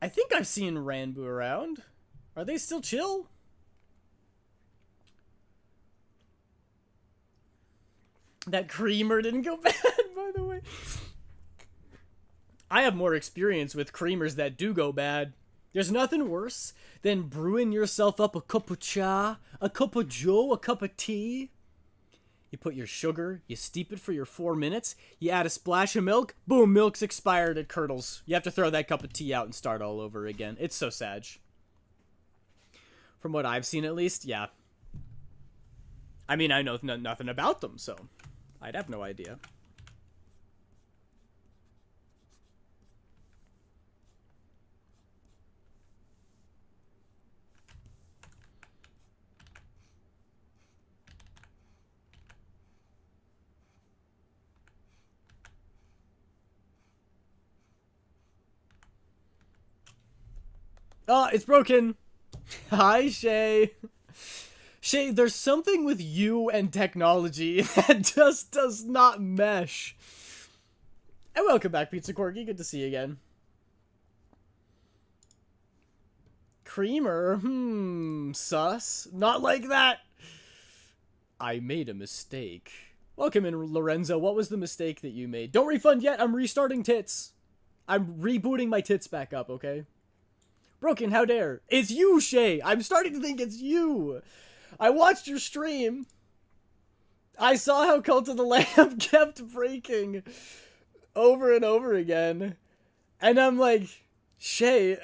think I've seen Ranboo around. Are they still chill? That creamer didn't go bad, by the way. I have more experience with creamers that do go bad. There's nothing worse than brewing yourself up a cup of cha, a cup of joe, a cup of tea. You put your sugar, you steep it for your 4 minutes, you add a splash of milk, boom, milk's expired, it curdles. You have to throw that cup of tea out and start all over again. It's so sad. From what I've seen, at least, yeah. I mean, I know nothing about them, so I'd have no idea. Oh, it's broken. Hi, Shay. Shay, there's something with you and technology that just does not mesh. And welcome back, Pizza Corky. Good to see you again. Creamer? Sus. Not like that. I made a mistake. Welcome in, Lorenzo. What was the mistake that you made? Don't refund yet. I'm restarting tits. I'm rebooting my tits back up, okay? Broken, how dare. It's you, Shay. I'm starting to think it's you. I watched your stream. I saw how Cult of the Lamb kept breaking over and over again. And I'm like, Shay,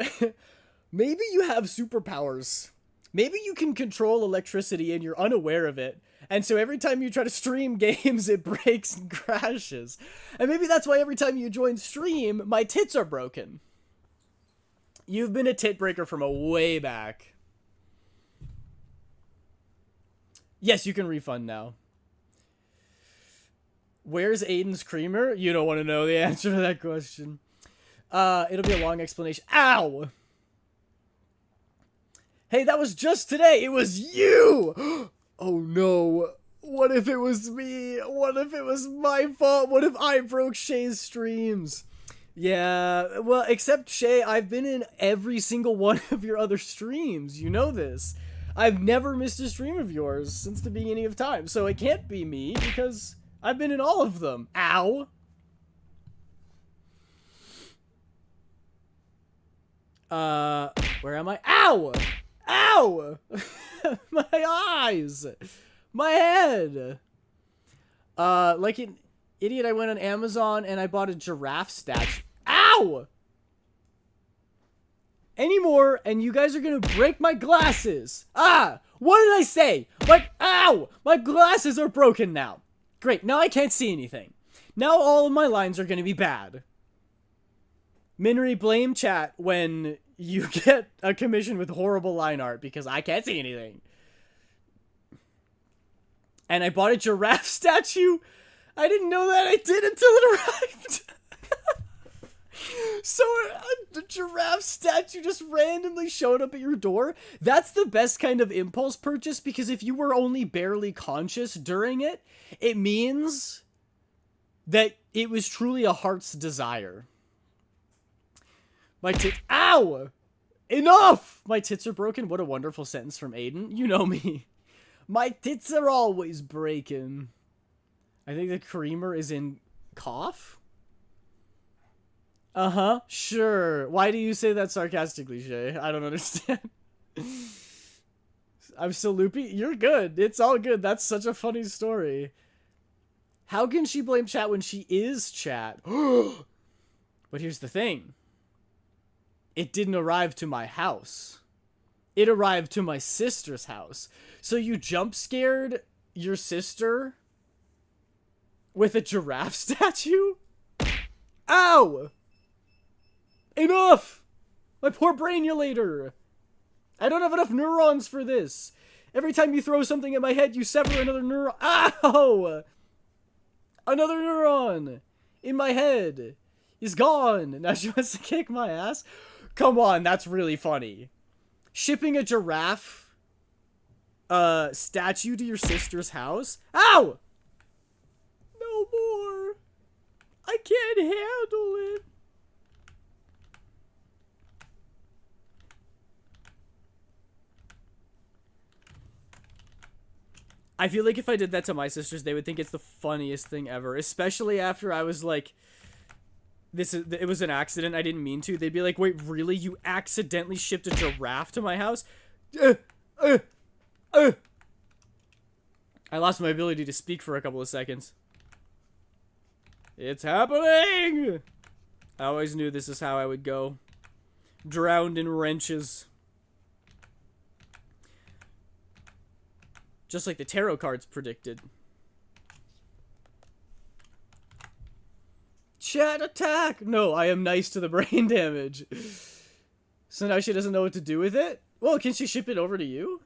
maybe you have superpowers. Maybe you can control electricity and you're unaware of it. And so every time you try to stream games, it breaks and crashes. And maybe that's why every time you join stream, my tits are broken. You've been a tit breaker from a way back. Yes, you can refund now. Where's Aiden's creamer? You don't want to know the answer to that question. It'll be a long explanation. Ow! Hey, that was just today. It was you! Oh no. What if it was me? What if it was my fault? What if I broke Shay's streams? Yeah, well, except Shay, I've been in every single one of your other streams. You know this. I've never missed a stream of yours since the beginning of time. So it can't be me because I've been in all of them. Ow! Where am I? Ow! Ow! My eyes! My head! Like an idiot, I went on Amazon and I bought a giraffe statue. Ow! Anymore, and you guys are gonna break my glasses. Ah! What did I say? Ow! My glasses are broken now. Great, now I can't see anything. Now all of my lines are gonna be bad. Minre, blame chat when you get a commission with horrible line art because I can't see anything. And I bought a giraffe statue. I didn't know that. I did until it arrived. So the giraffe statue just randomly showed up at your door. That's the best kind of impulse purchase because if you were only barely conscious during it, it means that it was truly a heart's desire. My tits. Ow! Enough! My tits are broken. What a wonderful sentence from Aiden. You know me. My tits are always breaking. I think the creamer is in cough? Uh-huh. Sure. Why do you say that sarcastically, Shay? I don't understand. I'm still loopy? You're good. It's all good. That's such a funny story. How can she blame chat when she is chat? But here's the thing. It didn't arrive to my house. It arrived to my sister's house. So you jump scared your sister with a giraffe statue? Ow! Enough! My poor brainulator! I don't have enough neurons for this. Every time you throw something at my head, you sever another neuron. Ow! Another neuron in my head is gone. Now she wants to kick my ass. Come on, that's really funny. Shipping a giraffe statue to your sister's house? Ow! No more. I can't handle it. I feel like if I did that to my sisters, they would think it's the funniest thing ever. Especially after I was like, it was an accident, I didn't mean to. They'd be like, wait, really? You accidentally shipped a giraffe to my house? I lost my ability to speak for a couple of seconds. It's happening! I always knew this is how I would go. Drowned in wrenches. Just like the tarot cards predicted. Chat attack! No, I am nice to the brain damage. So now she doesn't know what to do with it? Well, can she ship it over to you?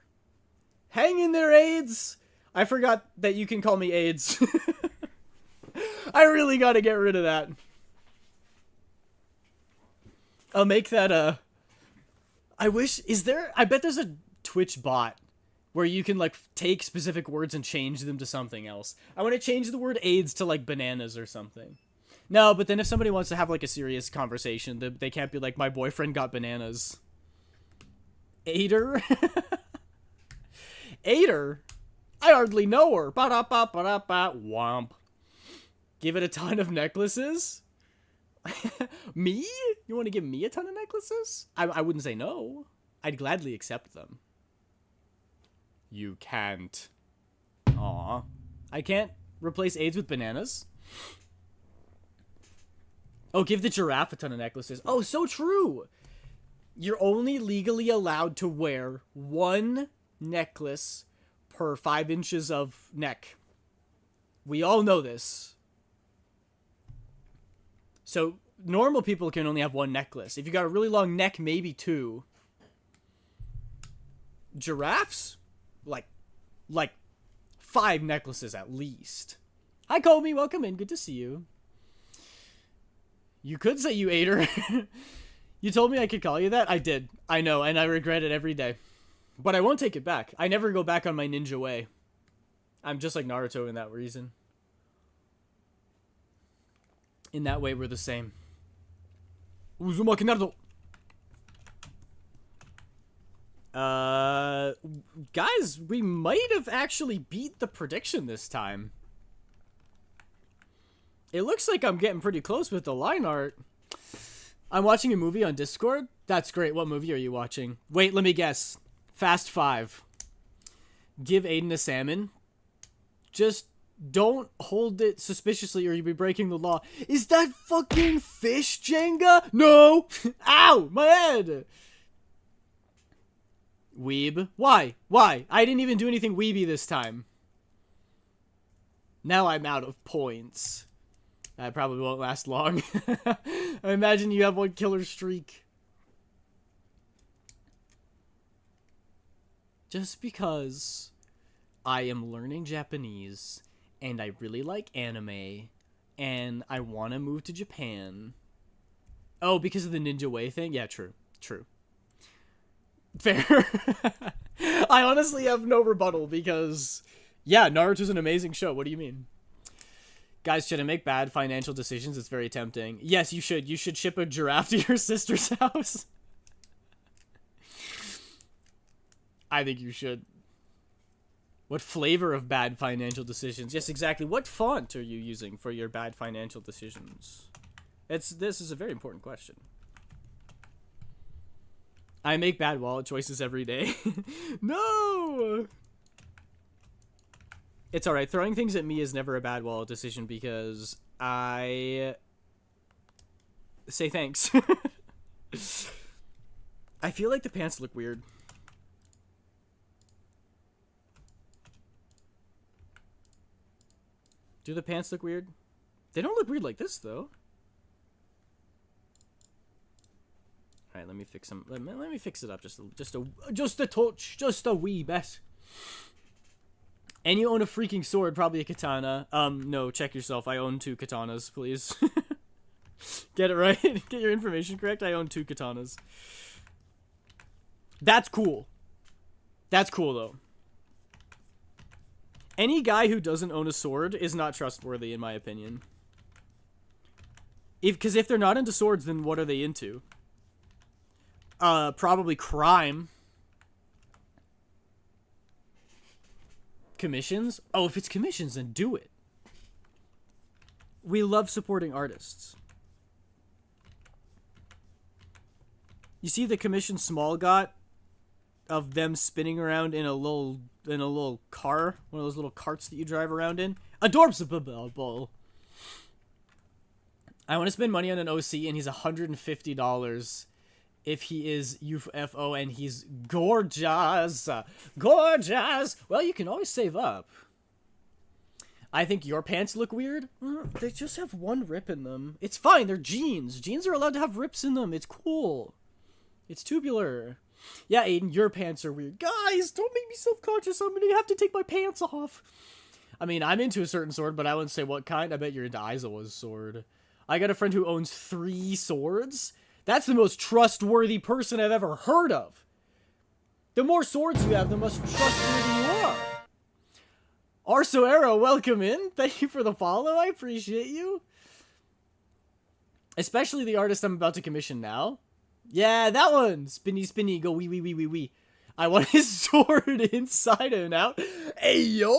Hang in there, AIDS! I forgot that you can call me AIDS. I really gotta get rid of that. I'll make that, I wish, I bet there's a Twitch bot where you can, like, take specific words and change them to something else. I want to change the word AIDS to, like, bananas or something. No, but then if somebody wants to have, like, a serious conversation, they can't be like, my boyfriend got bananas. Aider? Aider? I hardly know her. Ba-da-ba-ba-da-ba. Womp. Give it a ton of necklaces? Me? You want to give me a ton of necklaces? I wouldn't say no. I'd gladly accept them. You can't. Aw. I can't replace AIDS with bananas? Oh, give the giraffe a ton of necklaces. Oh, so true. You're only legally allowed to wear one necklace per 5 inches of neck. We all know this. So, normal people can only have one necklace. If you got a really long neck, maybe 2. Giraffes? Like 5 necklaces at least. Hi, Comey. Welcome in. Good to see you. You could say you ate her. You told me I could call you that? I did. I know, and I regret it every day. But I won't take it back. I never go back on my ninja way. I'm just like Naruto in that reason. In that way, we're the same. Uzumaki Naruto. Guys, we might have actually beat the prediction this time. It looks like I'm getting pretty close with the line art. I'm watching a movie on Discord. That's great. What movie are you watching? Wait, let me guess. Fast 5. Give Aiden a salmon. Just don't hold it suspiciously or you'll be breaking the law. Is that fucking fish, Jenga? No! Ow! My head! Weeb. Why? Why? I didn't even do anything weeby this time. Now I'm out of points. That probably won't last long. I imagine you have one killer streak. Just because I am learning Japanese and I really like anime and I want to move to Japan. Oh, because of the ninja way thing? Yeah, true. True. Fair. I honestly have no rebuttal because, yeah, Naruto's an amazing show. What do you mean? Guys, should I make bad financial decisions? It's very tempting. Yes, you should. You should ship a giraffe to your sister's house. I think you should. What flavor of bad financial decisions? Yes, exactly. What font are you using for your bad financial decisions? This is a very important question. I make bad wallet choices every day. No! It's alright. Throwing things at me is never a bad wallet decision because I say thanks. I feel like the pants look weird. Do the pants look weird? They don't look weird like this, though. All right, let me fix them. Let me fix it up just a touch, just a wee bit. And you own a freaking sword, probably a katana. No, check yourself. I own 2 katanas, please. Get it right. Get your information correct. I own 2 katanas. That's cool. That's cool, though. Any guy who doesn't own a sword is not trustworthy, in my opinion. Because if they're not into swords, then what are they into? Probably crime. Commissions? Oh, if it's commissions, then do it. We love supporting artists. You see the commission Small got of them spinning around in a little car, one of those little carts that you drive around in? Adorable. I want to spend money on an OC, and he's $150. if he is UFO and he's gorgeous. Gorgeous! Well, you can always save up. I think your pants look weird. They just have one rip in them. It's fine, they're jeans. Jeans are allowed to have rips in them. It's cool. It's tubular. Yeah, Aiden, your pants are weird. Guys, don't make me self-conscious. I'm gonna have to take my pants off. I mean, I'm into a certain sword, but I wouldn't say what kind. I bet you're into Aizawa's sword. I got a friend who owns 3 swords. That's the most trustworthy person I've ever heard of. The more swords you have, the most trustworthy you are. Arso Arrow, welcome in. Thank you for the follow. I appreciate you. Especially the artist I'm about to commission now. Yeah, that one. Spinny, spinny, go wee, wee, wee, wee, wee. I want his sword inside him now. Ayo?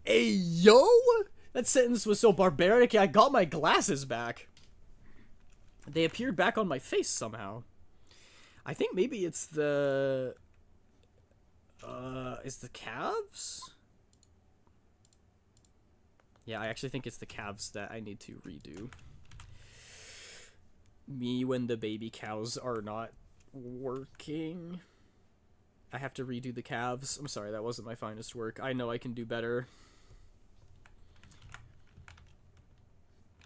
Ayo? That sentence was so barbaric, I got my glasses back. They appeared back on my face somehow. I think maybe it's the... is the calves? Yeah, I actually think it's the calves that I need to redo. Me when the baby cows are not working. I have to redo the calves. I'm sorry, that wasn't my finest work. I know I can do better.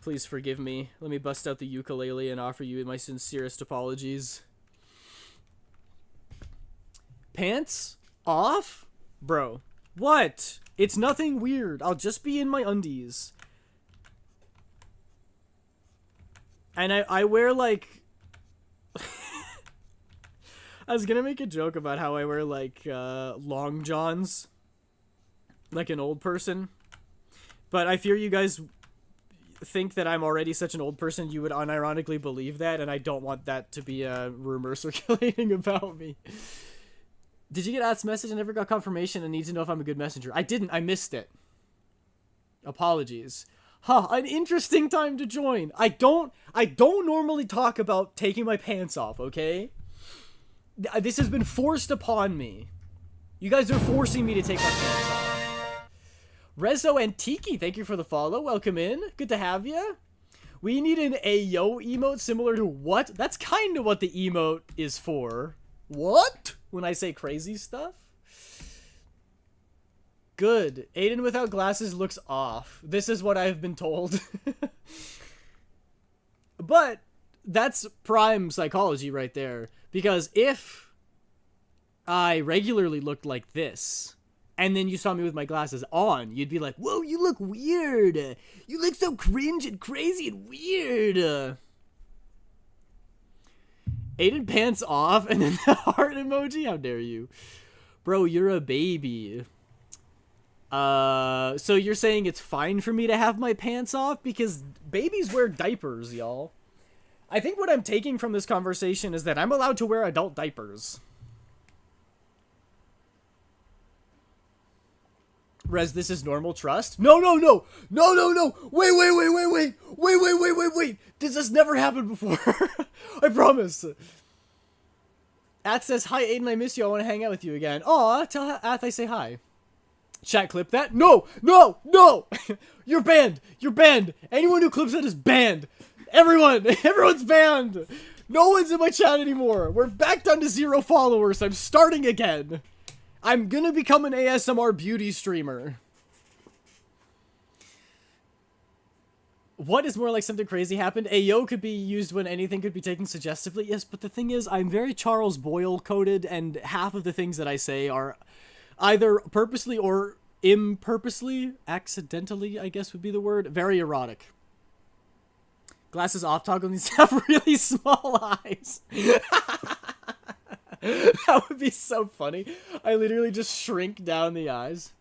Please forgive me. Let me bust out the ukulele and offer you my sincerest apologies. Pants off? Bro, what? It's nothing weird. I'll just be in my undies. And I wear, like... I was gonna make a joke about how I wear, like, long johns. Like an old person. But I fear you guys think that I'm already such an old person, you would unironically believe that, and I don't want that to be a rumor circulating about me. Did you get At's message? I never got confirmation and need to know if I'm a good messenger. I didn't. I missed it. Apologies. Huh, an interesting time to join. I don't normally talk about taking my pants off, okay? This has been forced upon me. You guys are forcing me to take my pants off. Rezo Antiki, thank you for the follow. Welcome in. Good to have you. We need an Ayo emote similar to what? That's kind of what the emote is for. What? When I say crazy stuff? Good. Aiden without glasses looks off. This is what I've been told. But that's prime psychology right there. Because if I regularly looked like this, and then you saw me with my glasses on, you'd be like, whoa, you look weird. You look so cringe and crazy and weird. Aiden pants off, and then the heart emoji? How dare you? Bro, you're a baby. So you're saying it's fine for me to have my pants off? Because babies wear diapers, y'all. I think what I'm taking from this conversation is that I'm allowed to wear adult diapers. Rez, this is normal trust? No, no, no! No, no, no! Wait, wait, wait, wait, wait! Wait, wait, wait, wait, wait! This has never happened before! I promise! Ath says, hi, Aiden, I miss you. I want to hang out with you again. Aw, tell Ath I say hi. Chat clip that? No! No! No! You're banned! You're banned! Anyone who clips that is banned! Everyone! Everyone's banned! No one's in my chat anymore! We're back down to 0 followers. I'm starting again. I'm gonna become an ASMR beauty streamer. What is more like something crazy happened? Ayo could be used when anything could be taken suggestively. Yes, but the thing is, I'm very Charles Boyle coded, and half of the things that I say are either purposely or impurposely, accidentally, I guess would be the word, very erotic. Glasses off, toggle needs to have really small eyes. That would be so funny. I literally just shrink down the eyes.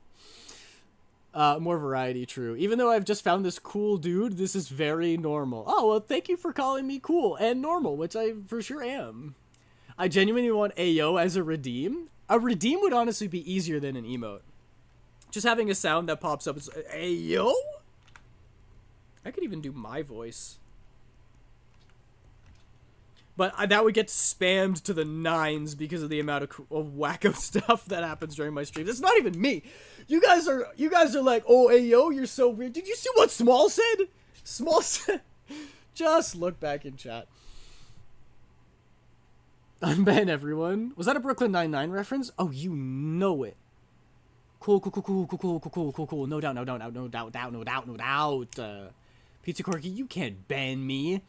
More variety, true. Even though I've just found this cool dude, this is very normal. Oh, well, thank you for calling me cool and normal, which I for sure am. I genuinely want Ayo as a redeem. A redeem would honestly be easier than an emote. Just having a sound that pops up is Ayo? I could even do my voice. But that would get spammed to the 9s because of the amount of wacko stuff that happens during my streams. It's not even me. You guys are like, oh, Ayo, you're so weird. Did you see what Small said? Small said. Just look back in chat. Unban everyone. Was that a Brooklyn Nine-Nine reference? Oh, you know it. Cool. No doubt. Pizza Corky, you can't ban me.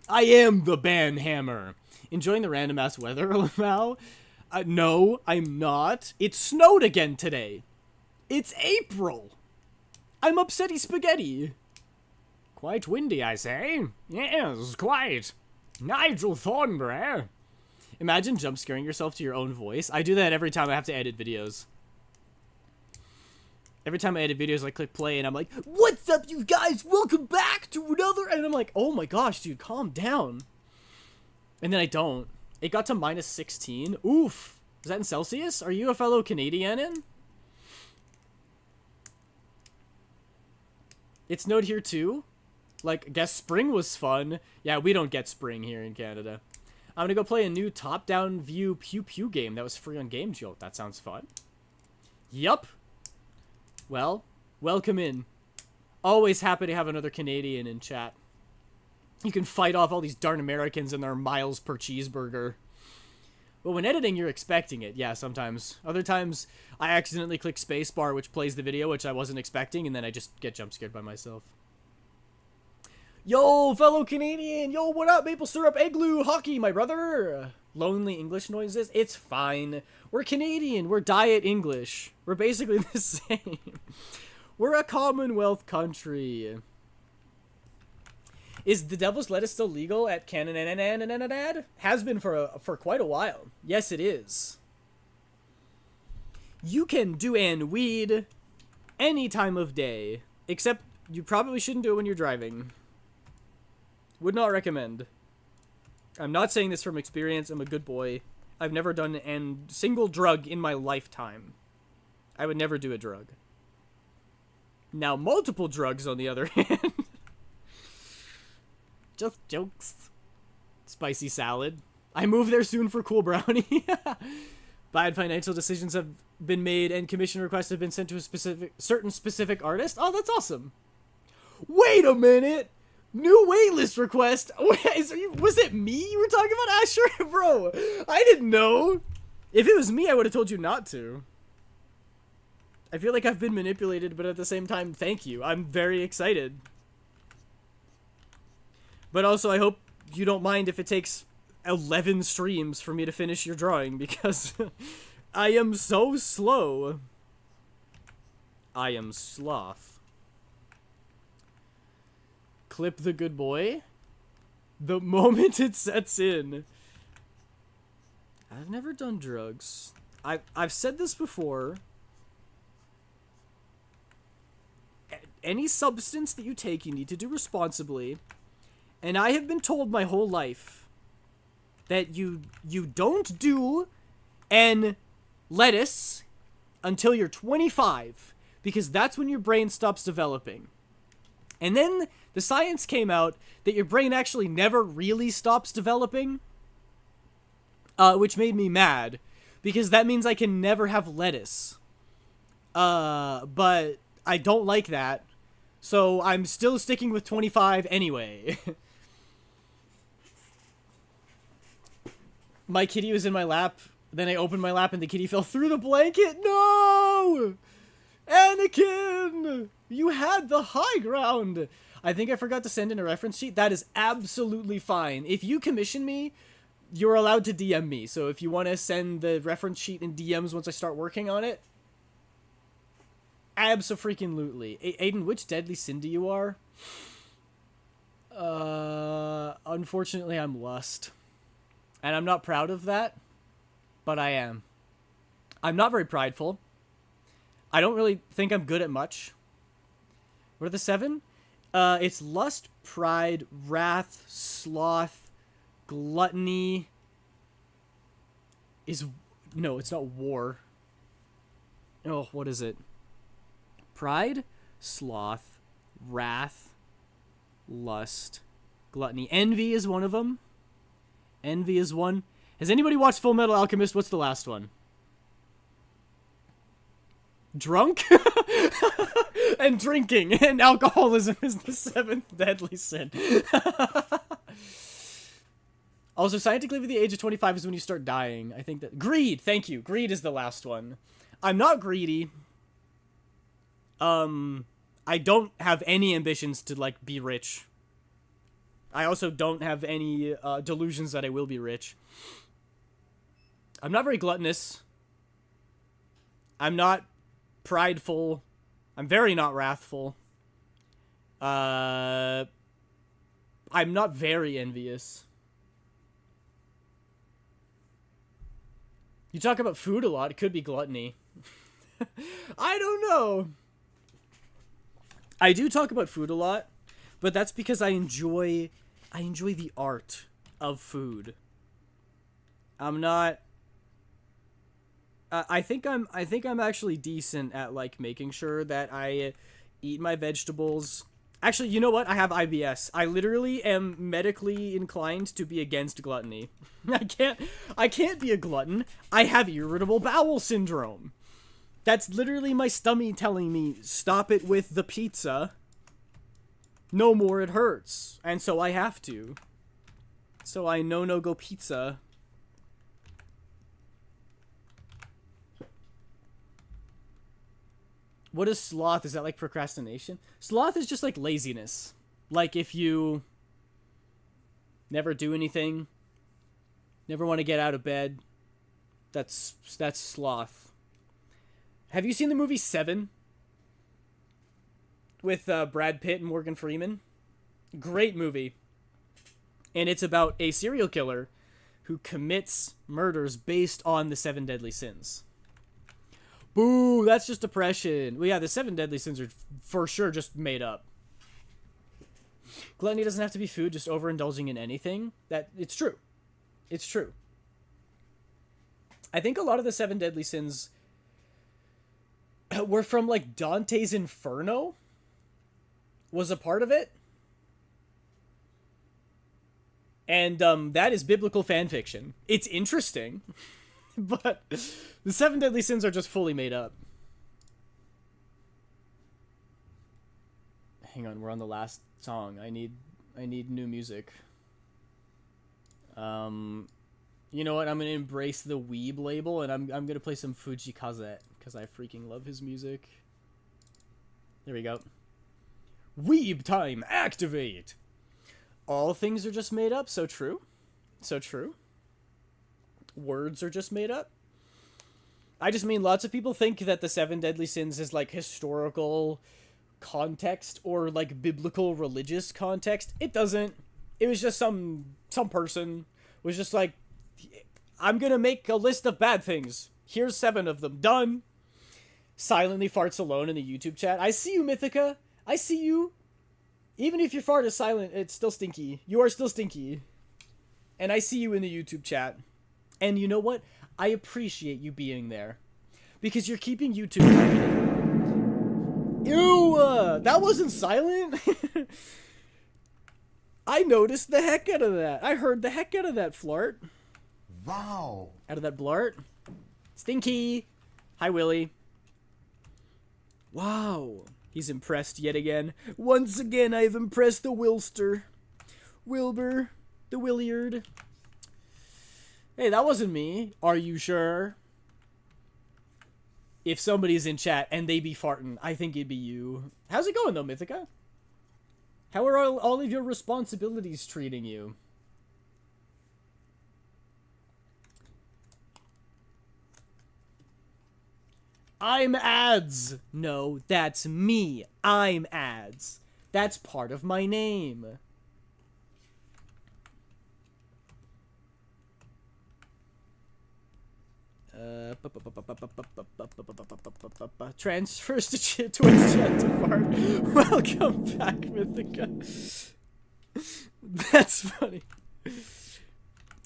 I am the ban hammer. Enjoying the random ass weather now? No, I'm not. It snowed again today. It's April. I'm upsetty spaghetti. Quite windy, I say. Yes, quite. Nigel Thornberry. Imagine jump scaring yourself to your own voice. I do that every time I have to edit videos. Every time I edit videos, I click play and I'm like, what's up, you guys? Welcome back to another... And I'm like, oh my gosh, dude, calm down. And then I don't. It got to minus 16. Oof. Is that in Celsius? Are you a fellow Canadian? It snowed here too? Like, I guess spring was fun. Yeah, we don't get spring here in Canada. I'm gonna go play a new top-down view pew-pew game that was free on Game Jolt. That sounds fun. Yup. Well, welcome in. Always happy to have another Canadian in chat. You can fight off all these darn Americans and their miles per cheeseburger. But when editing, you're expecting it. Yeah, sometimes. Other times, I accidentally click spacebar, which plays the video, which I wasn't expecting, and then I just get jump scared by myself. Yo, fellow Canadian! Yo, what up, maple syrup, igloo, hockey, my brother? Lonely English noises? It's fine. We're Canadian. We're diet English. We're basically the same. We're a Commonwealth country. Is the devil's lettuce still legal at Canada? Has been for quite a while. Yes, it is. You can do an weed any time of day, except you probably shouldn't do it when you're driving. Would not recommend. I'm not saying this from experience. I'm a good boy. I've never done a single drug in my lifetime. I would never do a drug. Now, multiple drugs, on the other hand. Just jokes. Spicy salad. I move there soon for cool brownie. Bad financial decisions have been made and commission requests have been sent to a certain specific artist. Oh, that's awesome. Wait a minute. New waitlist request. Was it me you were talking about, Asher? Bro, I didn't know. If it was me, I would have told you not to. I feel like I've been manipulated, but at the same time, thank you. I'm very excited. But also, I hope you don't mind if it takes 11 streams for me to finish your drawing, because I am so slow. I am sloth. Clip the good boy. The moment it sets in. I've never done drugs. I've said this before. Any substance that you take, you need to do responsibly. And I have been told my whole life that you don't do an lettuce until you're 25, because that's when your brain stops developing. And then the science came out that your brain actually never really stops developing, which made me mad, because that means I can never have lettuce. But I don't like that, so I'm still sticking with 25 anyway. My kitty was in my lap, then I opened my lap and the kitty fell through the blanket. No! Anakin! You had the high ground! I think I forgot to send in a reference sheet. That is absolutely fine. If you commission me, you're allowed to DM me. So if you want to send the reference sheet in DMs once I start working on it, abso-freaking-lutely. Aiden, which deadly sin do you are? Unfortunately, I'm lust. And I'm not proud of that, but I am. I'm not very prideful. I don't really think I'm good at much. What are the 7? It's lust, pride, wrath, sloth, gluttony. No, it's not war. Oh, what is it? Pride, sloth, wrath, lust, gluttony. Envy is one of them. Envy is one. Has anybody watched Full Metal Alchemist? What's the last one? Drunk? And drinking. And alcoholism is the 7th deadly sin. Also, scientifically, the age of 25 is when you start dying. I think that... Greed! Thank you. Greed is the last one. I'm not greedy. I don't have any ambitions to, like, be rich. I also don't have any delusions that I will be rich. I'm not very gluttonous. I'm not prideful. I'm very not wrathful. I'm not very envious. You talk about food a lot. It could be gluttony. I don't know. I do talk about food a lot, but that's because I enjoy the art of food. I'm not... I think I'm actually decent at, like, making sure that I eat my vegetables. Actually, you know what? I have IBS. I literally am medically inclined to be against gluttony. I can't be a glutton. I have irritable bowel syndrome. That's literally my stomach telling me, stop it with the pizza. No more, it hurts. And so I have to. So I no-go pizza. What is sloth? Is that like procrastination? Sloth is just like laziness. Like if you never do anything, never want to get out of bed, that's sloth. Have you seen the movie Seven? With Brad Pitt and Morgan Freeman? Great movie. And it's about a serial killer who commits murders based on the 7 deadly sins. Boo, that's just depression. Well, yeah, the 7 deadly sins are for sure just made up. Gluttony doesn't have to be food, just overindulging in anything. It's true. It's true. I think a lot of the 7 deadly sins were from, like, Dante's Inferno was a part of it. And that is biblical fan fiction. It's interesting. But the 7 deadly sins are just fully made up. Hang on, we're on the last song. I need new music. You know what? I'm gonna embrace the weeb label, and I'm gonna play some Fuji Kaze because I freaking love his music. There we go. Weeb time, activate. All things are just made up. So true. So true. Words are just made up. I just mean lots of people think that the 7 deadly sins is like historical context or like biblical religious context. It doesn't. It was just some person was just like, I'm gonna make a list of bad things. Here's 7 of them. Done. Silently farts alone in the YouTube chat. I see you, Mythica. I see you. Even if your fart is silent, it's still stinky. You are still stinky. And I see you in the YouTube chat. And you know what? I appreciate you being there. Because you're keeping YouTube... Ew! That wasn't silent? I noticed the heck out of that. I heard the heck out of that flart. Wow. Out of that blart. Stinky! Hi, Willy. Wow. He's impressed yet again. Once again, I've impressed the Wilster. Wilbur. The Williard. Hey, that wasn't me. Are you sure? If somebody's in chat and they be farting, I think it'd be you. How's it going, though, Mythica? How are all of your responsibilities treating you? I'm ads. No, that's me. I'm ads. That's part of my name. Transfers to Twitch chat to fart. Welcome back, Mythica. That's funny.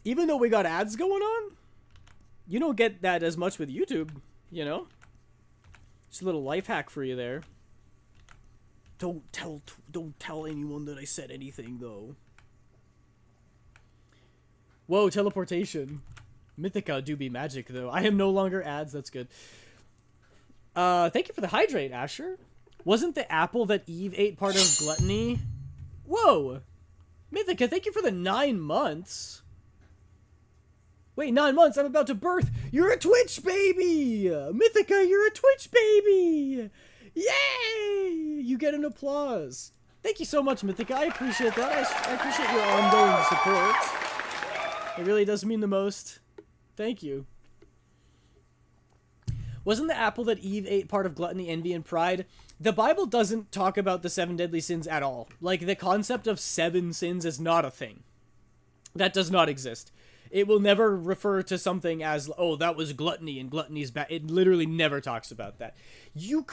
Even though we got ads going on, you don't get that as much with YouTube, you know? Just a little life hack for you there. Don't tell anyone that I said anything, though. Whoa, teleportation. Mythica do be magic, though. I am no longer ads. That's good. Thank you for the hydrate, Asher. Wasn't the apple that Eve ate part of gluttony? Whoa! Mythica, thank you for the 9 months. Wait, 9 months, I'm about to birth. You're a Twitch baby! Mythica, you're a Twitch baby! Yay! You get an applause. Thank you so much, Mythica. I appreciate that. I appreciate your ongoing support. It really does mean the most. Thank you. Wasn't the apple that Eve ate part of gluttony, envy, and pride? The Bible doesn't talk about the 7 deadly sins at all. Like, the concept of 7 sins is not a thing. That does not exist. It will never refer to something as, oh, that was gluttony and gluttony's bad. It literally never talks about that. You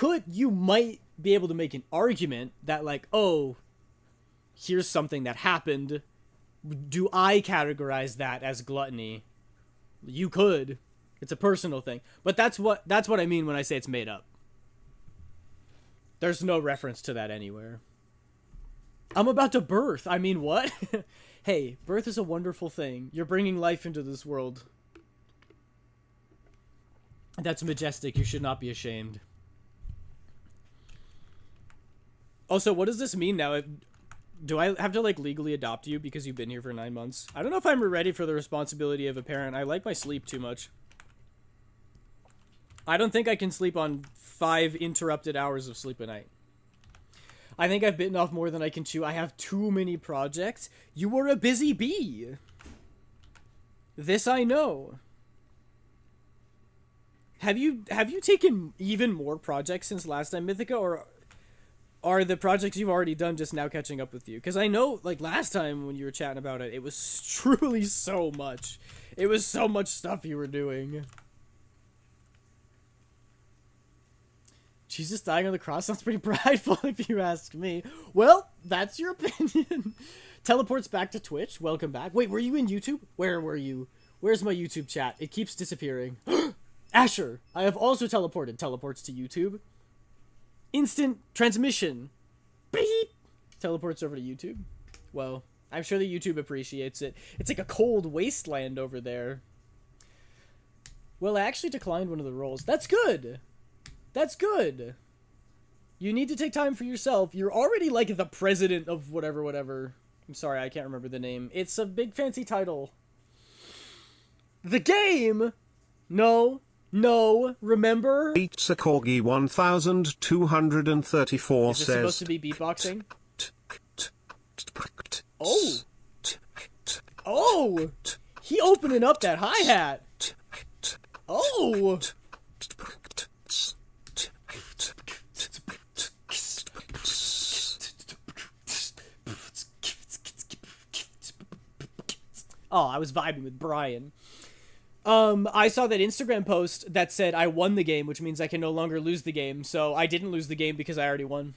might be able to make an argument that, like, oh, here's something that happened. Do I categorize that as gluttony? You could. It's a personal thing. But that's what I mean when I say it's made up. There's no reference to that anywhere. I'm about to birth. I mean, what? Hey, birth is a wonderful thing. You're bringing life into this world. That's majestic. You should not be ashamed. Also, what does this mean now? Do I have to, like, legally adopt you because you've been here for 9 months? I don't know if I'm ready for the responsibility of a parent. I like my sleep too much. I don't think I can sleep on 5 interrupted hours of sleep a night. I think I've bitten off more than I can chew. I have too many projects. You were a busy bee. This I know. Have you taken even more projects since last time, Mythica, or are the projects you've already done just now catching up with you? Because I know, like, last time when you were chatting about it, it was truly so much. It was so much stuff you were doing. Jesus dying on the cross sounds pretty prideful if you ask me. Well, that's your opinion. Teleports back to Twitch. Welcome back. Wait, were you in YouTube? Where were you? Where's my YouTube chat? It keeps disappearing. Asher, I have also teleported. Teleports to YouTube. Instant transmission. Beep. Teleports over to YouTube. Well, I'm sure that YouTube appreciates it. It's like a cold wasteland over there. Well, I actually declined one of the roles. That's good. That's good. You need to take time for yourself. You're already like the president of whatever. I'm sorry, I can't remember the name. It's a big fancy title. The game? No, remember? Pizza Corgi 1234 Is this says... supposed to be beatboxing? Oh! Oh! He opening up that hi-hat! Oh! Oh, I was vibing with Brian. I saw that Instagram post that said I won the game, which means I can no longer lose the game. So I didn't lose the game because I already won.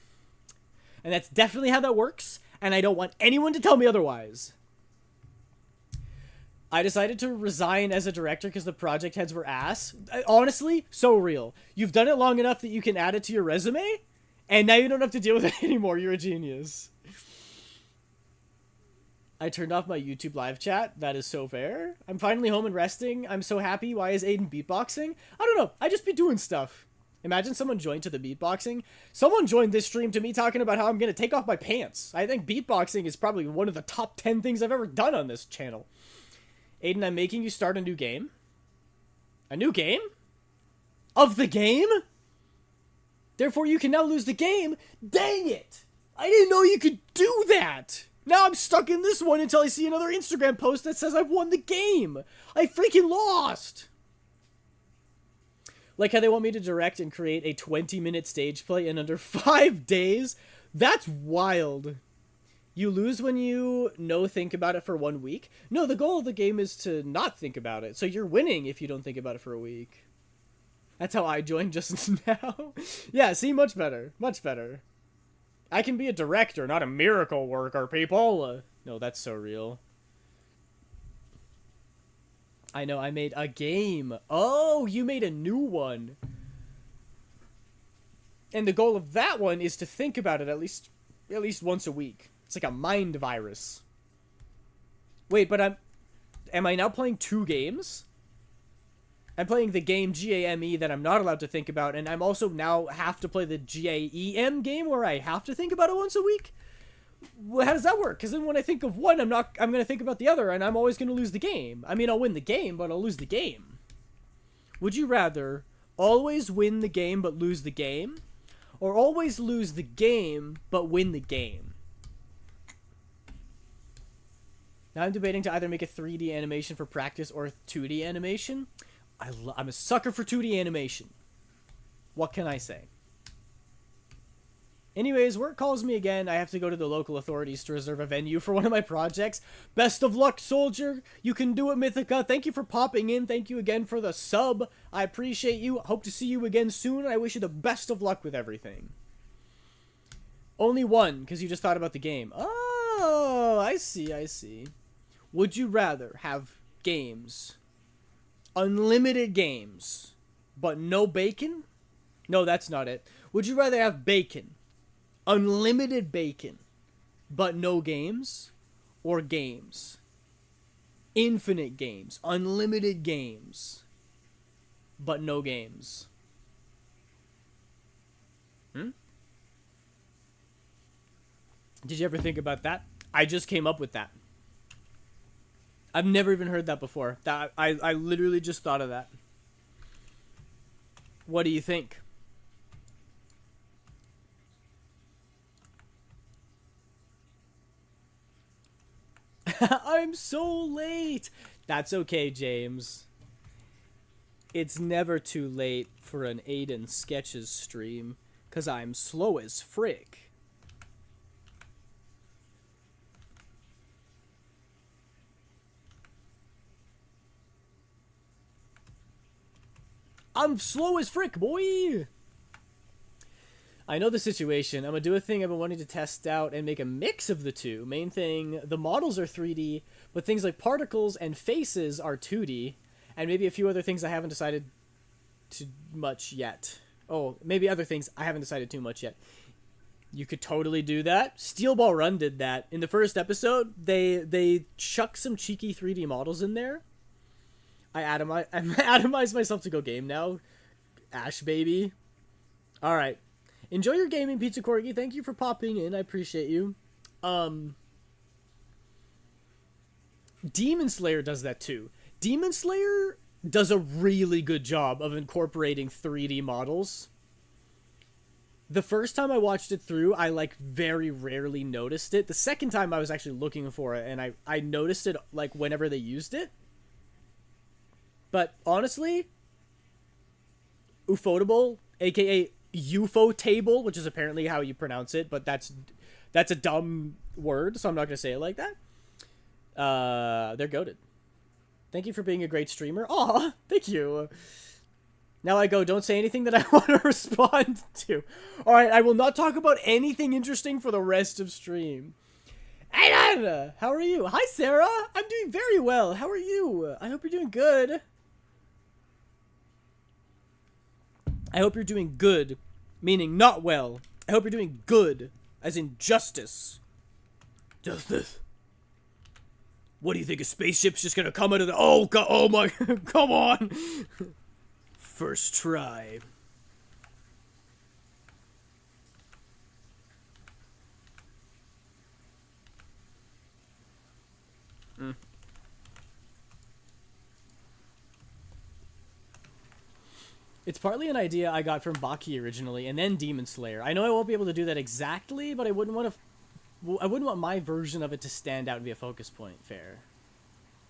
And that's definitely how that works, and I don't want anyone to tell me otherwise. I decided to resign as a director because the project heads were ass. Honestly, so real. You've done it long enough that you can add it to your resume, and now you don't have to deal with it anymore. You're a genius. I turned off my YouTube live chat. That is so fair. I'm finally home and resting. I'm so happy. Why is Aiden beatboxing? I don't know. I just be doing stuff. Imagine someone joined to the beatboxing. Someone joined this stream to me talking about how I'm going to take off my pants. I think beatboxing is probably one of the top 10 things I've ever done on this channel. Aiden, I'm making you start a new game. A new game? Of the game? Therefore, you can now lose the game? Dang it! I didn't know you could do that! Now I'm stuck in this one until I see another Instagram post that says I've won the game. I freaking lost. Like how they want me to direct and create a 20-minute stage play in under 5 days. That's wild. You lose when you think about it for 1 week. No, the goal of the game is to not think about it. So you're winning if you don't think about it for a week. That's how I joined just now. Yeah, see, much better. Much better. I can be a director, not a miracle worker, people. No, that's so real. I know, I made a game. Oh, you made a new one. And the goal of that one is to think about it at least once a week. It's like a mind virus. Wait, but am I now playing 2 games? I'm playing the game GAME that I'm not allowed to think about, and I'm also now have to play the GAEM game where I have to think about it once a week? Well, how does that work? Because then when I think of one, I'm going to think about the other, and I'm always going to lose the game. I mean, I'll win the game, but I'll lose the game. Would you rather always win the game but lose the game, or always lose the game but win the game? Now I'm debating to either make a 3D animation for practice or 2D animation. I'm a sucker for 2D animation. What can I say? Anyways, work calls me again. I have to go to the local authorities to reserve a venue for one of my projects. Best of luck, soldier. You can do it, Mythica. Thank you for popping in. Thank you again for the sub. I appreciate you. Hope to see you again soon. I wish you the best of luck with everything. Only one, because you just thought about the game. Oh, I see, I see. Would you rather have games, unlimited games, but no bacon? No, that's not it. Would you rather have bacon, unlimited bacon, but no games, or games? Infinite games, unlimited games, but no games. Did you ever think about that? I just came up with that. I've never even heard that before. I literally just thought of that. What do you think? I'm so late. That's okay, James. It's never too late for an Aiden Sketches stream, 'cause I'm slow as frick. I'm slow as frick, boy! I know the situation. I'm gonna do a thing I've been wanting to test out and make a mix of the two. Main thing, the models are 3D, but things like particles and faces are 2D, and maybe a few other things I haven't decided too much yet. Oh, maybe other things I haven't decided too much yet. You could totally do that. Steel Ball Run did that. In the first episode, they chucked some cheeky 3D models in there. I'm atomized myself to go game now. Ash, baby. Alright. Enjoy your gaming, Pizza Corgi. Thank you for popping in. I appreciate you. Demon Slayer does that too. Demon Slayer does a really good job of incorporating 3D models. The first time I watched it through, I like very rarely noticed it. The second time I was actually looking for it, and I noticed it like whenever they used it. But honestly, Ufotable, aka UFO table, which is apparently how you pronounce it, but that's a dumb word, so I'm not gonna say it like that. They're goated. Thank you for being a great streamer. Aw, thank you. Now I go, don't say anything that I want to respond to. Alright, I will not talk about anything interesting for the rest of stream. Aiden! How are you? Hi, Sarah! I'm doing very well. How are you? I hope you're doing good. I hope you're doing good, meaning not well. I hope you're doing good, as in justice. Justice. What do you think, a spaceship's just gonna come out of the... Oh, God, oh my... Come on! First try. It's partly an idea I got from Baki originally, and then Demon Slayer. I know I won't be able to do that exactly, but I wouldn't want my version of it to stand out and be a focus point. Fair.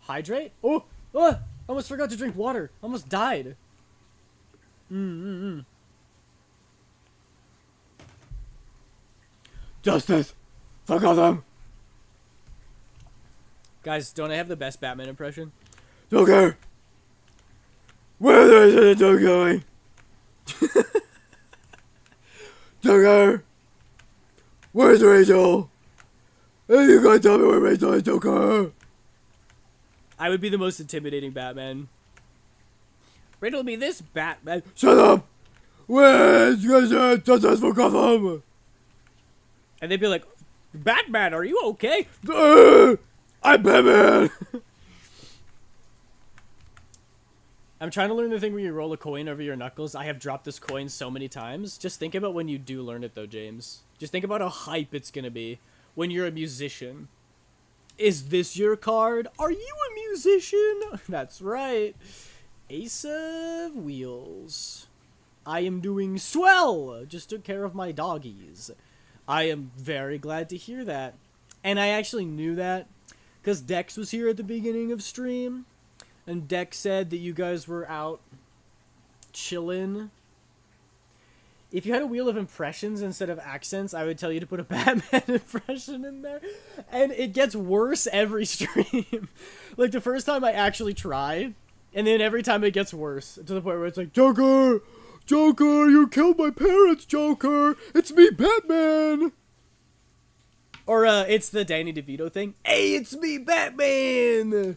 Hydrate? Oh! Oh! Almost forgot to drink water. Almost died. Justice! Fuck all them! Guys, don't I have the best Batman impression? Joker! Where is the Joker going? Joker! Where's Rachel? Hey, you gotta tell me where Rachel is, Joker! I would be the most intimidating Batman. Riddle me this, Batman. Shut up! Where's Justice for Gotham? And they'd be like, Batman, are you okay? I'm Batman! I'm trying to learn the thing where you roll a coin over your knuckles. I have dropped this coin so many times. Just think about when you do learn it, though, James. Just think about how hype it's gonna be. when you're a musician. Is this your card? Are you a musician? That's right. Ace of Wheels. I am doing swell. Just took care of my doggies. I am very glad to hear that. And I actually knew that because Dex was here at the beginning of stream. And Dex said that you guys were out chillin'. If you had a wheel of impressions instead of accents, I would tell you to put a Batman impression in there. And it gets worse every stream. Like, the first time I actually tried, and then every time it gets worse. To the point where it's like, Joker! Joker, you killed my parents, Joker! It's me, Batman! Or, it's the Danny DeVito thing. Hey, it's me, Batman!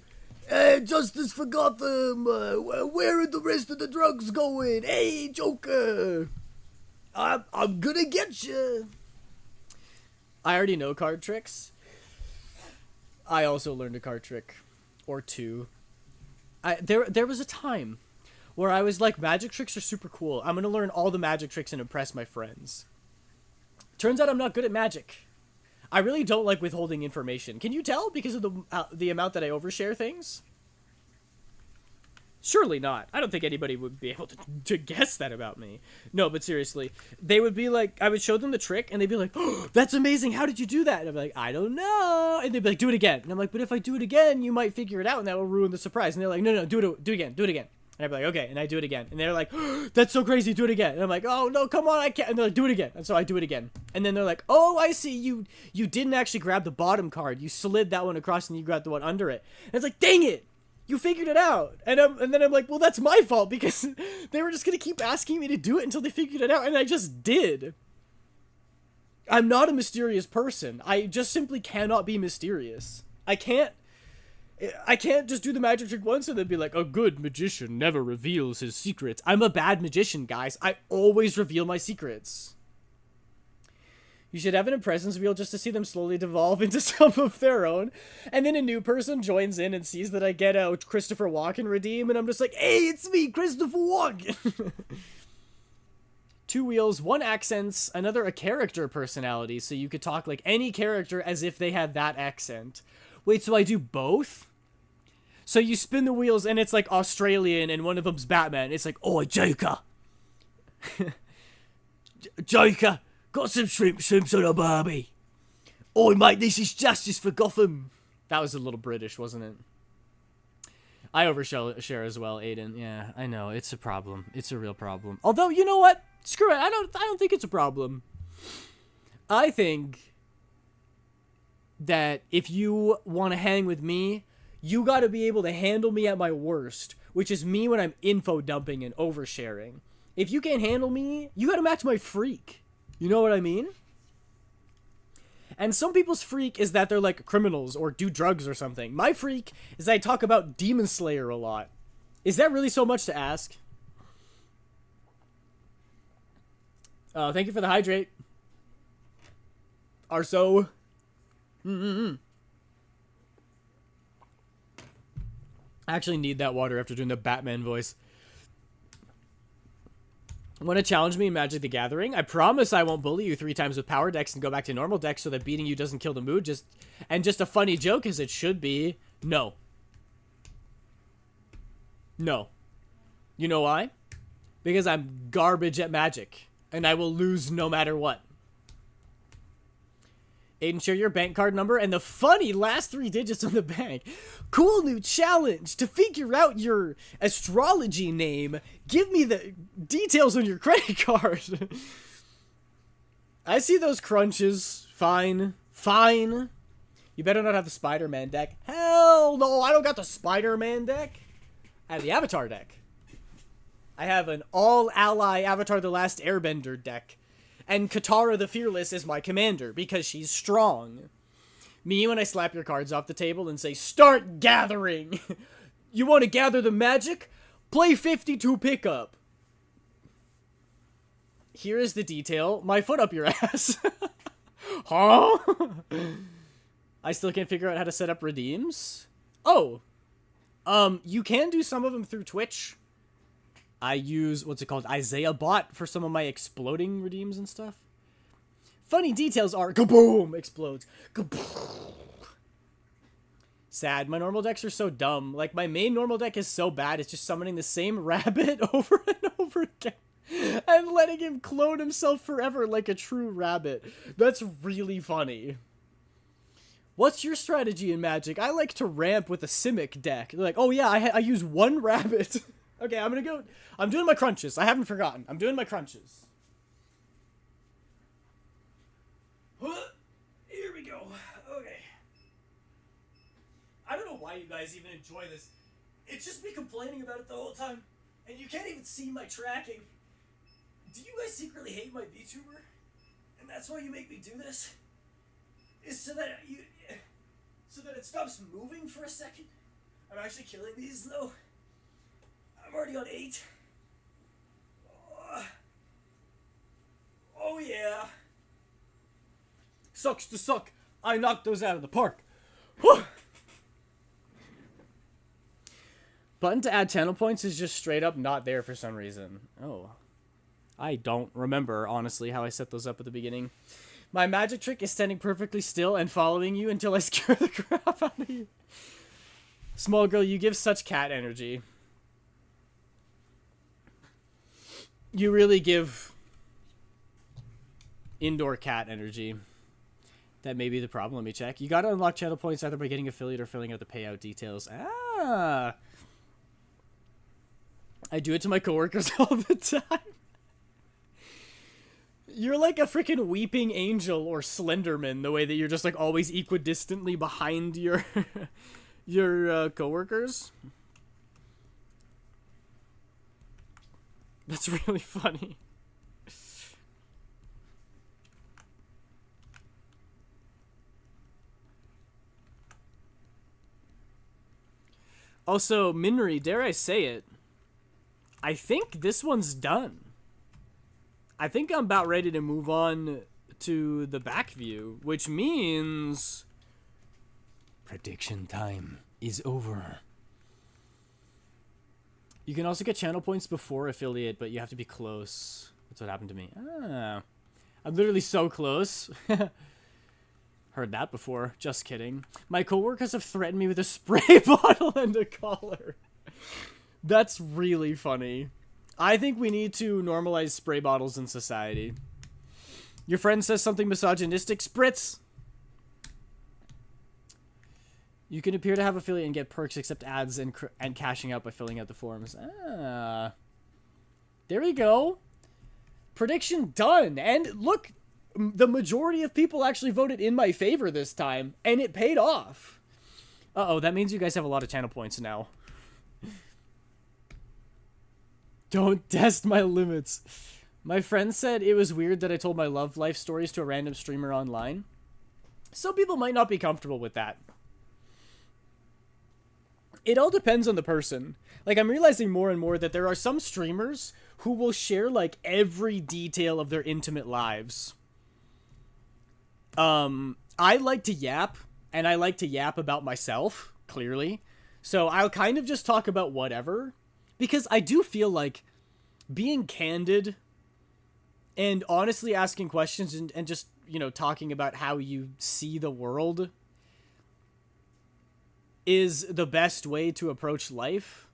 Justice for Gotham! Where are the rest of the drugs going? Hey, Joker! I'm gonna get you. I already know card tricks. I also learned a card trick or two. There was a time where I was like, magic tricks are super cool. I'm gonna learn all the magic tricks and impress my friends. Turns out I'm not good at magic. I really don't like withholding information. Can you tell because of the amount that I overshare things? Surely not. I don't think anybody would be able to guess that about me. No, but seriously. They would be like, I would show them the trick, and they'd be like, oh, that's amazing, how did you do that? And I'd be like, I don't know. And they'd be like, do it again. And I'm like, but if I do it again, you might figure it out, and that will ruin the surprise. And they're like, no, do it again. And I'd be like, okay, and I do it again. And they're like, oh, that's so crazy, do it again. And I'm like, oh, no, come on, I can't. And they're like, do it again. And so I do it again. And then they're like, oh, I see, you didn't actually grab the bottom card. You slid that one across, and you grabbed the one under it. And it's like, dang it. You figured it out. And then I'm like, well, that's my fault because they were just going to keep asking me to do it until they figured it out. And I just did. I'm not a mysterious person. I just simply cannot be mysterious. I can't just do the magic trick once and then be like, a good magician never reveals his secrets. I'm a bad magician, guys. I always reveal my secrets. You should have an impressions wheel just to see them slowly devolve into some of their own. And then a new person joins in and sees that I get a Christopher Walken redeem. And I'm just like, hey, it's me, Christopher Walken. 2 wheels, 1 accents, another a character personality. So you could talk like any character as if they had that accent. Wait, so I do both? So you spin the wheels and it's like Australian and one of them's Batman. It's like, oh, Joker. Joker. Got some shrimps on a barbie. Oi, mate, this is Justice for Gotham. That was a little British, wasn't it? I overshare as well, Aiden. Yeah, I know. It's a problem. It's a real problem. Although, you know what? Screw it. I don't think it's a problem. I think that if you want to hang with me, you got to be able to handle me at my worst, which is me when I'm info dumping and oversharing. If you can't handle me, you got to match my freak. You know what I mean? And some people's freak is that they're like criminals or do drugs or something. My freak is that I talk about Demon Slayer a lot. Is that really so much to ask? Thank you for the hydrate. Arso. I actually need that water after doing the Batman voice. Want to challenge me in Magic the Gathering? I promise I won't bully you 3 times with power decks and go back to normal decks so that beating you doesn't kill the mood. Just a funny joke as it should be. No. No. You know why? Because I'm garbage at Magic. And I will lose no matter what. Aiden, share your bank card number and the funny last 3 digits on the bank. Cool new challenge. To figure out your astrology name, give me the details on your credit card. I see those crunches. Fine. Fine. You better not have the Spider-Man deck. Hell no, I don't got the Spider-Man deck. I have the Avatar deck. I have an all-ally Avatar The Last Airbender deck. And Katara the Fearless is my commander, because she's strong. Me, when I slap your cards off the table and say, start gathering! You want to gather the magic? Play 52 pickup. Here is the detail. My foot up your ass. Huh? I still can't figure out how to set up redeems. Oh. You can do some of them through Twitch. I use, what's it called, Isaiah Bot for some of my exploding redeems and stuff. Funny details are kaboom explodes. Kaboom. Sad. My normal decks are so dumb. Like, my main normal deck is so bad, it's just summoning the same rabbit over and over again. And letting him clone himself forever like a true rabbit. That's really funny. What's your strategy in Magic? I like to ramp with a Simic deck. They're like, oh yeah, I use one rabbit. Okay, I'm gonna go. I'm doing my crunches. I haven't forgotten. I'm doing my crunches. Here we go. Okay. I don't know why you guys even enjoy this. It's just me complaining about it the whole time. And you can't even see my tracking. Do you guys secretly hate my VTuber? And that's why you make me do this? Is so that it stops moving for a second? I'm actually killing these though. I'm already on 8. Oh yeah. Sucks to suck. I knocked those out of the park. Whew. Button to add channel points is just straight up not there for some reason. Oh. I don't remember, honestly, how I set those up at the beginning. My magic trick is standing perfectly still and following you until I scare the crap out of you. Small girl, you give such cat energy. You really give indoor cat energy. That may be the problem. Let me check. You gotta unlock channel points either by getting affiliate or filling out the payout details. Ah! I do it to my coworkers all the time. You're like a freaking weeping angel or Slenderman, the way that you're just like always equidistantly behind your your coworkers. That's really funny. Also, Minre, dare I say it, I think this one's done. I think I'm about ready to move on to the back view, which means prediction time is over. You can also get channel points before affiliate, but you have to be close. That's what happened to me. Ah, I'm literally so close. Heard that before. Just kidding. My coworkers have threatened me with a spray bottle and a collar. That's really funny. I think we need to normalize spray bottles in society. Your friend says something misogynistic. Spritz! You can appear to have affiliate and get perks except ads and cashing out by filling out the forms. Ah. There we go. Prediction done. And look, the majority of people actually voted in my favor this time. And it paid off. Uh-oh, that means you guys have a lot of channel points now. Don't test my limits. My friend said it was weird that I told my love life stories to a random streamer online. Some people might not be comfortable with that. It all depends on the person. Like, I'm realizing more and more that there are some streamers who will share, like, every detail of their intimate lives. I like to yap, and I like to yap about myself, clearly. So I'll kind of just talk about whatever. Because I do feel like being candid and honestly asking questions and just, you know, talking about how you see the world is the best way to approach life.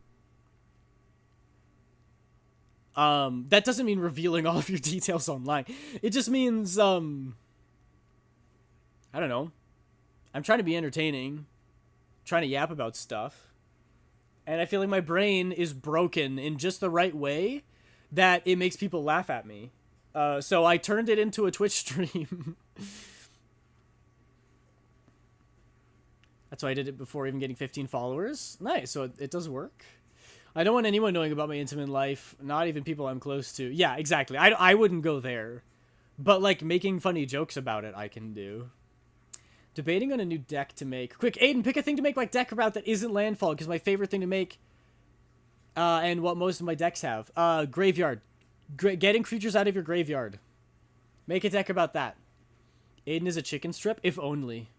That doesn't mean revealing all of your details online. It just means, I don't know. I'm trying to be entertaining, trying to yap about stuff. And I feel like my brain is broken in just the right way that it makes people laugh at me. So I turned it into a Twitch stream. That's why I did it before even getting 15 followers. Nice, so it does work. I don't want anyone knowing about my intimate life, not even people I'm close to. Yeah, exactly. I wouldn't go there. But, like, making funny jokes about it, I can do. Debating on a new deck to make. Quick, Aiden, pick a thing to make my deck about that isn't landfall, because my favorite thing to make, and what most of my decks have. Graveyard. Getting creatures out of your graveyard. Make a deck about that. Aiden is a chicken strip? If only.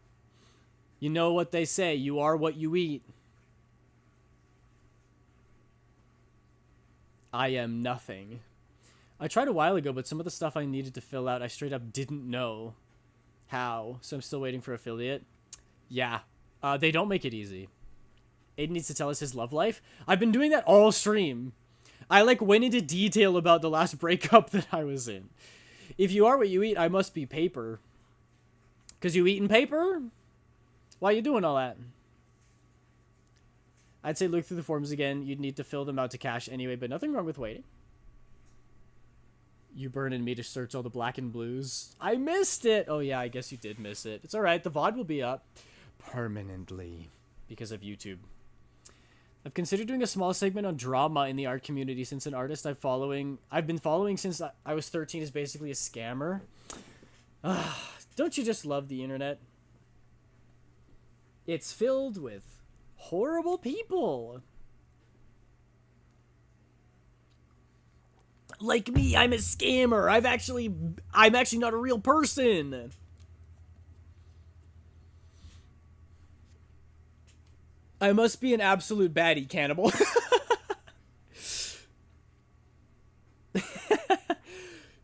You know what they say, you are what you eat. I am nothing. I tried a while ago, but some of the stuff I needed to fill out, I straight up didn't know how. So I'm still waiting for affiliate. Yeah. They don't make it easy. Aiden needs to tell us his love life. I've been doing that all stream. I like went into detail about the last breakup that I was in. If you are what you eat, I must be paper. Cause you eating paper? Why you doing all that? I'd say look through the forms again. You'd need to fill them out to cash anyway, but nothing wrong with waiting. You burning me to search all the black and blues. I missed it. Oh yeah, I guess you did miss it. It's alright, the VOD will be up permanently because of YouTube. I've considered doing a small segment on drama in the art community since an artist I've been following since I was 13 is basically a scammer. Don't you just love the internet? It's filled with horrible people. Like me, I'm a scammer. I'm actually not a real person. I must be an absolute baddie, cannibal.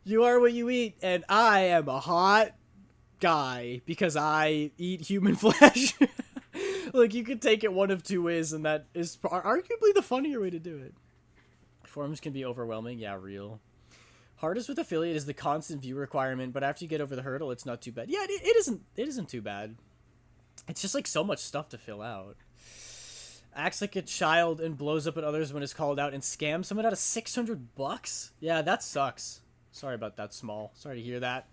You are what you eat, and I am a hot guy because I eat human flesh. Look, you could take it one of two ways, and that is arguably the funnier way to do it. Forums can be overwhelming. Yeah, real. Hardest with affiliate is the constant view requirement, but after you get over the hurdle, it's not too bad. Yeah, it isn't too bad. It's just like so much stuff to fill out. Acts like a child and blows up at others when it's called out and scams someone out of $600. Yeah, that sucks. Sorry about that, Small. Sorry to hear that.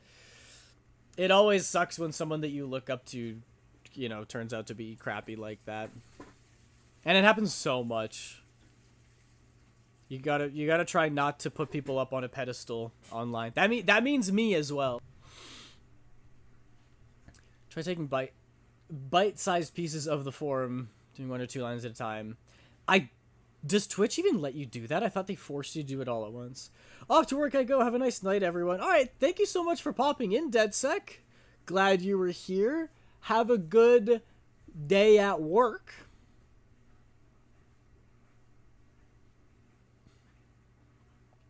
It always sucks when someone that you look up to, you know, turns out to be crappy like that. And it happens so much. You gotta try not to put people up on a pedestal online. That means me as well. Try taking bite-sized pieces of the forum, doing 1 or 2 lines at a time. Does Twitch even let you do that? I thought they forced you to do it all at once. Off to work I go. Have a nice night, everyone. All right, thank you so much for popping in, DeadSec. Glad you were here. Have a good day at work.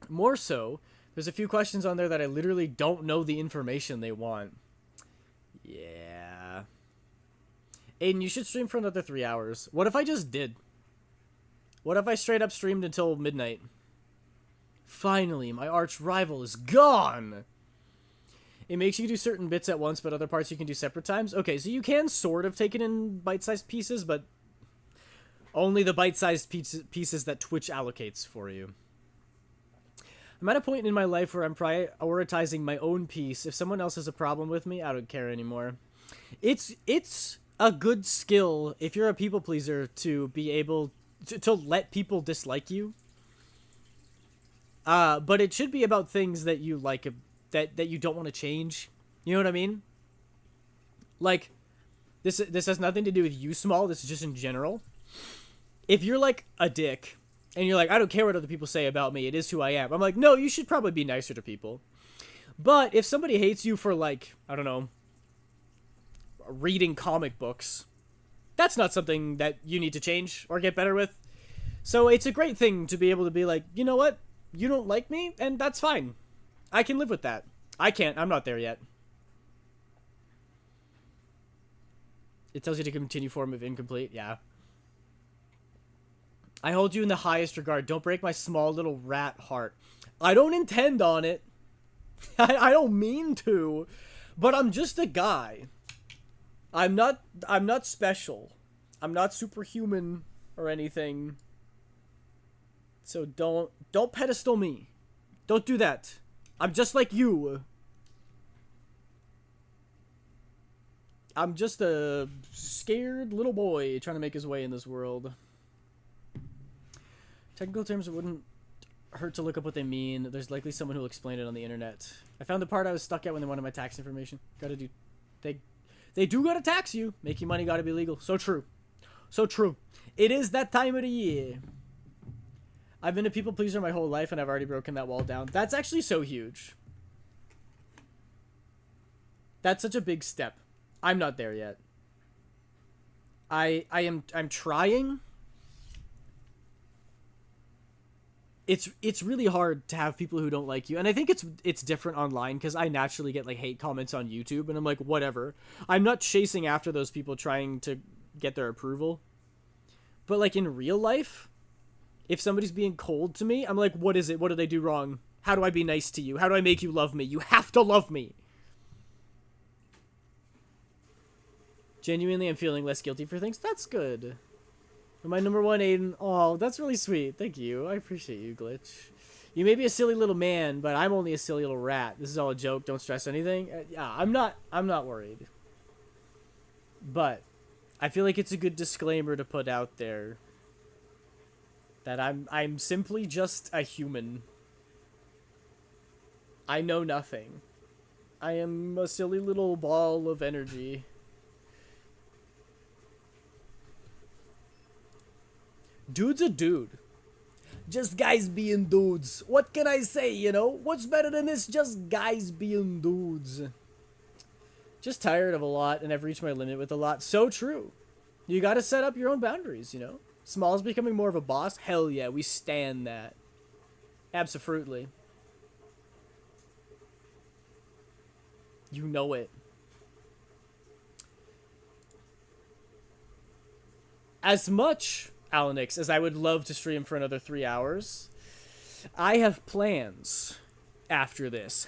More so, there's a few questions on there that I literally don't know the information they want. Yeah. Aiden, you should stream for another 3 hours. What if I just did? What if I straight up streamed until midnight? Finally, my arch rival is gone! It makes you do certain bits at once, but other parts you can do separate times. Okay, so you can sort of take it in bite-sized pieces, but only the bite-sized pieces that Twitch allocates for you. I'm at a point in my life where I'm prioritizing my own peace. If someone else has a problem with me, I don't care anymore. It's a good skill, if you're a people pleaser, to be able to let people dislike you. But it should be about things that you like, that you don't want to change. You know what I mean? Like, this has nothing to do with you, Small. This is just in general. If you're like a dick, and you're like, I don't care what other people say about me, it is who I am. I'm like, no, you should probably be nicer to people. But if somebody hates you for, like, I don't know, reading comic books, that's not something that you need to change or get better with. So it's a great thing to be able to be like, you know what? You don't like me, and that's fine. I can live with that. I can't. I'm not there yet. It tells you to continue form of incomplete. Yeah. I hold you in the highest regard. Don't break my small little rat heart. I don't intend on it. I don't mean to. But I'm just a guy. I'm not special. I'm not superhuman or anything. So don't pedestal me. Don't do that. I'm just like you. I'm just a scared little boy trying to make his way in this world. Technical terms, it wouldn't hurt to look up what they mean. There's likely someone who will explain it on the internet. I found the part I was stuck at when they wanted my tax information. They do gotta tax you. Making money gotta be legal. So true. So true. It is that time of the year. I've been a people pleaser my whole life, and I've already broken that wall down. That's actually so huge. That's such a big step. I'm not there yet. I'm trying. it's really hard to have people who don't like you. And I think it's different online because I naturally get like hate comments on YouTube and I'm like, whatever. I'm not chasing after those people trying to get their approval. But like in real life, if somebody's being cold to me, I'm like, what is it? What did I do wrong? How do I be nice to you? How do I make you love me? You have to love me. Genuinely, I'm feeling less guilty for things. That's good. My number one, Aiden. Oh, that's really sweet. Thank you. I appreciate you, Glitch. You may be a silly little man, but I'm only a silly little rat. This is all a joke. Don't stress anything. Yeah, I'm not worried. But I feel like it's a good disclaimer to put out there that I'm simply just a human. I know nothing. I am a silly little ball of energy. Dude's a dude. Just guys being dudes. What can I say, you know? What's better than this? Just guys being dudes. Just tired of a lot, and I've reached my limit with a lot. So true. You gotta set up your own boundaries, you know? Small's becoming more of a boss? Hell yeah, we stand that. Abso-fruitly. You know it. As much, Alanix, as I would love to stream for another 3 hours, I have plans after this.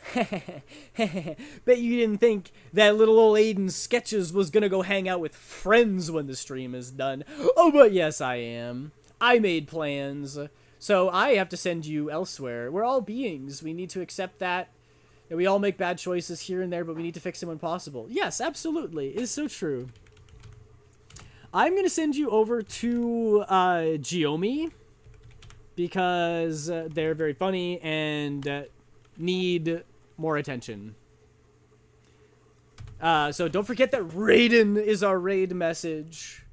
Bet you didn't think that little old Aiden's sketches was gonna go hang out with friends when the stream is done. Oh, but yes, I am. I made plans. So I have to send you elsewhere. We're all beings. We need to accept that. And we all make bad choices here and there, but we need to fix them when possible. Yes, absolutely. It's so true. I'm going to send you over to Geomi because they're very funny and need more attention. So don't forget that Raiden is our raid message.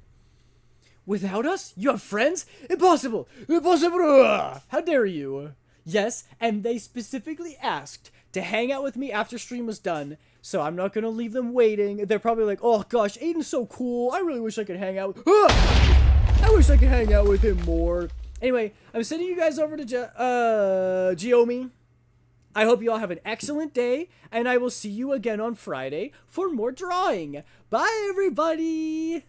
Without us? You have friends? Impossible! Impossible! How dare you? Yes, and they specifically asked to hang out with me after stream was done, so I'm not gonna leave them waiting. They're probably like, oh gosh, Aiden's so cool. I really wish I could hang out with I wish I could hang out with him more. Anyway, I'm sending you guys over to Geomi. I hope you all have an excellent day, and I will see you again on Friday for more drawing. Bye, everybody!